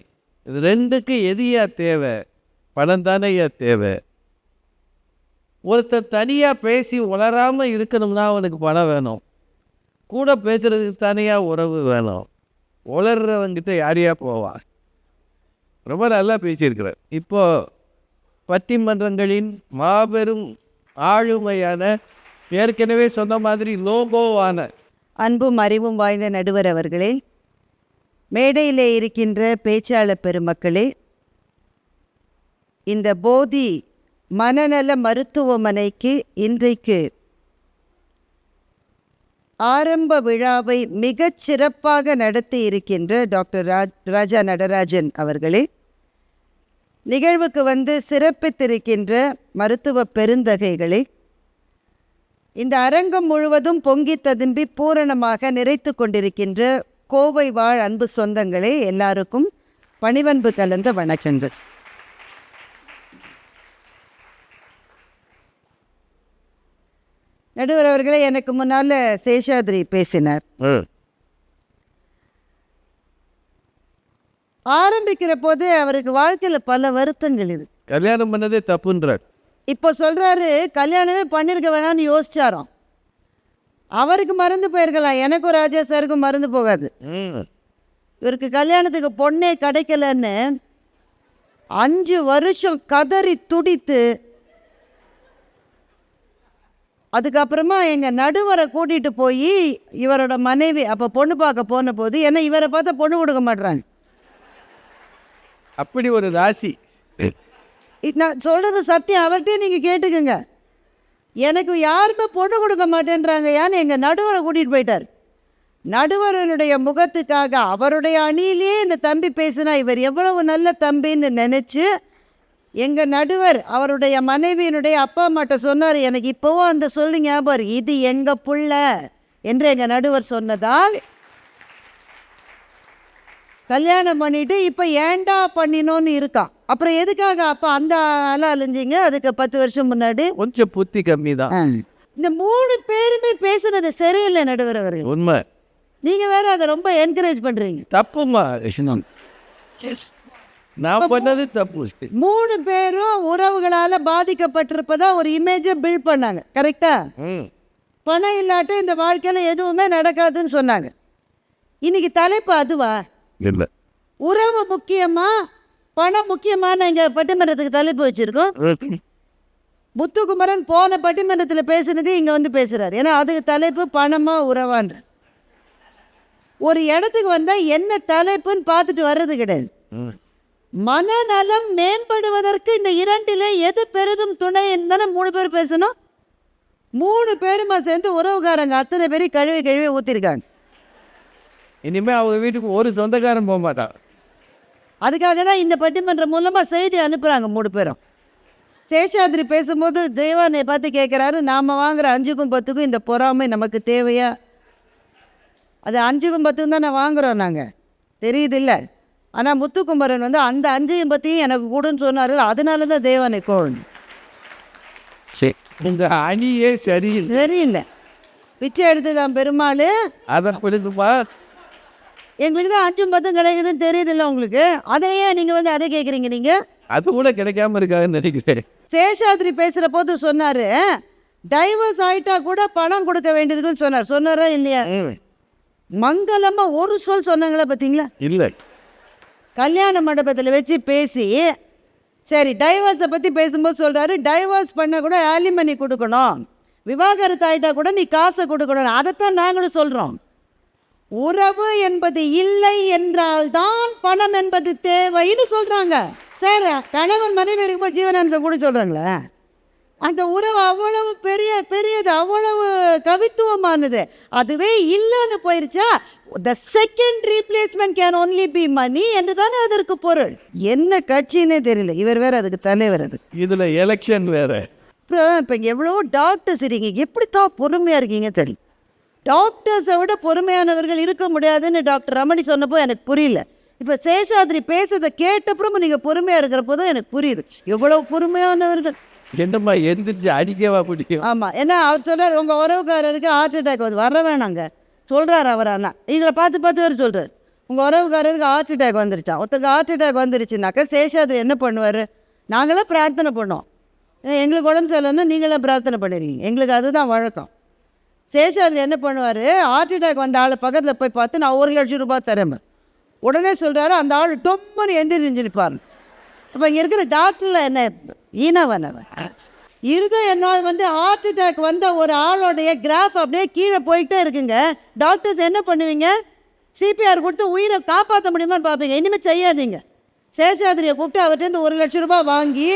இது ரெண்டுக்கு எதியா தேவை? பணம் தானேயா தேவை. ஒருத்தர் தனியாக பேசி உளராமல் இருக்கணும்னா அவனுக்கு பணம் வேணும், கூட பேசுகிறதுக்கு தனியாக உறவு வேணும். உளர்றவங்கிட்ட யாரையா போவான்? ரொம்ப நல்லா பேசியிருக்கிறார். இப்போது பட்டிமன்றங்களின் மாபெரும் ஆளுமையான, ஏற்கனவே சொன்ன மாதிரி லோகோவான அன்பும் அறிவும் வாய்ந்த நடுவர் அவர்களே, மேடையிலே இருக்கின்ற பேச்சாளர் பெருமக்களே, இந்த போதி மனநல மருத்துவமனைக்கு இன்றைக்கு ஆரம்ப விழாவை மிகச் சிறப்பாக நடத்தி இருக்கின்ற டாக்டர் ராஜா நடராஜன் அவர்களே, நிகழ்வுக்கு வந்து சிறப்பித்திருக்கின்ற மருத்துவ பெருந்தகைகளே, இந்த அரங்கம் முழுவதும் பொங்கி ததும்பி பூரணமாக நிறைத்து கொண்டிருக்கின்ற கோவை வாழ் அன்பு சொந்தங்களே, எல்லாருக்கும் பணிவன்பு கலந்த வணக்கங்கள். நடுவர் அவர்களே, எனக்கு முன்னால் சேஷாத்ரி பேசினார். ஆரம்பிக்கிற போது அவருக்கு வாழ்க்கையில் பல வருத்தங்கள் இருக்கு. கல்யாணம் பண்ணதே தப்புன்றார். இப்போ சொல்கிறாரு கல்யாணமே பண்ணியிருக்க வேணாம்னு யோசிச்சாராம். அவருக்கு மறந்து போயிருக்கலாம், எனக்கும் ராஜா சாருக்கும் மறந்து போகாது. இவருக்கு கல்யாணத்துக்கு பொண்ணே கிடைக்கலன்னு 5 வருஷம் கதறி துடித்து அதுக்கப்புறமா எங்கள் நடுவரை கூட்டிகிட்டு போய் இவரோட மனைவி அப்போ பொண்ணு பார்க்க போன போது ஏன்னா இவரை பார்த்தா பொண்ணு கொடுக்க மாட்றாங்க. அப்படி ஒரு ராசி. நான் சொல்கிறது சத்தியம், அவர்கிட்டயே நீங்கள் கேட்டுக்குங்க. எனக்கு யாருமே பொண்ணு கொடுக்க மாட்டேன்றாங்க, ஏன்னு எங்கள் நடுவரை கூட்டிகிட்டு போயிட்டார். நடுவரனுடைய முகத்துக்காக அவருடைய அணியிலே இந்த தம்பி பேசினா இவர் எவ்வளவு நல்ல தம்பின்னு நினச்சி எங்கள் நடுவர் அவருடைய மனைவியினுடைய அப்பா அம்மாட்ட சொன்னார். எனக்கு இப்போவும் அந்த சொல்லி ஞாபகம், இது எங்கள் புள்ள என்று எங்கள் நடுவர் சொன்னதால் கல்யாணம் பண்ணிட்டு இப்போ ஏண்டா பண்ணினோன்னு இருக்கான். அப்புறம் எதுக்காக அப்போ அந்த ஆளை அழிஞ்சிங்க? அதுக்கு 10 வருஷம் முன்னாடி கொஞ்சம் புத்தி கம்மி தான். இந்த 3 பேருமே பேசுனது சரியில்லை நடுவர் அவர்கள். உண்மை. நீங்கள் வேற அதை ரொம்ப என்கரேஜ் பண்ணுறீங்க. தப்புமா, நான் பண்ணது தப்பு. 3 பேரும் உறவுகளால் பாதிக்கப்பட்டிருப்பதா ஒரு இமேஜை பில்ட் பண்ணாங்க. கரெக்டா? பணம் இல்லாட்டும் இந்த வாழ்க்கையில் எதுவுமே நடக்காதுன்னு சொன்னாங்க. இன்னைக்கு தலைப்பு அதுவா? இல்லை, உறவு முக்கியமா பணம் முக்கியமான எங்கள் பட்டிமன்றத்துக்கு தலைப்பு வச்சுருக்கோம். முத்துக்குமரன் போன பட்டிமன்றத்தில் பேசுனது இங்கே வந்து பேசுகிறார். ஏன்னா அதுக்கு தலைப்பு பணமா உறவான்ற. ஒரு இடத்துக்கு வந்தால் என்ன தலைப்புன்னு பார்த்துட்டு வர்றது கிடையாது. மனநலம் மேம்படுவதற்கு இந்த 2ல் எது பெரிதும் துணை தானே 3 பேர் பேசணும். 3 பேருமா சேர்ந்து உறவுக்காரங்க அத்தனை பேரும் கழுவி ஊற்றிருக்காங்க. இனிமேல் அவங்க வீட்டுக்கு ஒரு சொந்தக்காரன் போக மாட்டான். அதுக்காக தான் இந்த பட்டிமன்றம் மூலமாக செய்தி அனுப்புகிறாங்க 3 பேரும். சேஷாத்ரி பேசும்போது தெய்வானை பார்த்து கேட்குறாரு, நாம் வாங்குகிற 5க்கும் 10க்கும் இந்த பொறாமை நமக்கு தேவையா? அது 5க்கும் 10க்கும் தான் வாங்குகிறோம் நாங்கள், தெரியுது இல்லை? ஆனால் முத்துக்குமரன் வந்து அந்த 5யும் 10யும் எனக்கு கூடுன்னு சொன்னார். அதனால தான் தெய்வானை கோவம். சரி, உங்கள் அணியே சரியில்லை. சரியில்லை, பிச்சை எடுத்து தான் பெருமாள். அதை பிடிக்குமா? எங்களுக்கு தான் 5ம் 10ம் கிடைக்குதுன்னு தெரியுது இல்லை உங்களுக்கு? அதையே நீங்கள் வந்து அதை கேட்குறீங்க. நீங்கள் அது கூட கிடைக்காம இருக்காதுன்னு நினைக்கிறேன். சேஷாத்ரி பேசுகிற போது சொன்னார், டைவர்ஸ் ஆகிட்டா கூட பணம் கொடுக்க வேண்டியிருக்குன்னு சொன்னாரா இல்லையா? மங்களமாக ஒரு சொல் சொன்னாங்களா பார்த்தீங்களா? இல்லை, கல்யாண மண்டபத்தில் வச்சு பேசி சரி டைவர்ஸை பற்றி பேசும்போது சொல்கிறாரு, டைவர்ஸ் பண்ண கூட ஆலிமனி கொடுக்கணும், விவாகரத்து ஆகிட்டா கூட நீ காசை கொடுக்கணும். அதைத்தான் நாங்களும் சொல்கிறோம். உறவு என்பது இல்லை என்றால் தான் பணம் என்பது தேவைன்னு சொல்கிறாங்க. சார், கணவன் மனைவி இருக்கும்போது ஜீவனானந்தம் கூட சொல்கிறாங்களே, அந்த உறவு அவ்வளவு பெரியது, அவ்வளவு கவித்துவமானது. அதுவே இல்லைன்னு போயிருச்சா, the second replacement can only be money என்று தானே அதற்கு பொருள். என்ன கட்சின்னே தெரியல, இவர் வேறு அதுக்கு தலைவர். அது இதில் எலெக்ஷன் வேறு. அப்புறம் இப்போ எவ்வளவோ டாக்டர்ஸ் இருக்கீங்க, எப்படித்தான் பொறுமையாக இருக்கீங்க தெரியும். டாக்டர்ஸை விட பொறுமையானவர்கள் இருக்க முடியாதுன்னு டாக்டர் ரமணி சொன்னப்போ எனக்கு புரியல. இப்போ சேஷாத்ரி பேசுறதை கேட்டப்புறமும் நீங்கள் பொறுமையாக இருக்கிறப்போ தான் எனக்கு புரியுது எவ்வளோ பொறுமையானவர்கள். என்னம்மா எந்திரிச்சு அடிக்கவா பிடிக்கும்? ஆமாம், ஏன்னா அவர் சொல்கிறார் உங்கள் உறவுக்காரருக்கு ஹார்ட் அட்டாக் வந்து வர வேணாங்க சொல்கிறார் அவர். அண்ணா இதில் பார்த்து வேறு சொல்கிறார், உங்கள் உறவுக்காரருக்கு ஹார்ட் அட்டாக் வந்துருச்சா. ஒருத்தருக்கு ஹார்ட் அட்டாக் வந்துருச்சுனாக்கா சேஷாத்ரி என்ன பண்ணுவார்? நாங்களாம் பிரார்த்தனை பண்ணோம், எங்களுக்கு உடம்பு சரியில்லைன்னா நீங்களாம் பிரார்த்தனை பண்ணிடுவீங்க, எங்களுக்கு அதுதான் வழக்கம். சேஷாத்ரி என்ன பண்ணுவார்? ஹார்ட் அட்டாக் வந்த ஆள் பக்கத்தில் போய் பார்த்து நான் 1 லட்சம் ரூபாய் தரேன் உடனே சொல்கிறாரு, அந்த ஆள் டொம்மன்னு எந்திரிஞ்சிருப்பார். இப்போ இங்கே இருக்கிற டாக்டரில் என்ன ஈனவனவன் இருதய நோய் வந்து ஹார்ட் அட்டாக் வந்த ஒரு ஆளோடைய கிராஃப் அப்படியே கீழே போயிட்டே இருக்குங்க. டாக்டர்ஸ் என்ன பண்ணுவீங்க? சிபிஆர் கொடுத்து உயிரை காப்பாற்ற முடியுமான்னு பார்ப்பீங்க. இனிமேல் செய்யாதீங்க. சேஷாத்ரியை கூப்பிட்டு அவர்கிட்ட 1 லட்சம் ரூபாய் வாங்கி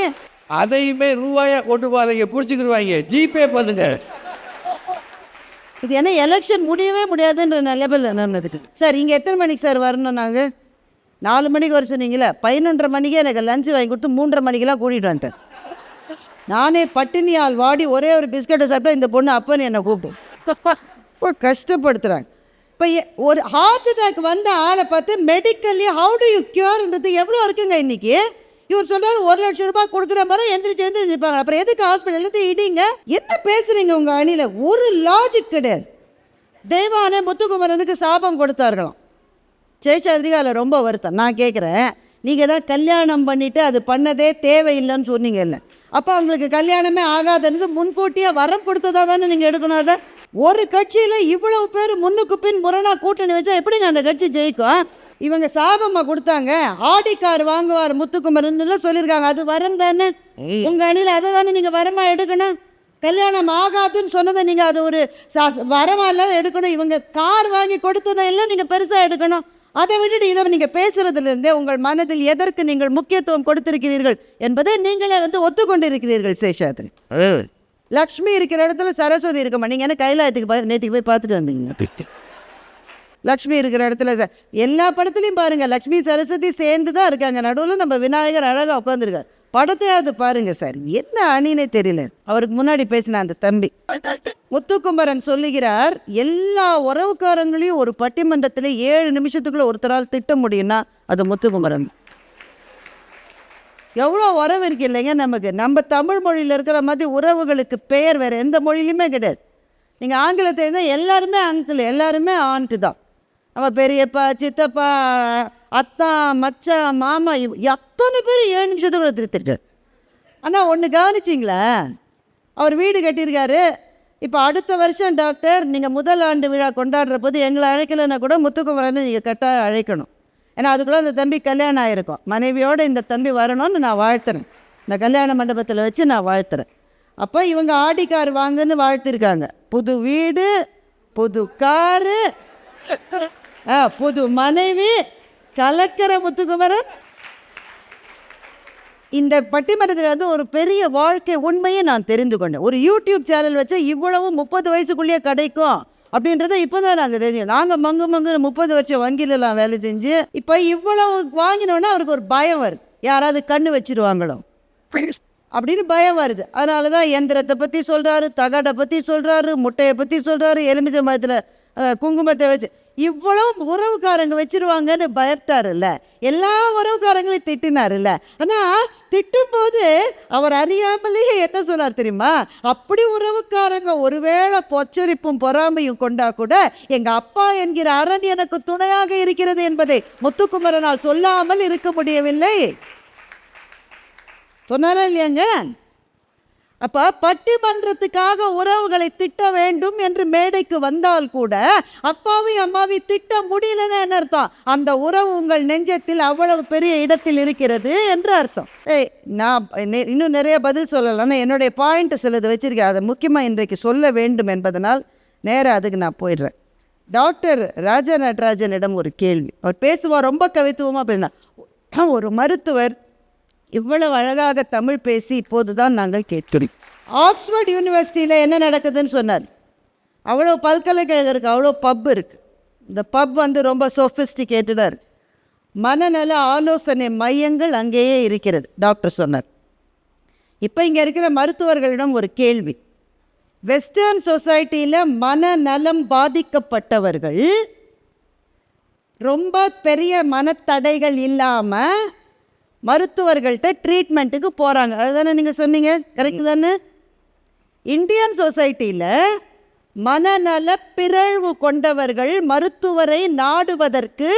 அதையுமே ரூபாயா கொண்டு போதைங்க பிடிச்சிக்கிடுவாங்க, ஜிபே பண்ணுங்க. இது என்ன எலெக்ஷன் முடியவே முடியாதுன்ற லெவல் நடந்துட்டு. சார் இங்கே எத்தனை மணிக்கு சார் வரணும்? நாங்கள் 4 மணிக்கு வர சொன்னீங்களே, 11:30 மணிக்கே எனக்கு லஞ்சு வாங்கி கொடுத்து 3:30 மணிக்கெலாம் கூட்டிகிட்டு வந்துட்டேன். நானே பட்டினியால் வாடி ஒரே ஒரு பிஸ்கட்டை சாப்பிட்டா இந்த பொண்ணு அப்பன்னு என்னை கூப்பிடும். கஷ்டப்படுத்துகிறாங்க. இப்போ ஒரு ஹார்ட் அட்டாக் வந்த ஆளை பார்த்து மெடிக்கல்லி ஹவு டு யூ க்யூர்ன்றது எவ்வளோ இருக்குங்க இன்றைக்கி. இவர் சொல்கிறார் 1 லட்சம் ரூபாய் கொடுக்குற மாதிரி எந்திரிச்சு நிற்பாங்க. அப்புறம் எதுக்கு ஹாஸ்பிட்டல் இடிங்க? என்ன பேசுகிறீங்க? உங்கள் அணியில் ஒரு லாஜிக் கிடையாது. தெய்வானே முத்துக்குமரனுக்கு சாபம் கொடுத்தார்களாம். சேஷாத்ரிக்கு அதில் ரொம்ப வருத்தம். நான் கேட்குறேன், நீங்கள் தான் கல்யாணம் பண்ணிவிட்டு அது பண்ணதே தேவையில்லைன்னு சொன்னீங்கல்ல, அப்போ அவங்களுக்கு கல்யாணமே ஆகாதுன்னு முன்கூட்டியே வரம் கொடுத்ததா தானே நீங்கள் எடுக்கணும். அதை ஒரு கட்சியில் இவ்வளவு பேர் முன்னுக்கு பின் முரணாக கூட்டணி வச்சா எப்படிங்க அந்த கட்சி ஜெயிக்கும்? இவங்க சாபமாக கொடுத்தாங்க, ஆடி கார் வாங்குவார் முத்துக்குமரன் சொல்லியிருக்காங்க. அது வரம் தானே? உங்கள் அணியில் அதை தானே நீங்கள் வரமாக எடுக்கணும். கல்யாணம் ஆகாதுன்னு சொன்னதை நீங்கள் அது ஒரு வரவாலாம் எடுக்கணும். இவங்க கார் வாங்கி கொடுத்ததை எல்லாம் நீங்கள் பெருசாக எடுக்கணும். அதை விட்டுட்டு இதை நீங்கள் பேசுகிறதுலேருந்தே உங்கள் மனதில் எதற்கு நீங்கள் முக்கியத்துவம் கொடுத்திருக்கிறீர்கள் என்பதை நீங்களே ஒத்துக்கொண்டிருக்கிறீர்கள் சேஷாத்ரி. லக்ஷ்மி இருக்கிற இடத்துல சரஸ்வதி இருக்க மாட்டீங்க. ஏன்னா கைலாயத்துக்கு நேற்றுக்கு போய் பார்த்துட்டு வந்தீங்க. லக்ஷ்மி இருக்கிற இடத்துல எல்லா படத்துலையும் பாருங்கள் லக்ஷ்மி சரஸ்வதி சேர்ந்து தான் இருக்காங்க. நடுவில் நம்ம விநாயகர் அழகாக உட்காந்துருக்கார். படத்தையாவது பாருங்க சார். என்ன அணினே தெரியல. அவருக்கு முன்னாடி பேசின அந்த தம்பி முத்துக்குமரன் சொல்லுகிறார், எல்லா உறவுக்காரங்களையும் ஒரு பட்டிமன்றத்தில் 7 நிமிஷத்துக்குள்ள ஒருத்தரால் திட்ட முடியும்னா அது முத்துக்குமரன். எவ்வளோ உறவு இருக்கு இல்லைங்க நமக்கு. நம்ம தமிழ் மொழியில் இருக்கிற மாதிரி உறவுகளுக்கு பெயர் வேறு எந்த மொழியிலுமே கிடையாது. நீங்கள் ஆங்கிலத்தில் இருந்தால் எல்லாருமே அங்கிள், எல்லாருமே ஆண்ட்டு தான். நம்ம பெரியப்பா, சித்தப்பா, அத்தா, மச்சா, மாமா, எத்தனை பேர் 7 நிமிஷத்துக்குள்ள திருத்திருக்கார். ஆனால் ஒன்று கவனிச்சிங்களா, அவர் வீடு கட்டியிருக்காரு. இப்போ அடுத்த வருஷம் டாக்டர் நீங்கள் முதல் ஆண்டு விழா கொண்டாடுற போது எங்களை அழைக்கலைன்னா கூட முத்துக்குமரனை நீங்கள் கட்டாயம் அழைக்கணும். ஏன்னா அதுக்குள்ளே அந்த தம்பி கல்யாணம் ஆகிருக்கும். மனைவியோடு இந்த தம்பி வரணும்னு நான் வாழ்த்துறேன். இந்த கல்யாண மண்டபத்தில் வச்சு நான் வாழ்த்துறேன். அப்போ இவங்க ஆடி கார் வாங்குன்னு வாழ்த்திருக்காங்க. புது வீடு, புது காரு, புது மனைவி, கலக்கிற முத்துக்குமரன். இந்த பட்டிமன்றத்தில் ஒரு பெரிய வாழ்க்கை உண்மையை நான் தெரிந்து கொண்டேன். ஒரு யூடியூப் சேனல் வச்சு இவ்வளவு 30 வயசுக்குள்ளேயே கிடைக்கும் அப்படின்றத இப்போ தான் நாங்கள் தெரியும். நாங்கள் மங்கு 30 வருஷம் வங்கியிலலாம் வேலை செஞ்சு இப்போ இவ்வளவு வாங்கினோன்னா அவருக்கு ஒரு பயம் வருது. யாராவது கண்ணு வச்சிருவாங்களோ அப்படின்னு பயம் வருது. அதனால தான் எந்திரத்தை பற்றி சொல்கிறாரு, தகடை பற்றி சொல்கிறாரு, முட்டையை பற்றி சொல்கிறாரு, எலுமிச்சை மரத்தில் குங்குமத்தை வச்சு இவ்வளவு உறவுக்காரங்க வச்சிருவாங்கன்னு பயத்தாருல்ல. எல்லா உறவுக்காரங்களையும் திட்டினார்ல. ஆனால் திட்டும்போது அவர் அறியாமலேயே என்ன சொன்னார் தெரியுமா, அப்படி உறவுக்காரங்க ஒருவேளை பொச்சரிப்பும் பொறாமையும் கொண்டா கூட எங்கள் அப்பா என்கிற அரண் எனக்கு துணையாக இருக்கிறது என்பதை முத்துக்குமரனால் சொல்லாமல் இருக்க முடியவில்லை. சொன்னாரா இல்லையாங்க? அப்போ பட்டிமன்றத்துக்காக உறவுகளை திட்ட வேண்டும் என்று மேடைக்கு வந்தால் கூட அப்பாவையும் அம்மாவையும் திட்ட முடியலன்னு என்ன அர்த்தம்? அந்த உறவு உங்கள் நெஞ்சத்தில் அவ்வளவு பெரிய இடத்தில் இருக்கிறது என்று அர்த்தம். நான் இன்னும் நிறைய பதில் சொல்லலாம். என்னுடைய பாயிண்ட் சிலது வச்சிருக்கேன். அதை முக்கியமாக இன்றைக்கு சொல்ல வேண்டும் என்பதனால் நேராக அதுக்கு நான் போயிடுறேன். டாக்டர் ராஜா நடராஜனிடம் ஒரு கேள்வி. அவர் பேசுவார், ரொம்ப கவித்துவமாக பேசினார். ஒரு மருத்துவர் இவ்வளவு அழகாக தமிழ் பேசி இப்போது தான் நாங்கள் கேட்கிறோம். ஆக்ஸ்ஃபோர்ட் யூனிவர்சிட்டியில் என்ன நடக்குதுன்னு சொன்னார். அவ்வளோ பல்கலைக்கழகம் இருக்குது, அவ்வளோ பப் இருக்குது. இந்த பப் ரொம்ப சொஃபிஸ்டிகேட்டடாக இருக்குது. மனநல ஆலோசனை மையங்கள் அங்கேயே இருக்கிறது டாக்டர் சொன்னார். இப்போ இங்கே இருக்கிற மருத்துவர்களிடம் ஒரு கேள்வி. வெஸ்டர்ன் சொசைட்டியில் மனநலம் பாதிக்கப்பட்டவர்கள் ரொம்ப பெரிய மனத்தடைகள் இல்லாமல் மருத்துவர்கள்ட்ட ட்ரீட்மெண்ட்டுக்கு போகிறாங்க. அதுதானே நீங்கள் சொன்னீங்க, கரெக்டு தானே? இந்தியன் சொசைட்டியில் மனநல பிறழ்வு கொண்டவர்கள் மருத்துவரை நாடுவதற்கு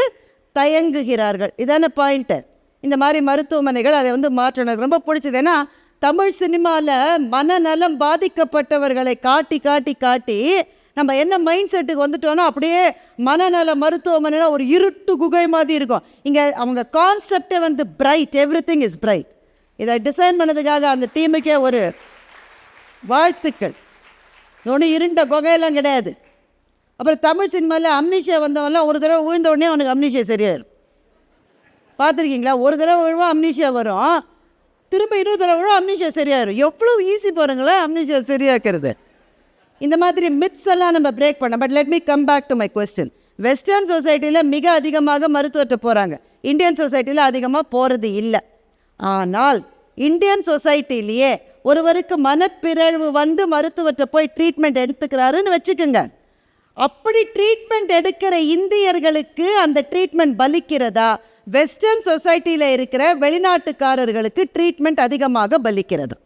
தயங்குகிறார்கள். இதான பாயிண்ட்டு. இந்த மாதிரி மருத்துவமனைகள் அதை மாற்றணும். ரொம்ப பிடிச்சது. ஏன்னா தமிழ் சினிமாவில் மனநலம் பாதிக்கப்பட்டவர்களை காட்டி காட்டி காட்டி நம்ம என்ன மைண்ட் செட்டுக்கு வந்துட்டோன்னா அப்படியே மனநல மருத்துவமனைனா ஒரு இருட்டு குகை மாதிரி இருக்கும். இங்கே அவங்க கான்செப்டே bright, everything is bright. இதை டிசைன் பண்ணதுக்காக அந்த டீமுக்கே ஒரு வாழ்த்துக்கள். ஒன்றும் இருண்ட குகையெல்லாம் கிடையாது. அப்புறம் தமிழ் சினிமாவில் அம்னீஷியா வந்தவன்லாம் ஒரு தடவை விழுந்த உடனே அவனுக்கு அம்னீஷியா சரியாயிடும். பார்த்துருக்கீங்களா? ஒரு தடவை விழுவா அம்னீஷியா வரும், திரும்ப 20 தடவை விழுவா அம்னீஷியா சரியாயிடும். எவ்வளோ ஈஸி பாருங்களேன் அம்னீஷியா சரியாக்கிறது. இந்த மாதிரி மித்ஸ் எல்லாம் நம்ம பிரேக் பண்ண. But let me come back to my question. Western சொசைட்டியில் மிக அதிகமாக மருத்துவர்கிட்ட போகிறாங்க, இந்தியன் சொசைட்டியில் அதிகமாக போகிறது இல்லை. ஆனால் இந்தியன் சொசைட்டிலேயே ஒருவருக்கு மனப்பிறழ்வு மருத்துவர்கிட்ட போய் ட்ரீட்மெண்ட் எடுத்துக்கிறாருன்னு வச்சுக்கோங்க. அப்படி ட்ரீட்மெண்ட் எடுக்கிற இந்தியர்களுக்கு அந்த ட்ரீட்மெண்ட் பலிக்கிறதா? வெஸ்டர்ன் சொசைட்டியில் இருக்கிற வெளிநாட்டுக்காரர்களுக்கு ட்ரீட்மெண்ட் அதிகமாக பலிக்கிறது.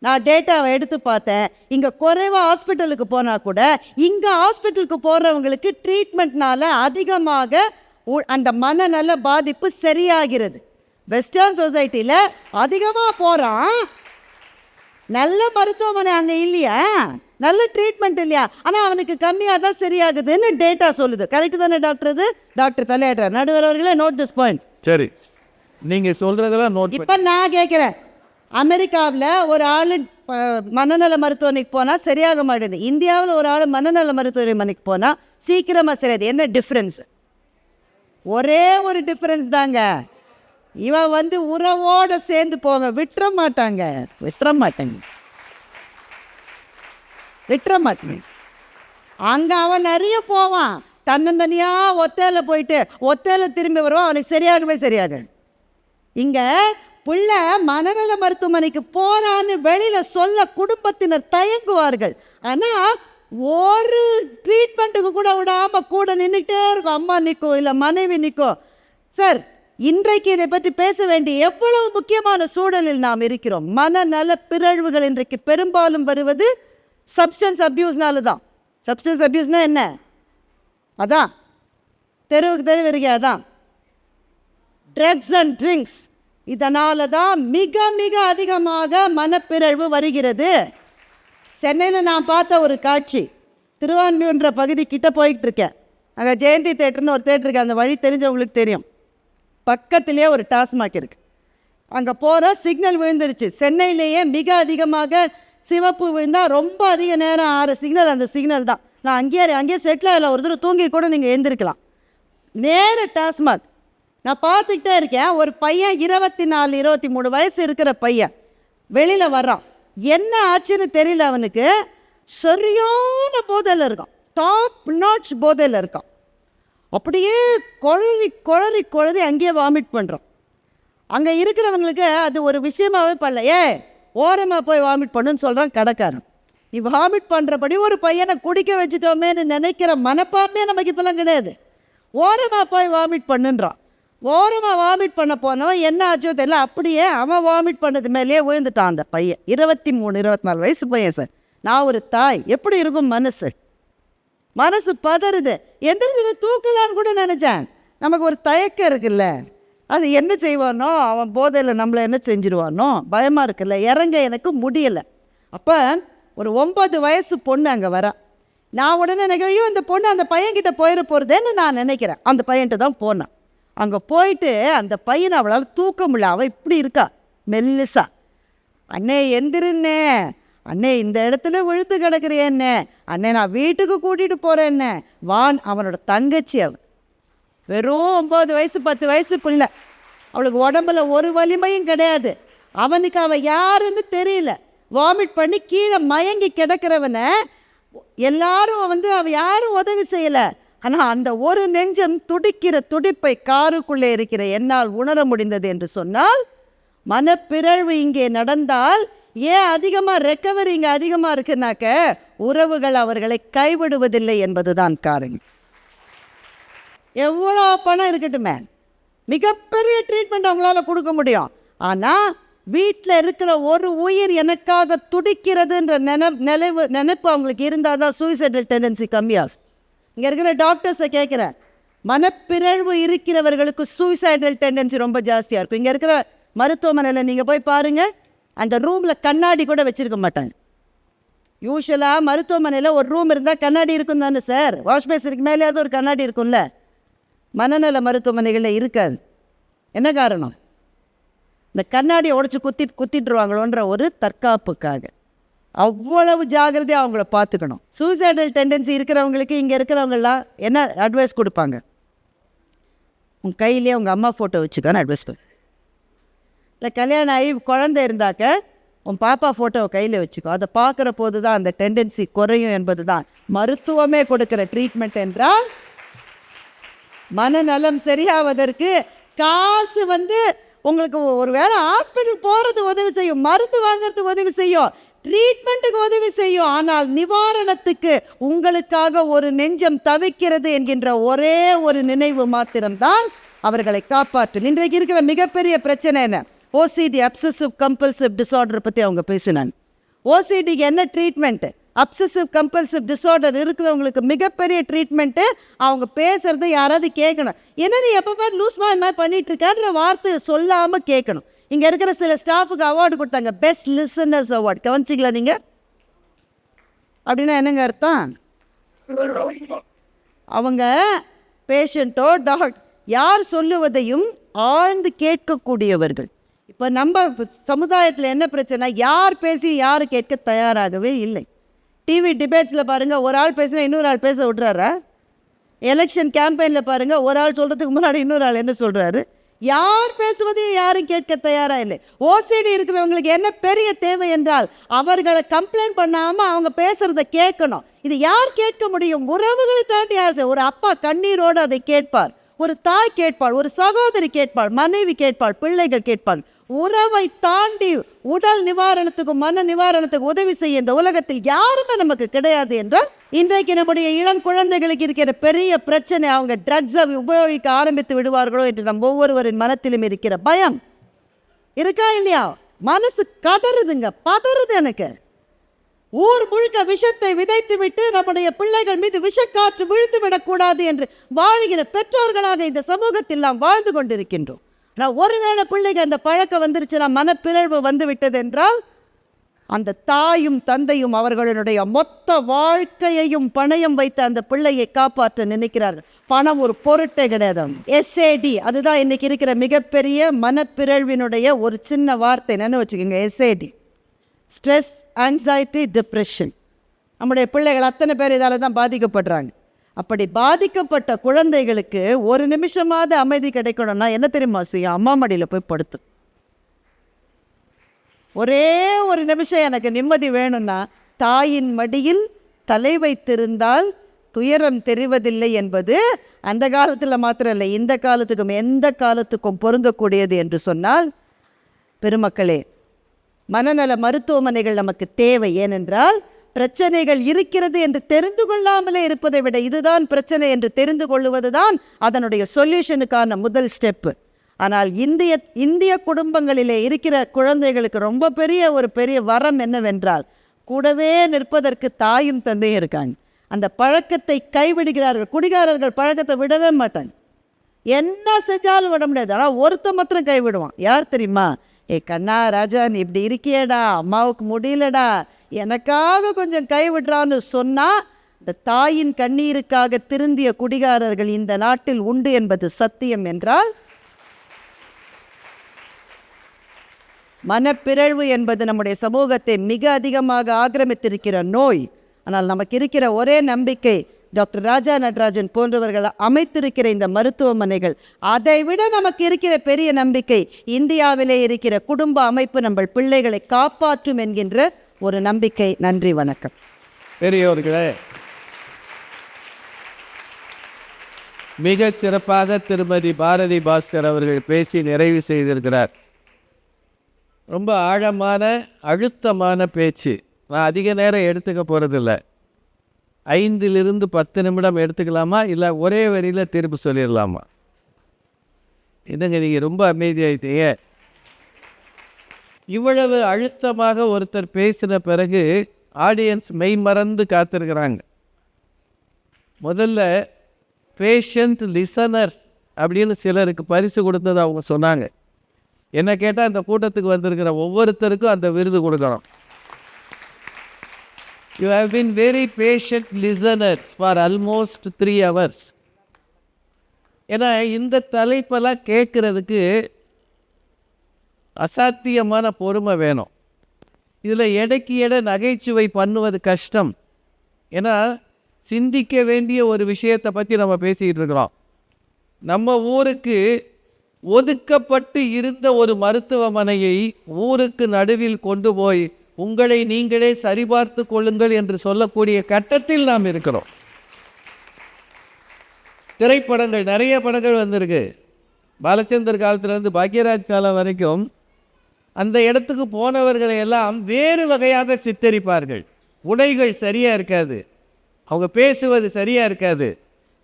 நான் டேட்டாவை எடுத்து பார்த்தேன். இங்கே குறைவாக ஹாஸ்பிட்டலுக்கு போனால் கூட இங்கே ஹாஸ்பிட்டலுக்கு போகிறவங்களுக்கு ட்ரீட்மெண்ட்னால அதிகமாக அந்த மனநல பாதிப்பு சரியாகிறது. வெஸ்டர்ன் சொசைட்டியில் அதிகமாக போகிறான், நல்ல மருத்துவமனை அங்கே இல்லையா, நல்ல ட்ரீட்மெண்ட் இல்லையா, ஆனால் அவனுக்கு கம்மியாக தான் சரியாகுதுன்னு டேட்டா சொல்லுது. கரெக்டு தானே டாக்டர்? இது டாக்டர் தலையாடுறார். நடுவர் அவர்களே, நோட் திஸ் பாயிண்ட். சரி, நீங்கள் சொல்கிறதெல்லாம் நோட். இப்போ நான் கேட்குறேன், அமெரிக்காவில் ஒரு ஆள் மனநல மருத்துவமனைக்கு போனால் சரியாக மாட்டேங்குது. இந்தியாவில் ஒரு ஆள் மனநல மருத்துவமனைக்கு போனால் சீக்கிரமாக சரியாது. என்ன டிஃப்ரென்ஸ்? ஒரே ஒரு டிஃப்ரென்ஸ் தாங்க. இவன் உறவோடு சேர்ந்து போங்க, விட்டுற மாட்டாங்க. அங்கே அவன் நிறைய போவான், தன்னந்தனியாக ஒத்தையில் போயிட்டு ஒத்தையில் திரும்பி வருவான், அவனுக்கு சரியாகவே சரியாது. இங்கே புள்ள மனநல மருத்துவமனைக்கு போகிறான்னு வெளியில் சொல்ல குடும்பத்தினர் தயங்குவார்கள். ஆனால் ஒரு ட்ரீட்மெண்ட்டுக்கு கூட விடாமல் கூட நின்றுக்கிட்டே இருக்கும். அம்மா நிற்கும், இல்லை மனைவி நிற்கும். சார், இன்றைக்கு இதை பற்றி பேச வேண்டிய எவ்வளவு முக்கியமான சூழலில் நாம் இருக்கிறோம். மனநல பிறழ்வுகள் இன்றைக்கு பெரும்பாலும் வருவது சப்ஸ்டன்ஸ் அப்யூஸ்னால தான். சப்ஸ்டன்ஸ் அப்யூஸ்னால் என்ன? அதான் தெருவுக்கு தெரு வருகை, அதான் ட்ரக்ஸ் அண்ட் ட்ரிங்க்ஸ். இதனால தான் மிக மிக அதிகமாக மனப்பிறழ்வு வருகிறது. சென்னையில் நான் பார்த்த ஒரு காட்சி, திருவான்மியூர்ன்ற பகுதி கிட்ட போயிட்டு இருக்கேன். அங்கே ஜெயந்தி தேட்டர்னு ஒரு தேட்டர் இருக்குது, அந்த வழி தெரிஞ்சவங்களுக்கு தெரியும். பக்கத்துலேயே ஒரு டாஸ்மாக் இருக்குது. அங்கே போகிற சிக்னல் விழுந்துருச்சு. சென்னையிலேயே மிக அதிகமாக சிவப்பு விழுந்தால் ரொம்ப அதிக நேரம் ஆறு சிக்னல் அந்த சிக்னல் தான். நான் அங்கேயே செட்டில் ஆகல, ஒரு தூரம் தூங்கி கூட நீங்கள் எழுந்திருக்கலாம். நேர டாஸ்மாக் நான் பார்த்துக்கிட்டே இருக்கேன். ஒரு பையன் 24 23 வயசு இருக்கிற பையன் வெளியில் வர்றான். என்ன ஆச்சுன்னு தெரியல, அவனுக்கு சரியான போதையில் இருக்கான், டாப் நாட்ச் போதையில் இருக்கான். அப்படியே குழறி அங்கேயே வாமிட் பண்ணுறான். அங்கே இருக்கிறவங்களுக்கு அது ஒரு விஷயமாகவே பண்ணல. ஓரமாக போய் வாமிட் பண்ணுன்னு சொல்கிறான் கடைக்காரன். நீ வாமிட் பண்ணுறபடி ஒரு பையனை குடிக்க வச்சுட்டோமேன்னு நினைக்கிற மனப்பான்மையே நமக்கு இப்போலாம் கிடையாது. ஓரமாக போய் வாமிட் பண்ணுன்றான். ஓரமாக வாமிட் பண்ண போனவன் என்ன ஆச்சோ தெரியல, அப்படியே அவன் வாமிட் பண்ணது மேலேயே விழுந்துட்டான் அந்த பையன். 23 24 வயசு பையன் சார். நான் ஒரு தாய், எப்படி இருக்கும் மனசு பதறுது. எந்திரிச்சு தூக்கலான்னு கூட நினச்சேன். நமக்கு ஒரு தயக்கம் இருக்குல்ல, அது என்ன செய்வானோ, அவன் போதையில் நம்மளை என்ன செஞ்சிருவானோ பயமாக இருக்குல்ல, இறங்க எனக்கு முடியலை. அப்போ ஒரு 9 வயசு பொண்ணு அங்கே வரா. நான் உடனே நினைக்கிறேன், ஐயோ இந்த பொண்ணு அந்த பையன்கிட்ட போயிட போகிறதேன்னு நான் நினைக்கிறேன். அந்த பையன்கிட்ட தான் போனேன். அங்கே போயிட்டு அந்த பையனை அவளால் தூக்க முடியல. அவள் இப்படி இருக்கா மெல்லிசா. அண்ணே எந்திருன்னே, அண்ணே இந்த இடத்துல விழுத்து கிடக்குறியண்ணே, அண்ணே நான் வீட்டுக்கு கூட்டிகிட்டு போகிறேன்னே வான். அவனோட தங்கச்சி அவன், வெறும் 9 வயசு 10 வயசு பிள்ளை. அவளுக்கு உடம்புல ஒரு வலிமையும் கிடையாது. அவனுக்கு அவள் யாருன்னு தெரியல. வாமிட் பண்ணி கீழே மயங்கி கிடக்கிறவனை எல்லாரும் அவள் யாரும் உதவி செய்யலை. ஆனால் அந்த ஒரு நெஞ்சம் துடிக்கிற துடிப்பை காருக்குள்ளே இருக்கிற என்னால் உணர முடிந்தது என்று சொன்னால், மனப்பிறழ்வு இங்கே நடந்தால் ஏன் அதிகமாக ரெக்கவரி இங்கே அதிகமாக இருக்குனாக்க, உறவுகள் அவர்களை கைவிடுவதில்லை என்பதுதான் காரணம். எவ்வளோ பணம் இருக்கட்டுமே, மிகப்பெரிய ட்ரீட்மெண்ட் அவங்களால கொடுக்க முடியும். ஆனால் வீட்டில் இருக்கிற ஒரு உயிர் எனக்காக துடிக்கிறதுன்ற நினைப்பு அவங்களுக்கு இருந்தால் தான் சூசைடல் டெண்டன்சி கம்மியாகும். இங்கே இருக்கிற டாக்டர்ஸை கேட்குறேன், மனப்பிறழ்வு இருக்கிறவர்களுக்கு சூசைடல் டெண்டன்சி ரொம்ப ஜாஸ்தியாக இருக்கும். இங்கே இருக்கிற மருத்துவமனையில் நீங்கள் போய் பாருங்கள், அந்த ரூமில் கண்ணாடி கூட வச்சுருக்க மாட்டாங்க. யூஸ்வலாக மருத்துவமனையில் ஒரு ரூம் இருந்தால் கண்ணாடி இருக்கும் தானே சார், வாஷ் பேஸருக்கு மேலேயாவது ஒரு கண்ணாடி இருக்கும்ல. மனநல மருத்துவமனைகளில் இருக்காது. என்ன காரணம்? இந்த கண்ணாடியை உடச்சி குத்திட்டுருவாங்களோன்ற ஒரு தற்காப்புக்காக அவ்வளவு ஜாகிரதையாக அவங்கள பார்த்துக்கணும். சூசைடல் டெண்டன்சி இருக்கிறவங்களுக்கு இங்கே இருக்கிறவங்களாம் என்ன அட்வைஸ் கொடுப்பாங்க? உங்கள் கையிலே உங்கள் அம்மா ஃபோட்டோ வச்சுக்கான்னு அட்வைஸ் கொடு. இல்லை கல்யாணம் ஆகி குழந்தை இருந்தாக்க உன் பாப்பா ஃபோட்டோவை கையில் வச்சுக்கோ. அதை பார்க்குற போது தான் அந்த டெண்டன்சி குறையும் என்பது தான் மருத்துவமே கொடுக்குற ட்ரீட்மெண்ட். என்றால் மனநலம் சரியாவதற்கு காசு உங்களுக்கு ஒரு வேளை ஹாஸ்பிட்டல் போகிறது உதவி செய்யும், மருந்து வாங்கிறதுக்கு உதவி செய்யும், ட்ரீட்மெண்ட்டுக்கு உதவி செய்யும். ஆனால் நிவாரணத்துக்கு உங்களுக்காக ஒரு நெஞ்சம் தவிக்கிறது என்கின்ற ஒரே ஒரு நினைவு மாத்திரம்தான் அவர்களை காப்பாற்றும். இன்றைக்கு இருக்கிற மிகப்பெரிய பிரச்சனை என்ன? ஓசிடி, அப்சசிவ் கம்பல்சிவ் டிஸார்டர் பற்றி அவங்க பேசினாங்க. ஓசிடிக்கு என்ன ட்ரீட்மெண்ட்டு? அப்சசிவ் கம்பல்சிவ் டிஸார்டர் இருக்கிறவங்களுக்கு மிகப்பெரிய ட்ரீட்மெண்ட்டு. அவங்க பேசுகிறத யாராவது கேட்கணும். ஏன்னா நீ எப்போ பாரு லூஸ்மா இந்த மாதிரி பண்ணிகிட்டு இருக்கான்ற வார்த்தை சொல்லாமல் கேட்கணும். இங்கே இருக்கிற சில ஸ்டாஃபுக்கு அவார்டு கொடுத்தாங்க, பெஸ்ட் லிசனர்ஸ் அவார்டு. கவனிச்சிங்களா நீங்கள்? அப்படின்னா என்னங்க அர்த்தம்? அவங்க பேஷண்ட்டோ யார் சொல்லுவதையும் ஆழ்ந்து கேட்கக்கூடியவர்கள். இப்போ இப்போ நம்ம சமுதாயத்தில் என்ன பிரச்சனை, யார் பேசி யார் கேட்க தயாராகவே இல்லை. டிவி டிபேட்ஸில் பாருங்கள், ஒரு ஆள் பேசினா இன்னொரு ஆள் பேச விட்றாரா? எலெக்ஷன் கேம்பெயினில் பாருங்கள், ஒரு ஆள் சொல்கிறதுக்கு முன்னாடி இன்னொரு ஆள் என்ன சொல்கிறாரு? யார் பேசுவதையும் யாரும் கேட்க தயாராக இல்லை. ஓசிடி இருக்கிறவங்களுக்கு என்ன பெரிய தேவை என்றால் அவர்களை கம்ப்ளைண்ட் பண்ணாமல் அவங்க பேசுகிறத கேட்கணும். இது யார் கேட்க முடியும்? உறவுகளை தாண்டி யார்? ஒரு அப்பா கண்ணீரோடு அதை கேட்பார், ஒரு தாய் கேட்பாள், ஒரு சகோதரி கேட்பாள், மனைவி கேட்பாள், பிள்ளைகள் கேட்பாள். உறவை தாண்டி உடல் நிவாரணத்துக்கும் மன நிவாரணத்துக்கு உதவி செய்ய இந்த உலகத்தில் யாருமே நமக்கு கிடையாது என்றால், இன்றைக்கு நம்முடைய இளம் குழந்தைகளுக்கு இருக்கிற பெரிய பிரச்சனை அவங்க ட்ரக்ஸை உபயோகிக்க ஆரம்பித்து விடுவார்களோ என்று நம் ஒவ்வொருவரின் மனத்திலும் இருக்கிற பயம் இருக்கா இல்லையா? மனசு கதறுதுங்க, பதறுது எனக்கு. ஊர் முழுக்க விஷத்தை விதைத்து விட்டு நம்முடைய பிள்ளைகள் மீது விஷக்காற்று விழுந்து விடக்கூடாது என்று வாழ்கிற பெற்றோர்களாக இந்த சமூகத்தில் நாம் வாழ்ந்து கொண்டிருக்கின்றோம். ஆனால் ஒருவேளை பிள்ளைகள் அந்த பழக்கம் வந்துருச்சுன்னா, மனப்பிறழ்வு வந்து விட்டது என்றால், அந்த தாயும் தந்தையும் அவர்களுடைய மொத்த வாழ்க்கையையும் பணயம் வைத்து அந்த பிள்ளையை காப்பாற்ற நினைக்கிறார்கள். பணம் ஒரு பொருட்டே கிடையாது. எஸ்ஏடி, அதுதான் இன்னைக்கு இருக்கிற மிகப்பெரிய மனப்பிறழ்வினுடைய ஒரு சின்ன வார்த்தை. நினைவு வச்சுக்கோங்க, எஸ்ஏடி, ஸ்ட்ரெஸ், ஆங்ஸைட்டி, டிப்ரெஷன். நம்முடைய பிள்ளைகள் அத்தனை பேர் இதால் தான் பாதிக்கப்படுறாங்க. அப்படி பாதிக்கப்பட்ட குழந்தைகளுக்கு ஒரு நிமிஷமாவது அமைதி கிடைக்கணும்னா என்ன தெரியுமா செய்யும்? அம்மா மடியில் போய் படுத்து, ஒரே ஒரு நிமிஷம் எனக்கு நிம்மதி வேணும்னா தாயின் மடியில் தலை வைத்திருந்தால் துயரம் தெரிவதில்லை என்பது அந்த காலத்தில் மாத்திரம் இல்லை, இந்த காலத்துக்கும் எந்த காலத்துக்கும் பொருந்தக்கூடியது என்று சொன்னால், பெருமக்களே, மனநல மருத்துவமனைகள் நமக்கு தேவை. ஏனென்றால் பிரச்சனைகள் இருக்கிறது என்று தெரிந்து கொள்ளாமலே இருப்பதை விட இதுதான் பிரச்சனை என்று தெரிந்து கொள்வது தான் அதனுடைய சொல்யூஷனுக்கான முதல் ஸ்டெப்பு. ஆனால் இந்திய குடும்பங்களிலே இருக்கிற குழந்தைகளுக்கு ரொம்ப பெரிய வரம் என்னவென்றால், கூடவே நிற்பதற்கு தாயும் தந்தையும் இருக்காங்க. அந்த பழக்கத்தை கைவிடுகிறார்கள். குடிகாரர்கள் பழக்கத்தை விடவே மாட்டாங்க, என்ன செஞ்சாலும் விட முடியாது. ஆனால் ஒருத்த மாத்திரம் கைவிடுவான். யார் தெரியுமா? கண்ணா ராஜா, நீ இப்படி இருக்கியடா, அம்மாவுக்கு முடியலடா, எனக்காக கொஞ்சம் கைவிடுறான்னு சொன்னால், இந்த தாயின் கண்ணீருக்காக திருந்திய குடிகாரர்கள் இந்த நாட்டில் உண்டு என்பது சத்தியம். என்றால் மனப்பிறழ்வு என்பது நம்முடைய சமூகத்தை மிக அதிகமாக ஆக்கிரமித்திருக்கிற நோய். ஆனால் நமக்கு இருக்கிற ஒரே நம்பிக்கை டாக்டர் ராஜா நடராஜன் போன்றவர்கள் அமைத்திருக்கிற இந்த மருத்துவமனைகள். அதை விட நமக்கு இருக்கிற பெரிய நம்பிக்கை இந்தியாவிலே இருக்கிற குடும்ப அமைப்பு நம்ம பிள்ளைகளை காப்பாற்றும் என்கின்ற ஒரு நம்பிக்கை. நன்றி, வணக்கம். பெரியோர்களே, மிக சிறப்பாக திருமதி பாரதி பாஸ்கர் அவர்கள் பேசி நிறைவு செய்திருக்கிறார். ரொம்ப ஆழமான அழுத்தமான பேச்சு. நான் அதிக நேரம் எடுத்துக்க போகிறதில்ல. 5 to 10 நிமிடம் எடுத்துக்கலாமா, இல்லை ஒரே வரியில் திருப்பி சொல்லிடலாமா? என்னங்க நீங்கள் ரொம்ப அமைதியாயிட்டீங்க. இவ்வளவு அழுத்தமாக ஒருத்தர் பேசின பிறகு ஆடியன்ஸ் மெய் மறந்து காத்திருக்கிறாங்க. முதல்ல பேஷண்ட் லிசனர்ஸ் அப்படின்னு சிலருக்கு பரிசு கொடுத்தது அவங்க சொன்னாங்க. என்ன கேட்டால் அந்த கூட்டத்துக்கு வந்திருக்கிற ஒவ்வொருத்தருக்கும் அந்த விருது கொடுக்கணும். You have been very patient listeners for almost 3 hours. ஏன்னா இந்த தலைப்பெல்லாம் கேட்குறதுக்கு அசாத்தியமான பொறுமை வேணும். இதில் எடைக்கு எடை நகைச்சுவை பண்ணுவது கஷ்டம். ஏன்னா சிந்திக்க வேண்டிய ஒரு விஷயத்தை பற்றி நம்ம பேசிக்கிட்டு இருக்கிறோம். நம்ம ஊருக்கு ஒதுக்கப்பட்டு இருந்த ஒரு மருத்துவமனையை ஊருக்கு நடுவில் கொண்டு போய் உங்களை நீங்களே சரிபார்த்து கொள்ளுங்கள் என்று சொல்லக்கூடிய கட்டத்தில் நாம் இருக்கிறோம். திரைப்படங்கள், நிறைய படங்கள் வந்திருக்கு. பாலச்சந்தர் காலத்திலேருந்து பாக்யராஜ் காலம் வரைக்கும் அந்த இடத்துக்கு போனவர்களை எல்லாம் வேறு வகையாக சித்தரிப்பார்கள். உடைகள் சரியாக இருக்காது, அவங்க பேசுவது சரியாக இருக்காது,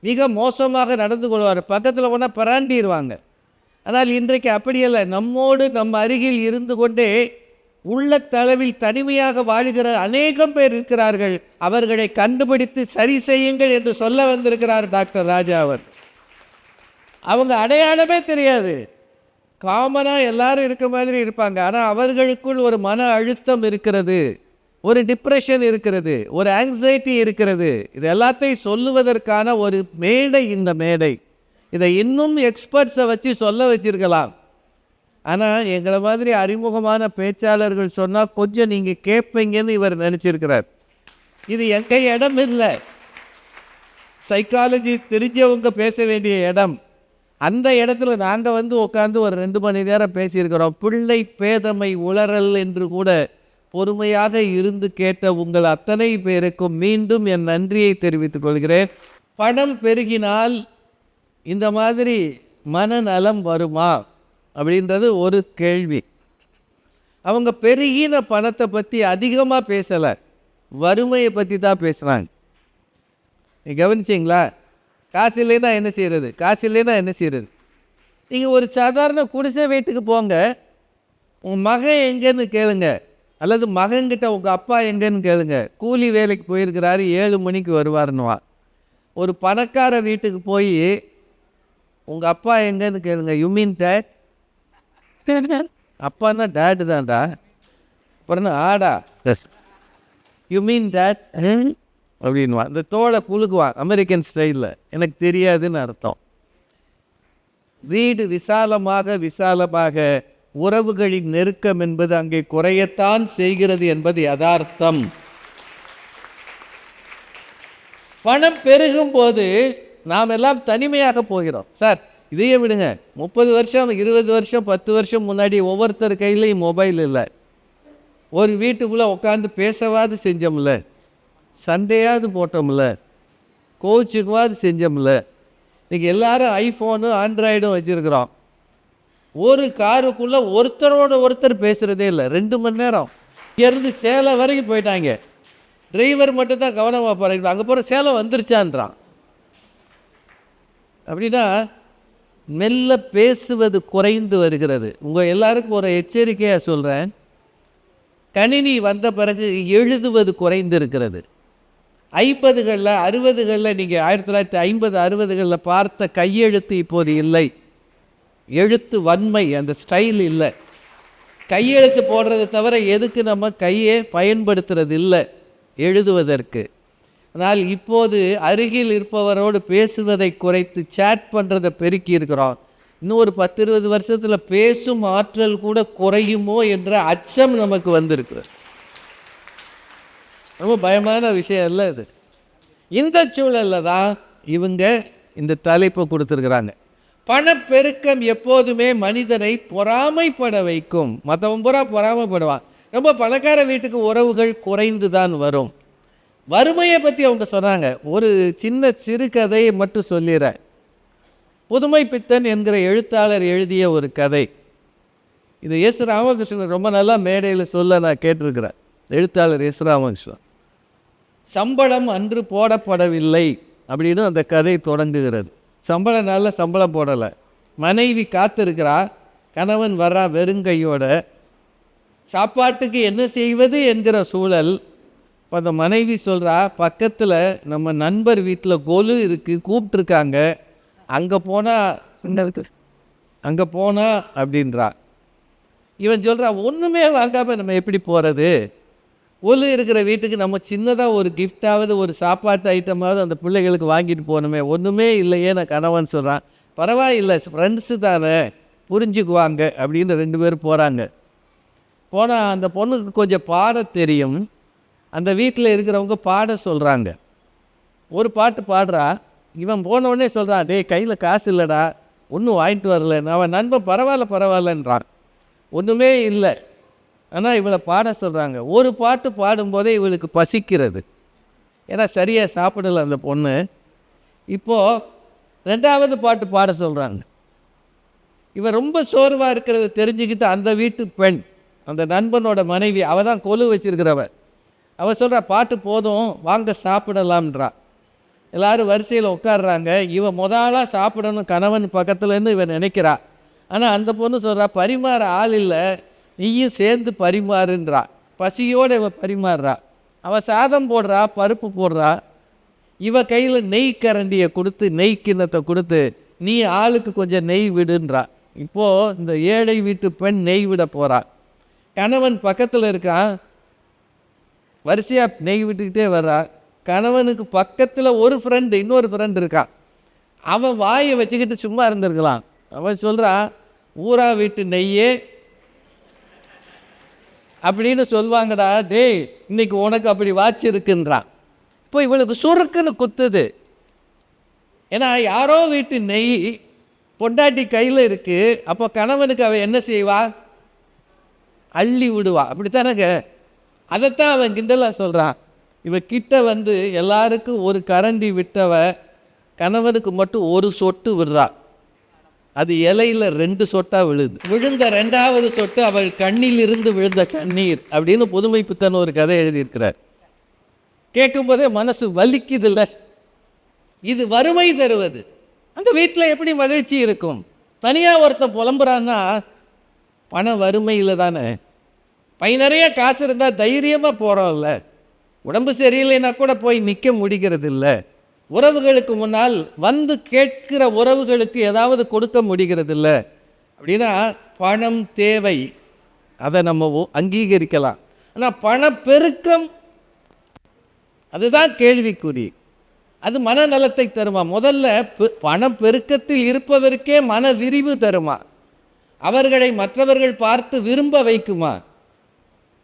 மிக மோசமாக நடந்து கொள்வார், பக்கத்தில் போனால் பராண்டிடுவாங்க. ஆனால் இன்றைக்கு அப்படியல்ல. நம்மோடு நம்ம அருகில் இருந்து கொண்டே உள்ளத்தளவில் தனிமையாக வாழ்கிற அநேகம் பேர் இருக்கிறார்கள். அவர்களை கண்டுபிடித்து சரி செய்யுங்கள் என்று சொல்ல வந்திருக்கிறார் டாக்டர் ராஜா அவர். அவங்க அடையாளமே தெரியாது, காமனாக எல்லாரும் இருக்க மாதிரி இருப்பாங்க. ஆனால் அவர்களுக்குள் ஒரு மன அழுத்தம் இருக்கிறது, ஒரு டிப்ரெஷன் இருக்கிறது, ஒரு ஆங்ஸைட்டி இருக்கிறது. இது எல்லாத்தையும் சொல்லுவதற்கான ஒரு மேடை இந்த மேடை. இதை இன்னும் எக்ஸ்பர்ட்ஸை வச்சு சொல்ல வச்சிருக்கலாம். ஆனால் எங்களை மாதிரி அறிமுகமான பேச்சாளர்கள் சொன்னால் கொஞ்சம் நீங்கள் கேட்பீங்கன்னு இவர் நினச்சிருக்கிறார். இது எங்கள் இடம் இல்லை, சைக்காலஜி தெரிஞ்சவங்க பேச வேண்டிய இடம். அந்த இடத்துல நாங்கள் வந்து உட்காந்து ஒரு 2 மணி நேரம் பேசியிருக்கிறோம். பிள்ளை பேதமை உளறல் என்று கூட பொறுமையாக இருந்து கேட்ட உங்கள் அத்தனை பேருக்கும் மீண்டும் என் நன்றியை தெரிவித்துக் கொள்கிறேன். பணம் பெருகினால் இந்த மாதிரி மனநலம் வருமா அப்படின்றது ஒரு கேள்வி. அவங்க பெருகின பணத்தை பற்றி அதிகமாக பேசலை, வறுமையை பற்றி தான் பேசுகிறாங்க. நீ கவனிச்சிங்களா? காசு இல்லைன்னா என்ன செய்கிறது, காசு இல்லைன்னா என்ன செய்கிறது? நீங்கள் ஒரு சாதாரண குடிசை வீட்டுக்கு போங்க, உங்கள் மகன் எங்கேன்னு கேளுங்க, அல்லது மகன்கிட்ட உங்கள் அப்பா எங்கேன்னு கேளுங்க. கூலி வேலைக்கு போயிருக்கிறாரு, 7 மணிக்கு வருவாருன்னுவா. ஒரு பணக்கார வீட்டுக்கு போய் உங்கள் அப்பா எங்கேன்னு கேளுங்க, யூ மீன் டேட்? அப்பான்னா டேட்டு தான்டா, அப்புறம் ஆடா, யூ மீன் டேட் அப்படின்வான். இந்த தோலை குலுக்குவான் அமெரிக்கன் ஸ்டைலில், எனக்கு தெரியாதுன்னு அர்த்தம். வீடு விசாலமாக உறவுகளின் நெருக்கம் என்பது அங்கே குறையத்தான் செய்கிறது என்பது யதார்த்தம். பணம் பெருகும் போது நாம் எல்லாம் தனிமையாக போகிறோம். சார் இதையே விடுங்க, 30 வருஷம் 20 வருஷம் 10 வருஷம் முன்னாடி ஒவ்வொருத்தர் கையிலையும் மொபைல் இல்லை. ஒரு வீட்டுக்குள்ளே உட்காந்து பேசவாது செஞ்சோம்ல, சண்டையாவது போட்டோம்ல, கோச்சுக்குவாது செஞ்சோம்ல. இன்றைக்கி எல்லாரும் ஐஃபோனு ஆண்ட்ராய்டும் வச்சுருக்குறோம். ஒரு காருக்குள்ளே ஒருத்தரோட ஒருத்தர் பேசுகிறதே இல்லை. 2 மணி நேரம் இங்கேருந்து சேலம் வரைக்கும் போயிட்டாங்க. டிரைவர் மட்டும்தான் கவனமாக போகிறாங்க, அங்கே போகிற சேலம் வந்துருச்சான்றான். அப்படின்னா மெல்ல பேசுவது குறைந்து வருகிறது. உங்கள் எல்லாருக்கும் ஒரு எச்சரிக்கையாக சொல்கிறேன், கணினி வந்த பிறகு எழுதுவது குறைந்து இருக்கிறது. 50களில் 60களில் நீங்கள் 1950 60களில் பார்த்த கையெழுத்து இப்போது இல்லை. எழுத்து வன்மை, அந்த ஸ்டைல் இல்லை. கையெழுத்து போடுறது தவிர எதுக்கு நம்ம கையை பயன்படுத்துறது இல்லை எழுதுவதற்கு. ஆனால் இப்போது அருகில் இருப்பவரோடு பேசுவதை குறைத்து சேட் பண்ணுறதை பெருக்கி இருக்கிறோம். இன்னும் ஒரு 10-20 வருஷத்தில் பேசும் ஆற்றல் கூட குறையுமோ என்ற அச்சம் நமக்கு வந்திருக்கு. ரொம்ப பயமான விஷயம் இல்லை இது. இந்த சூழலில் தான் இவங்க இந்த தலைப்பை கொடுத்துருக்குறாங்க. பணப்பெருக்கம் எப்போதுமே மனிதனை பொறாமைப்பட வைக்கும். மற்றவன் பூரா பொறாமைப்படுவான். ரொம்ப பணக்கார வீட்டுக்கு உறவுகள் குறைந்து தான் வரும். வறுமையை பற்றி அவங்க சொன்னாங்க. ஒரு சின்ன சிறுகதையை மட்டும் சொல்லிடுறேன். புதுமை பித்தன் என்கிற எழுத்தாளர் எழுதிய ஒரு கதை. இது எஸ் ராமகிருஷ்ணன் ரொம்ப நல்லா மேடையில் சொல்ல நான் கேட்டிருக்கிறேன். எழுத்தாளர் எஸ் ராமகிருஷ்ணன். சம்பளம் அன்று போடப்படவில்லை அப்படின்னு அந்த கதை தொடங்குகிறது. சம்பளம் நல்ல சம்பளம் போடலை. மனைவி காத்திருக்கிறா, கணவன் வர்றா வெறுங்கையோட. சாப்பாட்டுக்கு என்ன செய்வது என்கிற சூழல். இப்போ அந்த மனைவி சொல்கிறா, பக்கத்தில் நம்ம நண்பர் வீட்டில் கொலு இருக்குது, கூப்பிட்ருக்காங்க, அங்கே போனால் அப்படின்றா. இவன் சொல்கிறா, ஒன்றுமே வாங்காமல் நம்ம எப்படி போகிறது? கொலு இருக்கிற வீட்டுக்கு நம்ம சின்னதாக ஒரு கிஃப்டாவது ஒரு சாப்பாட்டு ஐட்டமாவது அந்த பிள்ளைகளுக்கு வாங்கிட்டு போகணுமே, ஒன்றுமே இல்லையே. நான் கணவன் சொல்கிறான், பரவாயில்லை ஃப்ரெண்ட்ஸு தானே புரிஞ்சுக்குவாங்க அப்படின்னு 2 பேரும் போகிறாங்க. போனால் அந்த பொண்ணுக்கு கொஞ்சம் பாட தெரியும். அந்த வீட்டில் இருக்கிறவங்க பாட சொல்கிறாங்க. ஒரு பாட்டு பாடுறா. இவன் போனவுடனே சொல்கிறான், டேய் கையில் காசு இல்லைடா, ஒன்றும் வாங்கிட்டு வரல. அவன் நண்பன் பரவாயில்லன்றான். ஒன்றுமே இல்லை. ஆனால் இவளை பாட சொல்கிறாங்க. ஒரு பாட்டு பாடும்போதே இவளுக்கு பசிக்கிறது. ஏன்னா சரியாக சாப்பிடலை அந்த பொண்ணு. இப்போது 2வது பாட்டு பாட சொல்கிறாங்க. இவன் ரொம்ப சோர்வாக இருக்கிறத தெரிஞ்சுக்கிட்டு அந்த வீட்டு பெண், அந்த நண்பனோட மனைவி, அவள் தான் கொலு வச்சிருக்கிறவ, அவள் சொல்கிறா, பாட்டு போதும் வாங்க சாப்பிடலாம்ன்றா. எல்லோரும் வரிசையில் உட்காடுறாங்க. இவன் முதலாக சாப்பிடணும் கணவன் பக்கத்துலேருந்து இவன் நினைக்கிறா. ஆனால் அந்த பொண்ணு சொல்கிறா, பரிமாற ஆள் இல்லை, நீயும் சேர்ந்து பரிமாறுன்றா. பசியோடு இவன் பரிமாறுறா. அவள் சாதம் போடுறா, பருப்பு போடுறா. இவ கையில் நெய் கரண்டியை கொடுத்து, நெய் கிண்ணத்தை கொடுத்து, நீ ஆளுக்கு கொஞ்சம் நெய் விடுன்றா. இப்போது இந்த ஏழை வீட்டு பெண் நெய் விட போகிறா. கணவன் பக்கத்தில் இருக்கான், வரிசையாக நெய் விட்டுக்கிட்டே வர்றா. கணவனுக்கு பக்கத்தில் இன்னொரு ஃப்ரெண்டு இருக்கான். அவன் வாயை வச்சுக்கிட்டு சும்மா இருந்திருக்கலாம். அவன் சொல்கிறான், ஊரா வீட்டு நெய்யே அப்படின்னு சொல்லுவாங்கடா, டேய் இன்னைக்கு உனக்கு அப்படி வாட்சி இருக்குன்றான். இப்போ இவளுக்கு சுருக்குன்னு குத்துது. ஏன்னா யாரோ வீட்டு நெய் பொண்டாட்டி கையில் இருக்குது. அப்போ கணவனுக்கு அவன் என்ன செய்வா? அள்ளி விடுவா. அப்படித்தானங்க? அதைத்தான் அவன் கிண்டலாக சொல்கிறான். இவன் கிட்ட வந்து எல்லாருக்கும் ஒரு கரண்டி விட்டவ கணவனுக்கு மட்டும் ஒரு சொட்டு விடுறா. அது இலையில் 2 சொட்டாக விழுது. விழுந்த 2வது சொட்டு அவள் கண்ணிலிருந்து விழுந்த கண்ணீர் அப்படின்னு புதுமைப்பித்தன் ஒரு கதை எழுதியிருக்கிறார். கேட்கும்போதே மனசு வலிக்குதில்ல. இது வறுமை தருவது. அந்த வீட்டில் எப்படி மகிழ்ச்சி இருக்கும்? தனியாக ஒருத்தன் புலம்புறான்னா பண வறுமையில் தானே. பை நிறைய காசு இருந்தால் தைரியமாக போகிறோம்ல. உடம்பு சரியில்லைன்னா கூட போய் நிற்க முடிகிறது இல்லை. உறவுகளுக்கு முன்னால் வந்து கேட்கிற உறவுகளுக்கு ஏதாவது கொடுக்க முடிகிறது இல்லை. அப்படின்னா பணம் தேவை, அதை நம்ம அங்கீகரிக்கலாம். ஆனால் பணப்பெருக்கம் அதுதான் கேள்விக்குறி. அது மனநலத்தை தருமா? முதல்ல பணப்பெருக்கத்தில் இருப்பவருக்கே மன விரிவு தருமா? அவர்களை மற்றவர்கள் பார்த்து விரும்ப வைக்குமா?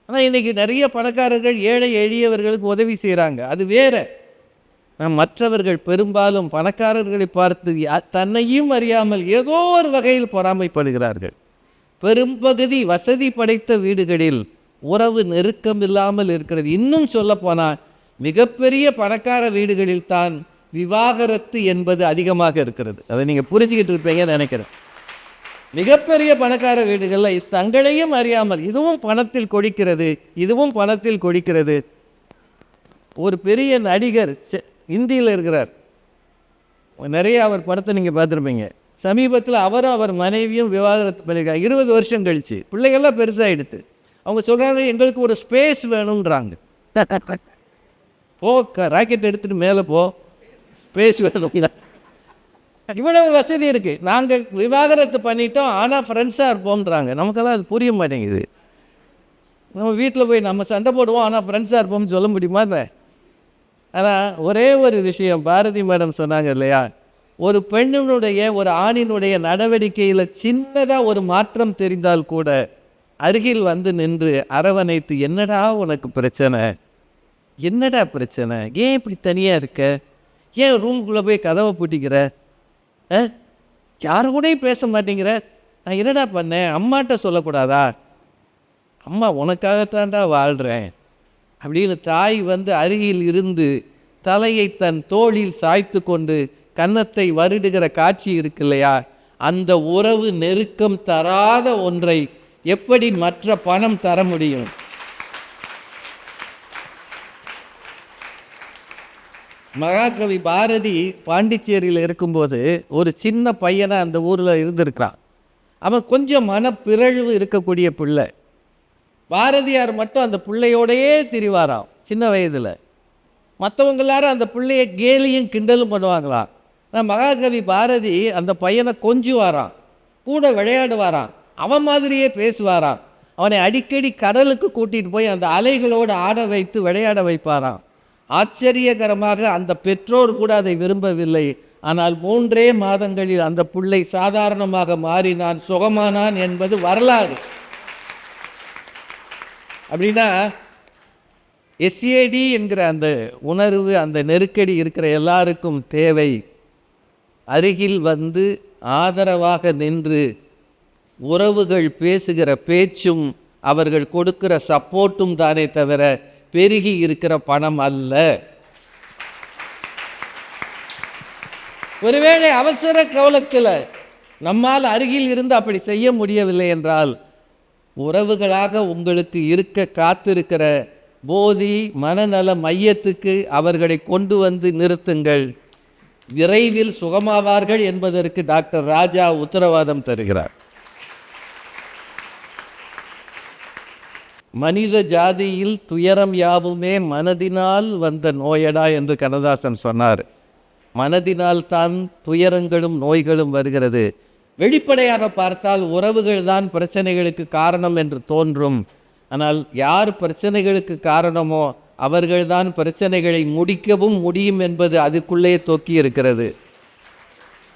ஆனால் இன்றைக்கி நிறைய பணக்காரர்கள் ஏழை எளியவர்களுக்கு உதவி செய்கிறாங்க, அது வேற. மற்றவர்கள் பெரும்பாலும் பணக்காரர்களை பார்த்து தன்னையும் அறியாமல் ஏதோ ஒரு வகையில் பொறாமைப்படுகிறார்கள். பெரும்பகுதி வசதி படைத்த வீடுகளில் உறவு நெருக்கம் இல்லாமல் இருக்கிறது. இன்னும் சொல்லப்போனால் மிகப்பெரிய பணக்கார வீடுகளில் தான் விவாகரத்து என்பது அதிகமாக இருக்கிறது. அதை நீங்கள் புரிஞ்சுக்கிட்டு இருப்பீங்கன்னு நினைக்கிறேன். மிகப்பெரிய பணக்கார வீடுகளில் தங்களையும் அறியாமல் இதுவும் பணத்தில் கொடிக்கிறது, இதுவும் பணத்தில் கொடிக்கிறது. ஒரு பெரிய நடிகர் இந்தியில் இருக்கிறார். நிறைய அவர் படத்தை நீங்கள் பார்த்துருப்பீங்க. சமீபத்தில் அவரும் அவர் மனைவியும் விவாகரத்து பண்ணியிருக்காங்க. 20 வருஷம் கழிச்சு பிள்ளைகள்லாம் பெருசாகிடுது. அவங்க சொல்கிறாங்க, எங்களுக்கு ஒரு ஸ்பேஸ் வேணுன்றாங்க. போ ராக்கெட் எடுத்துகிட்டு மேலே போ, ஸ்பேஸ் வேணும். இவ்வளவு வசதி இருக்குது. நாங்கள் விவாகரத்து பண்ணிட்டோம், ஆனால் ஃப்ரெண்ட்ஸாக இருப்போம்ன்றாங்க. நமக்கெல்லாம் அது புரிய மாட்டேங்குது. நம்ம வீட்டில் போய் நம்ம சண்டை போடுவோம், ஆனால் ஃப்ரெண்ட்ஸாக இருப்போம்னு சொல்ல முடியுமா? ஆனால் ஒரே ஒரு விஷயம் பாரதி மேடம் சொன்னாங்க இல்லையா, ஒரு பெண்ணினுடைய ஒரு ஆணினுடைய நடவடிக்கையில் சின்னதாக ஒரு மாற்றம் தெரிந்தால் கூட அருகில் வந்து நின்று அரவணைத்து, என்னடா உனக்கு பிரச்சனை, என்னடா பிரச்சனை, ஏன் இப்படி தனியாக இருக்க, ஏன் ரூமுக்குள்ளே போய் கதவை பூட்டிக்கிற, யாரு கூடயும் பேச மாட்டேங்கிற, நான் என்னடா பண்ணேன், அம்மாட்ட சொல்லக்கூடாதா, அம்மா உனக்காகத்தான்டா வாழ்கிறேன் அப்படின்னு தாய் வந்து அருகில் இருந்து தலையை தன் தோளில் சாய்த்து கொண்டு கன்னத்தை வருடுகிற காட்சி இருக்கு இல்லையா, அந்த உறவு நெருக்கம் தராத ஒன்றை எப்படி மற்ற பணம் தர முடியும்? மகாகவி பாரதி பாண்டிச்சேரியில் இருக்கும்போது ஒரு சின்ன பையனை அந்த ஊரில் இருந்திருக்கிறான். அவன் கொஞ்சம் மனப்பிறழ்வு இருக்கக்கூடிய பிள்ளை. பாரதியார் மட்டும் அந்த பிள்ளையோடையே திரிவாராம் சின்ன வயதில். மற்றவங்க எல்லாரும் அந்த பிள்ளையை கேலியும் கிண்டலும் பண்ணுவாங்களாம். நான் மகாகவி பாரதி அந்த பையனை கொஞ்சுவாராம், கூட விளையாடுவாராம், அவன் மாதிரியே பேசுவாராம். அவனை அடிக்கடி கடலுக்கு கூட்டிகிட்டு போய் அந்த அலைகளோடு ஆட வைத்து விளையாட வைப்பாராம். ஆச்சரியகரமாக அந்த பெற்றோர் கூட அதை விரும்பவில்லை. ஆனால் 3 மாதங்களில் அந்த பிள்ளை சாதாரணமாக மாறினான், சுகமானான் என்பது வரலாறு. அப்படின்னா எஸ்ஏடி என்கிற அந்த உணர்வு, அந்த நெருக்கடி இருக்கிற எல்லாருக்கும் தேவை அருகில் வந்து ஆதரவாக நின்று உறவுகள் பேசுகிற பேச்சும் அவர்கள் கொடுக்கிற சப்போர்ட்டும் தானே தவிர பெருகி இருக்கிற பணம் அல்ல. ஒருவேளை அவசர காலத்தில் நம்மால் அருகில் இருந்து அப்படி செய்ய முடியவில்லை என்றால், உறவுகளாக உங்களுக்கு இருக்க காத்திருக்கிற போதி மனநல மையத்துக்கு அவர்களை கொண்டு வந்து நிறுத்துங்கள். விரைவில் சுகமாவார்கள் என்பதற்கு டாக்டர் ராஜா உத்தரவாதம் தருகிறார். மனித ஜாதியில் துயரம் யாவுமே மனதினால் வந்த நோயடா என்று கண்ணதாசன் சொன்னார். மனதினால் தான் துயரங்களும் நோய்களும் வருகிறது. வெளிப்படையாக பார்த்தால் உறவுகள் தான் பிரச்சனைகளுக்கு காரணம் என்று தோன்றும். ஆனால் யார் பிரச்சனைகளுக்கு காரணமோ அவர்கள்தான் பிரச்சனைகளை முடிக்கவும் முடியும் என்பது அதுக்குள்ளே தொக்கி இருக்கிறது.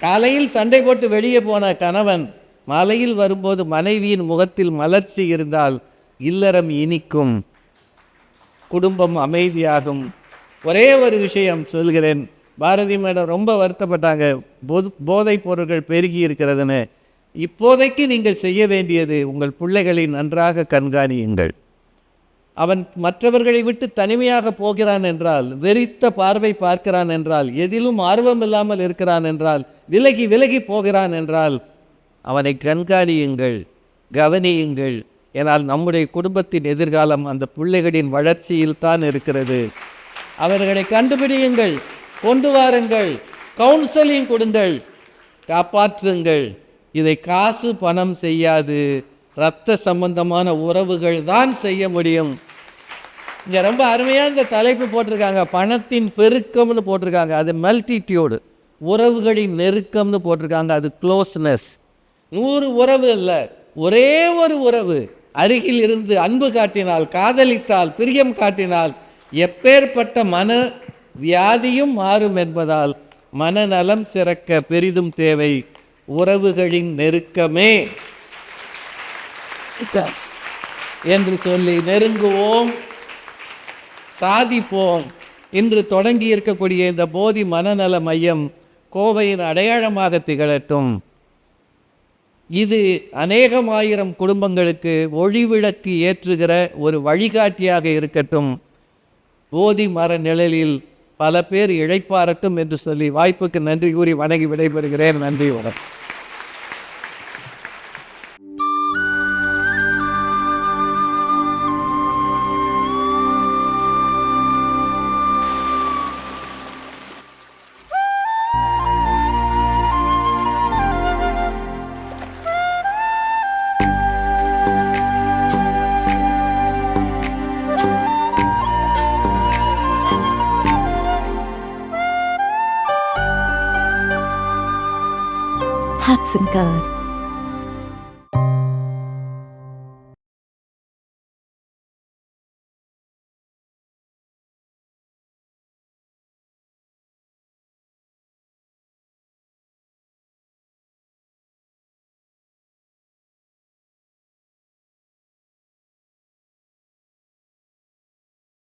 காலையில் சண்டை போட்டு வெளியே போன கணவன் மலையில் வரும்போது மனைவியின் முகத்தில் மலர்ச்சி இருந்தால் இல்லறம் இனிக்கும், குடும்பம் அமைதியாகும். ஒரே ஒரு விஷயம் சொல்கிறேன், பாரதி மேடம் ரொம்ப வருத்தப்பட்டாங்க, போதைப் பொருட்கள் பெருகி இருக்கிறதுன்னு. இப்போதைக்கு நீங்கள் செய்ய வேண்டியது உங்கள் பிள்ளைகளை நன்றாக கண்காணியுங்கள். அவன் மற்றவர்களை விட்டு தனிமையாக போகிறான் என்றால், வெறித்த பார்வை பார்க்கிறான் என்றால், எதிலும் ஆர்வம் இல்லாமல் இருக்கிறான் என்றால், விலகி விலகி போகிறான் என்றால், அவனை கண்காணியுங்கள், கவனியுங்கள். ஏனால் நம்முடைய குடும்பத்தின் எதிர்காலம் அந்த பிள்ளைகளின் வளர்ச்சியில் தான் இருக்கிறது. அவர்களை கண்டுபிடியுங்கள், கொண்டு வாருங்கள், கவுன்சிலிங் கொடுங்கள், காப்பாற்றுங்கள். இதை காசு பணம் செய்யாது, இரத்த சம்பந்தமான உறவுகள் தான் செய்ய முடியும். இங்கே ரொம்ப அருமையாக இந்த தலைப்பு போட்டிருக்காங்க, பணத்தின் பெருக்கம்னு போட்டிருக்காங்க, அது மல்டிடியூடு. உறவுகளின் நெருக்கம்னு போட்டிருக்காங்க, அது க்ளோஸ்னஸ். 100 உறவு இல்லை, ஒரே ஒரு உறவு அருகில் இருந்து அன்பு காட்டினால், காதலித்தால், பிரியம் காட்டினால் எப்பேற்பட்ட மன வியாதியும் மாறும் என்பதால் மனநலம் சிறக்க பெரிதும் தேவை உறவுகளின் நெருக்கமே என்று சொல்லி நெருங்குவோம், சாதிப்போம். இன்று தொடங்கி இருக்கக்கூடிய இந்த போதி மனநல மையம் கோவையின் அடையாளமாக திகழட்டும். இது அநேகமாயிரம் குடும்பங்களுக்கு ஒளிவிளக்கு ஏற்றுகிற ஒரு வழிகாட்டியாக இருக்கட்டும். போதி மர நிழலில் பல பேர் இழைப்பாரட்டும் என்று சொல்லி வாய்ப்புக்கு நன்றி கூறி வணங்கி விடைபெறுகிறேன். நன்றி, வணக்கம். Hudson Card.